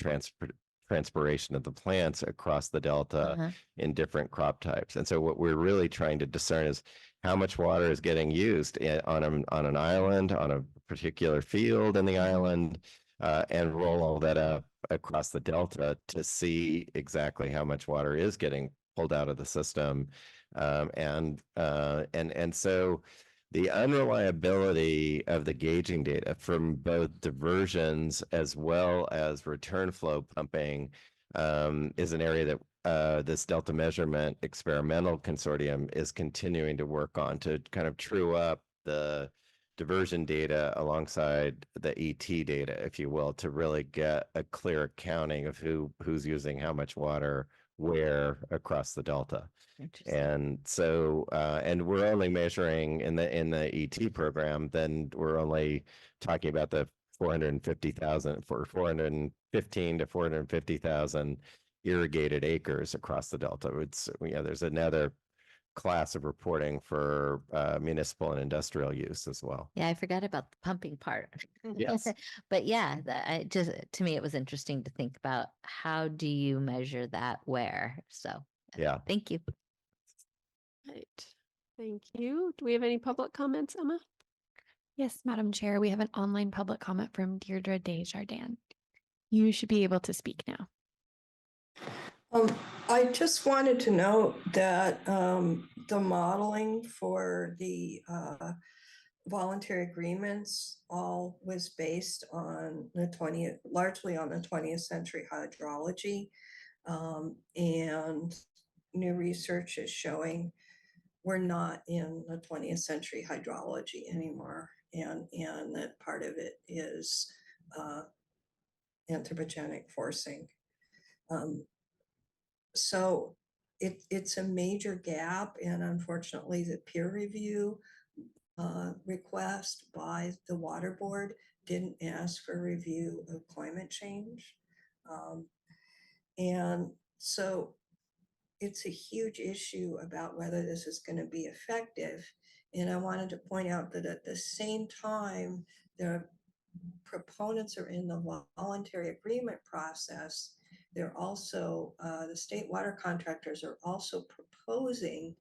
transpiration of the plants across the delta in different crop types. And so what we're really trying to discern is how much water is getting used on an island, on a particular field in the island, and roll all that up across the delta to see exactly how much water is getting pulled out of the system. And so the unreliability of the gauging data from both diversions as well as return flow pumping is an area that this Delta Measurement Experimental Consortium is continuing to work on to kind of true up the diversion data alongside the ET data, if you will, to really get a clear accounting of who's using how much water where across the delta. And so and we're only measuring in the ET program, then we're only talking about the 415 to 450,000 irrigated acres across the delta. It's, there's another class of reporting for municipal and industrial use as well. Yeah, I forgot about the pumping part. Yes. But yeah, to me, it was interesting to think about how do you measure that where? So Yeah. thank you. Right. Thank you. Do we have any public comments, Emma? Yes, Madam Chair, we have an online public comment from Deirdre Desjardins. You should be able to speak now. I just wanted to note that the modeling for the voluntary agreements all was based on largely on the 20th century hydrology. And new research is showing we're not in the 20th century hydrology anymore. And that part of it is anthropogenic forcing. So it's a major gap, and unfortunately the peer review request by the water board didn't ask for review of climate change. And so it's a huge issue about whether this is going to be effective. And I wanted to point out that at the same time, the proponents are in the voluntary agreement process. They're also, the state water contractors are also proposing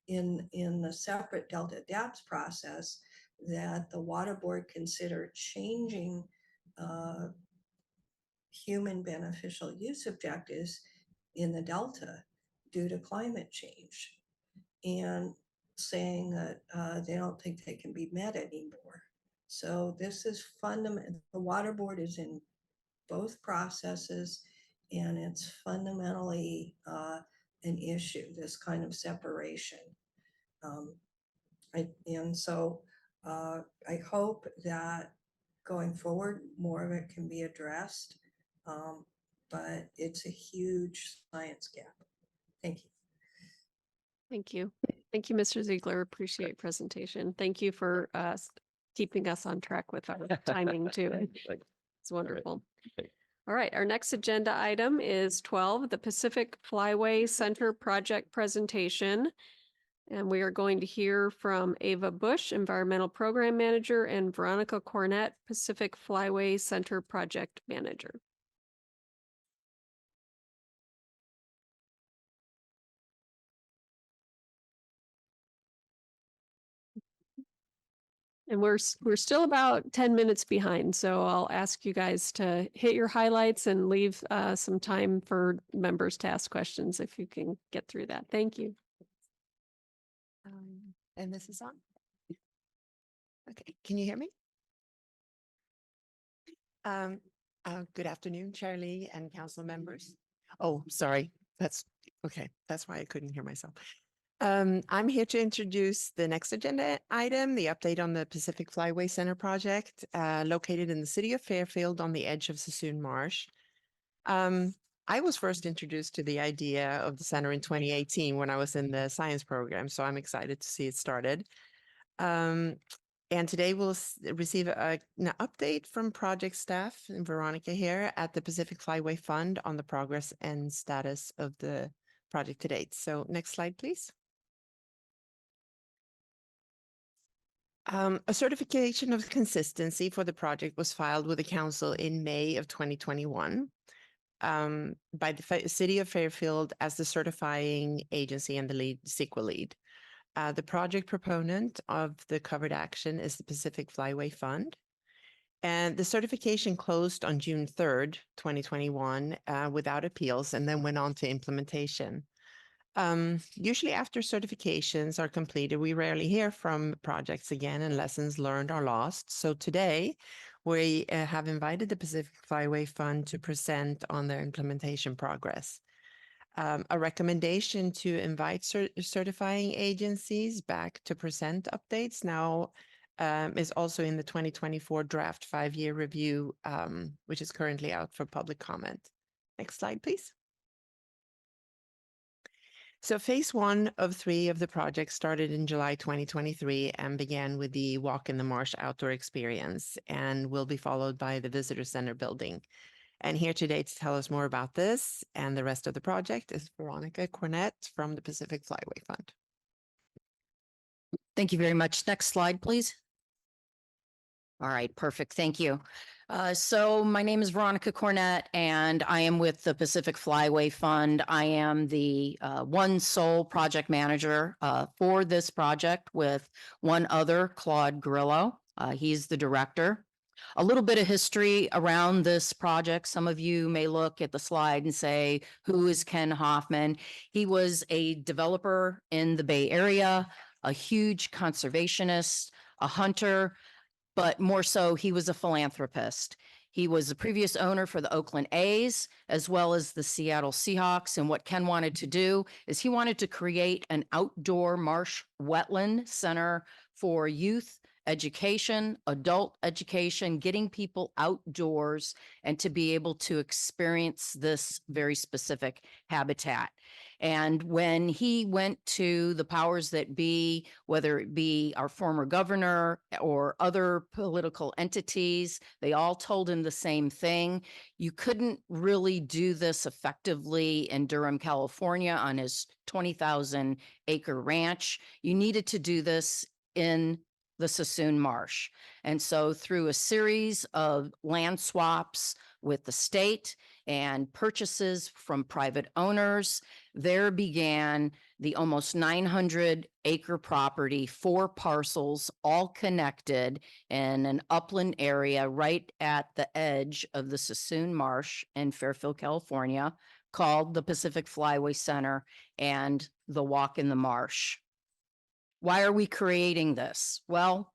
in the separate Delta Adapts process that the water board consider changing human beneficial use objectives in the Delta due to climate change, and saying that they don't think they can be met anymore. So this is fundamental. The water board is in both processes, and it's fundamentally an issue, this kind of separation. I hope that going forward, more of it can be addressed, but it's a huge science gap. Thank you. Thank you. Thank you, Mr. Ziegler. Appreciate presentation. Thank you for keeping us on track with our timing too. It's wonderful. All right, our next agenda item is 12, the Pacific Flyway Center project presentation. And we are going to hear from Ava Bush, Environmental Program Manager, and Veronica Cornett, Pacific Flyway Center Project Manager. And we're still about 10 minutes behind, so I'll ask you guys to hit your highlights and leave some time for members to ask questions if you can get through that. Thank you. And this is on. Okay, can you hear me? Good afternoon, Charlie and council members. Oh, sorry. That's okay. That's why I couldn't hear myself. I'm here to introduce the next agenda item, the update on the Pacific Flyway Center project, located in the city of Fairfield on the edge of Sassoon Marsh. I was first introduced to the idea of the center in 2018 when I was in the science program, so I'm excited to see it started. And today we'll receive an update from project staff and Veronica here at the Pacific Flyway Fund on the progress and status of the project to date. So next slide, please. A certification of consistency for the project was filed with the council in May of 2021 by the city of Fairfield as the certifying agency and the lead CEQA lead. The project proponent of the covered action is the Pacific Flyway Fund. And the certification closed on June 3rd, 2021, without appeals, and then went on to implementation. Usually after certifications are completed, we rarely hear from projects again and lessons learned are lost. So today we have invited the Pacific Flyway Fund to present on their implementation progress. A recommendation to invite certifying agencies back to present updates now is also in the 2024 draft 5-year review, which is currently out for public comment. Next slide, please. So phase 1 of 3 of the project started in July 2023 and began with the Walk in the Marsh outdoor experience and will be followed by the Visitor Center building. And here today to tell us more about this and the rest of the project is Veronica Cornett from the Pacific Flyway Fund. Thank you very much. Next slide, please. All right, perfect. Thank you. So my name is Veronica Cornett, and I am with the Pacific Flyway Fund. I am the one sole project manager for this project with one other, Claude Grillo. He's the director. A little bit of history around this project. Some of you may look at the slide and say, who is Ken Hoffman? He was a developer in the Bay Area, a huge conservationist, a hunter, but more so, he was a philanthropist. He was the previous owner for the Oakland A's, as well as the Seattle Seahawks. And what Ken wanted to do is he wanted to create an outdoor marsh wetland center for youth education, adult education, getting people outdoors and to be able to experience this very specific habitat. And when he went to the powers that be, whether it be our former governor or other political entities, they all told him the same thing. You couldn't really do this effectively in Durham, California on his 20,000 acre ranch. You needed to do this in the Sassoon Marsh. And so through a series of land swaps with the state and purchases from private owners, there began the almost 900 acre property, 4 parcels, all connected in an upland area right at the edge of the Sassoon Marsh in Fairfield, California, called the Pacific Flyway Center and the Walk in the Marsh. Why are we creating this? Well,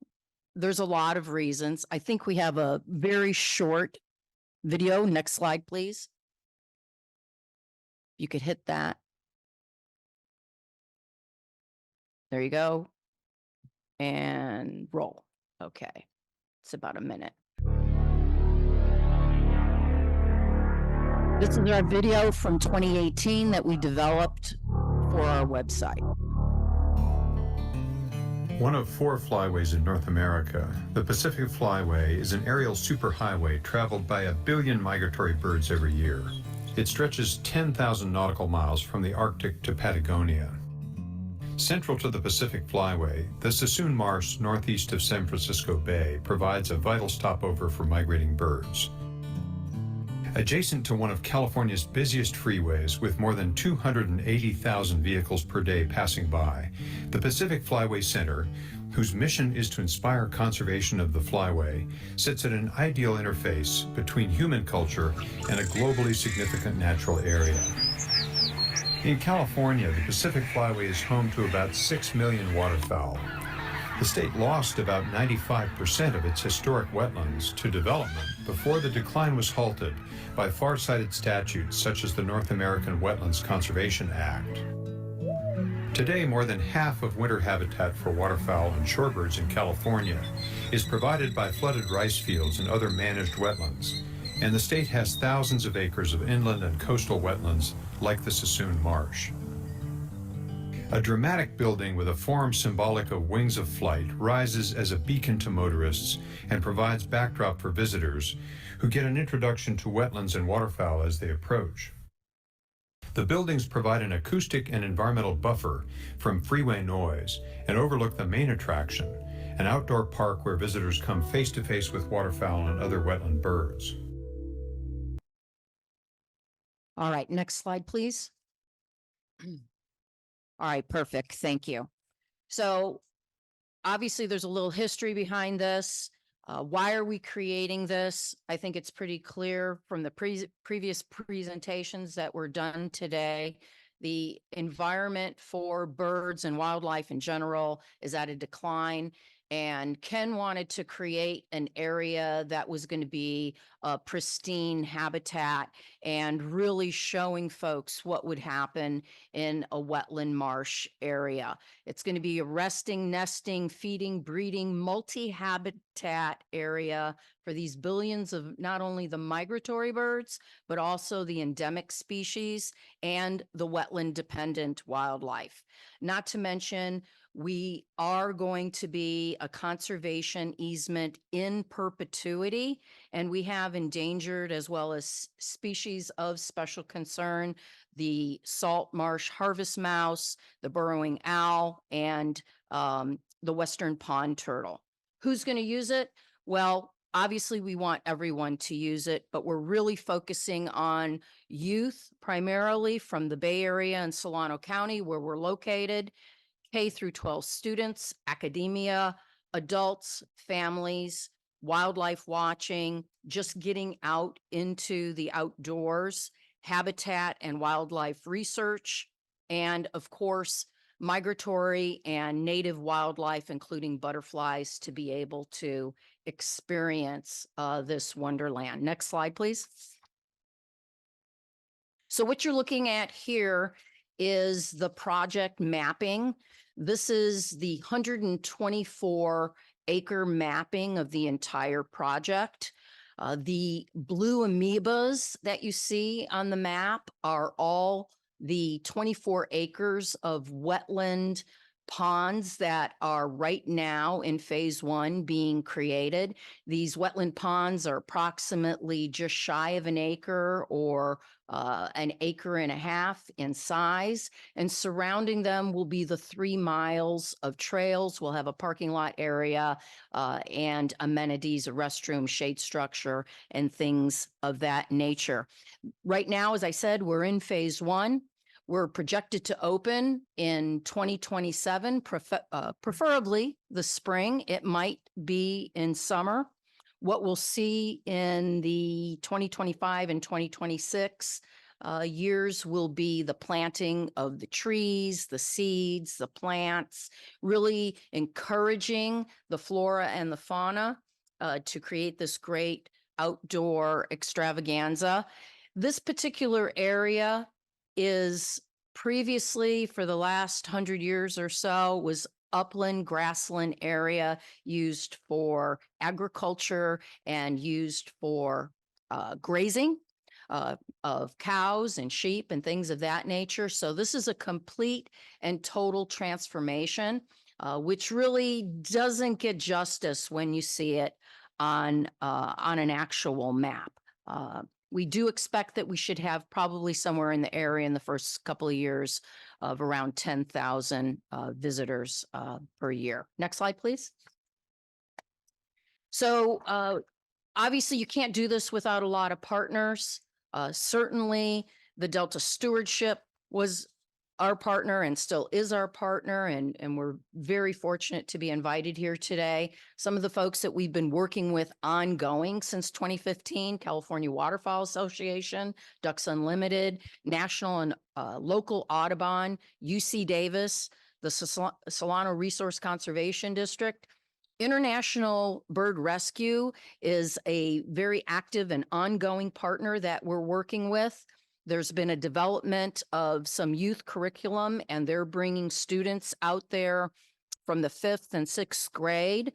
there's a lot of reasons. I think we have a very short video. Next slide, please. You could hit that. There you go. And roll. Okay. It's about a minute. This is our video from 2018 that we developed for our website. One of 4 flyways in North America, the Pacific Flyway is an aerial superhighway traveled by 1 billion migratory birds every year. It stretches 10,000 nautical miles from the Arctic to Patagonia. Central to the Pacific Flyway, the Sassoon Marsh northeast of San Francisco Bay provides a vital stopover for migrating birds. Adjacent to one of California's busiest freeways with more than 280,000 vehicles per day passing by, the Pacific Flyway Center, whose mission is to inspire conservation of the flyway, sits at an ideal interface between human culture and a globally significant natural area. In California, the Pacific Flyway is home to about 6 million waterfowl. The state lost about 95% of its historic wetlands to development before the decline was halted by far-sighted statutes such as the North American Wetlands Conservation Act. Today, more than half of winter habitat for waterfowl and shorebirds in California is provided by flooded rice fields and other managed wetlands, and the state has thousands of acres of inland and coastal wetlands like the Sassoon Marsh. A dramatic building with a form symbolic of wings of flight rises as a beacon to motorists and provides backdrop for visitors who get an introduction to wetlands and waterfowl as they approach. The buildings provide an acoustic and environmental buffer from freeway noise and overlook the main attraction, an outdoor park where visitors come face to face with waterfowl and other wetland birds. All right, next slide, please. All right, perfect. Thank you. So obviously there's a little history behind this. Why are we creating this? I think it's pretty clear from the previous presentations that were done today. The environment for birds and wildlife in general is at a decline. And Ken wanted to create an area that was going to be a pristine habitat and really showing folks what would happen in a wetland marsh area. It's going to be a resting, nesting, feeding, breeding, multi-habitat area for these billions of not only the migratory birds, but also the endemic species and the wetland dependent wildlife. Not to mention, we are going to be a conservation easement in perpetuity, and we have endangered as well as species of special concern, the salt marsh harvest mouse, the burrowing owl, and the western pond turtle. Who's going to use it? Well, obviously we want everyone to use it, but we're really focusing on youth, primarily from the Bay Area and Solano County, where we're located. K through 12 students, academia, adults, families, wildlife watching, just getting out into the outdoors, habitat and wildlife research, and of course, migratory and native wildlife, including butterflies, to be able to experience this wonderland. Next slide, please. So what you're looking at here is the project mapping. This is the 124 acre mapping of the entire project. The blue amoebas that you see on the map are all the 24 acres of wetland ponds that are right now in phase 1 being created. These wetland ponds are approximately just shy of an acre or an acre and a half in size, and surrounding them will be the 3 miles of trails. We'll have a parking lot area and amenities, a restroom, shade structure, and things of that nature. Right now, as I said, we're in phase 1. We're projected to open in 2027, preferably the spring. It might be in summer. What we'll see in the 2025 and 2026 years will be the planting of the trees, the seeds, the plants, really encouraging the flora and the fauna to create this great outdoor extravaganza. This particular area is previously, for the last 100 years or so, was upland grassland area used for agriculture and used for grazing of cows and sheep and things of that nature. So this is a complete and total transformation, which really doesn't get justice when you see it on an actual map. We do expect that we should have probably somewhere in the area in the first couple of years of around 10,000 visitors per year. Next slide, please. So obviously you can't do this without a lot of partners. Certainly the Delta Stewardship was our partner and still is our partner, and we're very fortunate to be invited here today. Some of the folks that we've been working with ongoing since 2015, California Waterfowl Association, Ducks Unlimited, National and local Audubon, UC Davis, the Solano Resource Conservation District. International Bird Rescue is a very active and ongoing partner that we're working with. There's been a development of some youth curriculum, and they're bringing students out there from the 5th and 6th grade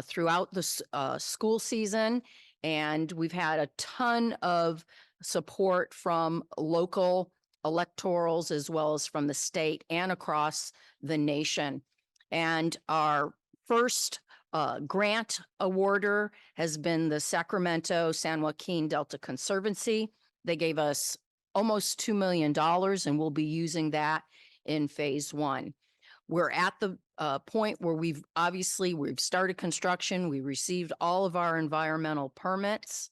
throughout the school season. And we've had a ton of support from local electorals as well as from the state and across the nation. And our first grant awarder has been the Sacramento San Joaquin Delta Conservancy. They gave us almost $2 million, and we'll be using that in phase 1. We're at the point where we've started construction. We received all of our environmental permits,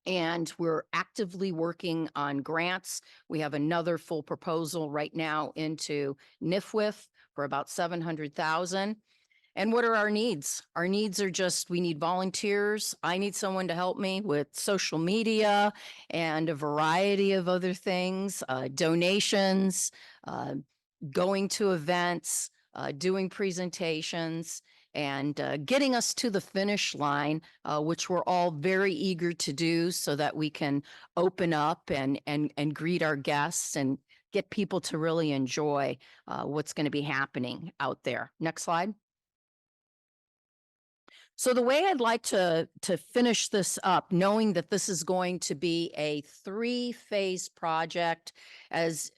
and we're actively working on grants. We have another full proposal right now into NIFWIF for about $700,000. And what are our needs? Our needs are just, we need volunteers. I need someone to help me with social media and a variety of other things, donations, going to events, doing presentations, and getting us to the finish line, which we're all very eager to do so that we can open up and greet our guests and get people to really enjoy what's going to be happening out there. Next slide. So the way I'd like to finish this up, knowing that this is going to be a 3-phase project, as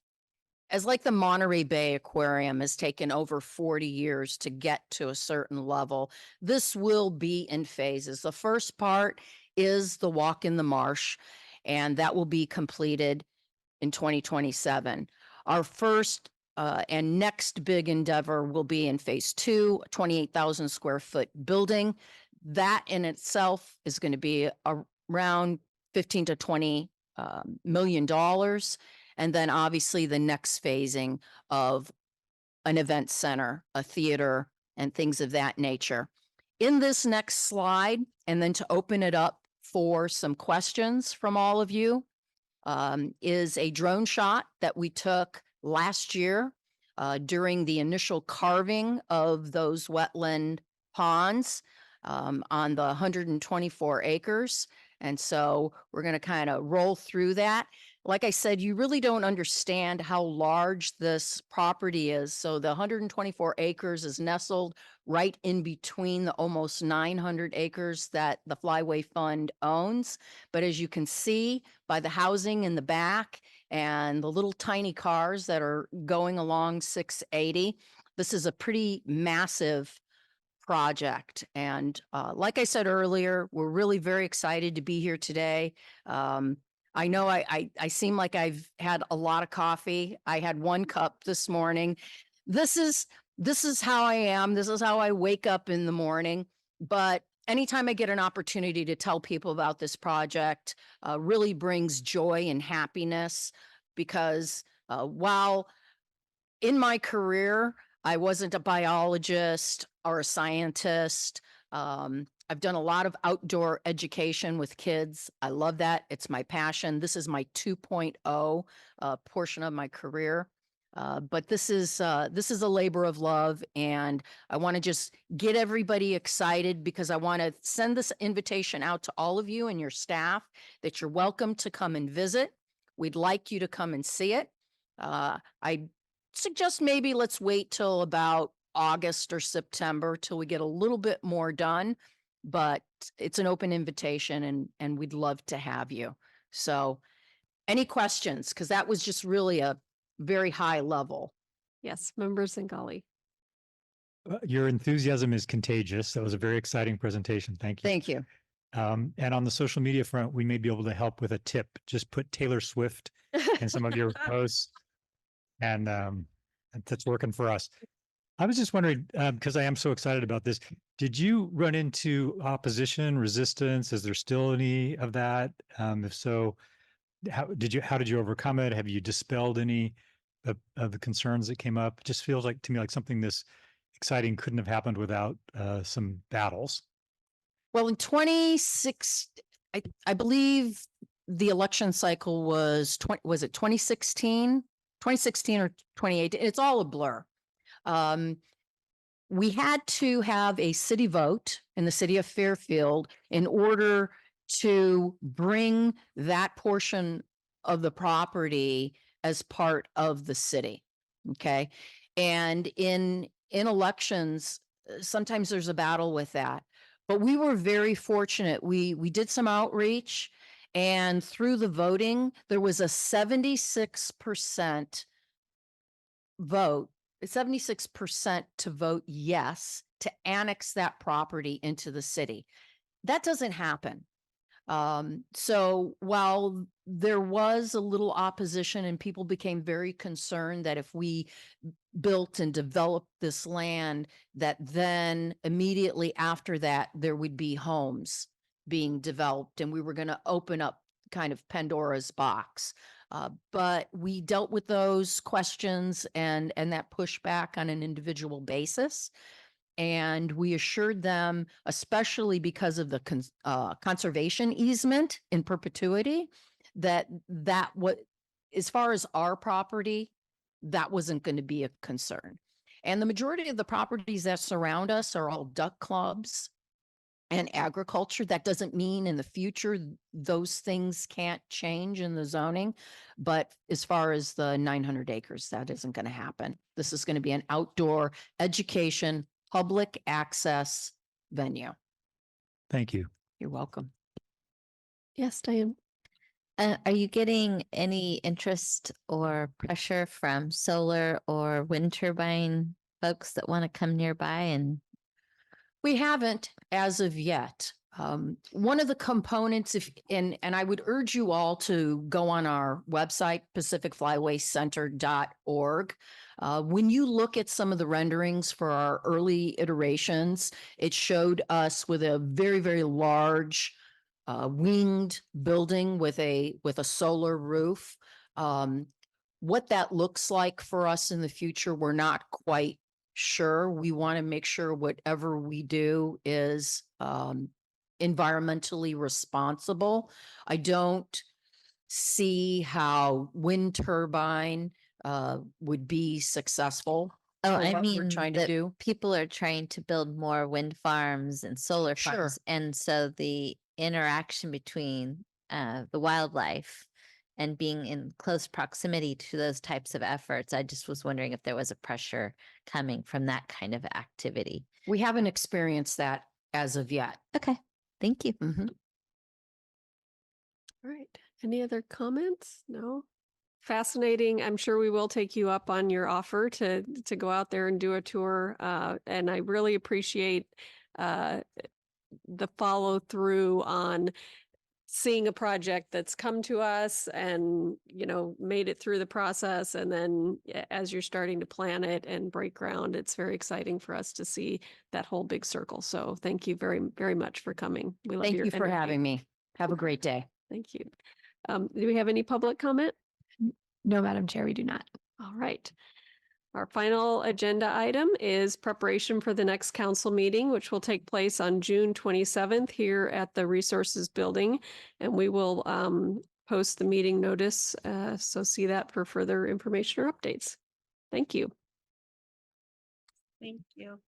like the Monterey Bay Aquarium has taken over 40 years to get to a certain level, this will be in phases. The first part is the walk in the marsh, and that will be completed in 2027. Our first and next big endeavor will be in phase 2, 28,000 square foot building. That in itself is going to be around $15 to $20 million. And then obviously the next phasing of an event center, a theater, and things of that nature. In this next slide, and then to open it up for some questions from all of you, is a drone shot that we took last year during the initial carving of those wetland ponds on the 124 acres. And so we're going to kind of roll through that. Like I said, you really don't understand how large this property is. So the 124 acres is nestled right in between the almost 900 acres that the Flyway Fund owns. But as you can see by the housing in the back and the little tiny cars that are going along 680, this is a pretty massive project. And like I said earlier, we're really very excited to be here today. I know I seem like I've had a lot of coffee. I had 1 cup this morning. This is how I am. This is how I wake up in the morning. But anytime I get an opportunity to tell people about this project, really brings joy and happiness, because while in my career, I wasn't a biologist or a scientist, I've done a lot of outdoor education with kids. I love that. It's my passion. This is my 2.0 portion of my career. But this is a labor of love, and I want to just get everybody excited, because I want to send this invitation out to all of you and your staff that you're welcome to come and visit. We'd like you to come and see it. I suggest maybe let's wait till about August or September till we get a little bit more done, but it's an open invitation, and we'd love to have you. So any questions? Because that was just really a very high level. Yes, Member Zingali. Your enthusiasm is contagious. That was a very exciting presentation. Thank you. Thank you. And on the social media front, we may be able to help with a tip. Just put Taylor Swift in some of your posts, and that's working for us. I was just wondering, because I am so excited about this, did you run into opposition, resistance? Is there still any of that? If so, how did you overcome it? Have you dispelled any of the concerns that came up? It just feels like to me like something this exciting couldn't have happened without some battles. Well, in 26, I believe the election cycle was it 2016 or 2018? It's all a blur. We had to have a city vote in the city of Fairfield in order to bring that portion of the property as part of the city. Okay. And in elections, sometimes there's a battle with that, but we were very fortunate. We did some outreach, and through the voting, there was a 76% vote, 76% to vote yes to annex that property into the city. That doesn't happen. So while there was a little opposition and people became very concerned that if we built and developed this land, that then immediately after that, there would be homes being developed and we were going to open up kind of Pandora's box. But we dealt with those questions and that pushback on an individual basis. And we assured them, especially because of the conservation easement in perpetuity, that what, as far as our property, that wasn't going to be a concern. And the majority of the properties that surround us are all duck clubs and agriculture. That doesn't mean in the future those things can't change in the zoning. But as far as the 900 acres, that isn't going to happen. This is going to be an outdoor education, public access venue. Thank you. You're welcome. Yes, Diane. Are you getting any interest or pressure from solar or wind turbine folks that want to come nearby? And we haven't as of yet. One of the components, and I would urge you all to go on our website, pacificflywaycenter.org. When you look at some of the renderings for our early iterations, it showed us with a very, very large winged building with a solar roof. What that looks like for us in the future, we're not quite sure. We want to make sure whatever we do is environmentally responsible. I don't see how wind turbine would be successful. Oh, for I what we're mean, trying to that do. people are trying to build more wind farms and solar Sure. farms. And so the interaction between the wildlife and being in close proximity to those types of efforts, I just was wondering if there was a pressure coming from that kind of activity. We haven't experienced that as of yet. Okay, thank you. Mhm. All right. Any other comments? No? Fascinating. I'm sure we will take you up on your offer to go out there and do a tour. And I really appreciate the follow through on seeing a project that's come to us and, made it through the process. And then as you're starting to plan it and break ground, it's very exciting for us to see that whole big circle. So thank you very, very much for coming. We love Thank your you for energy. having me. Have a great day. Thank you. Do we have any public comment? No, Madam Chair, we do not. All right. Our final agenda item is preparation for the next council meeting, which will take place on June 27th here at the Resources Building. And we will post the meeting notice. So see that for further information or updates. Thank you. Thank you.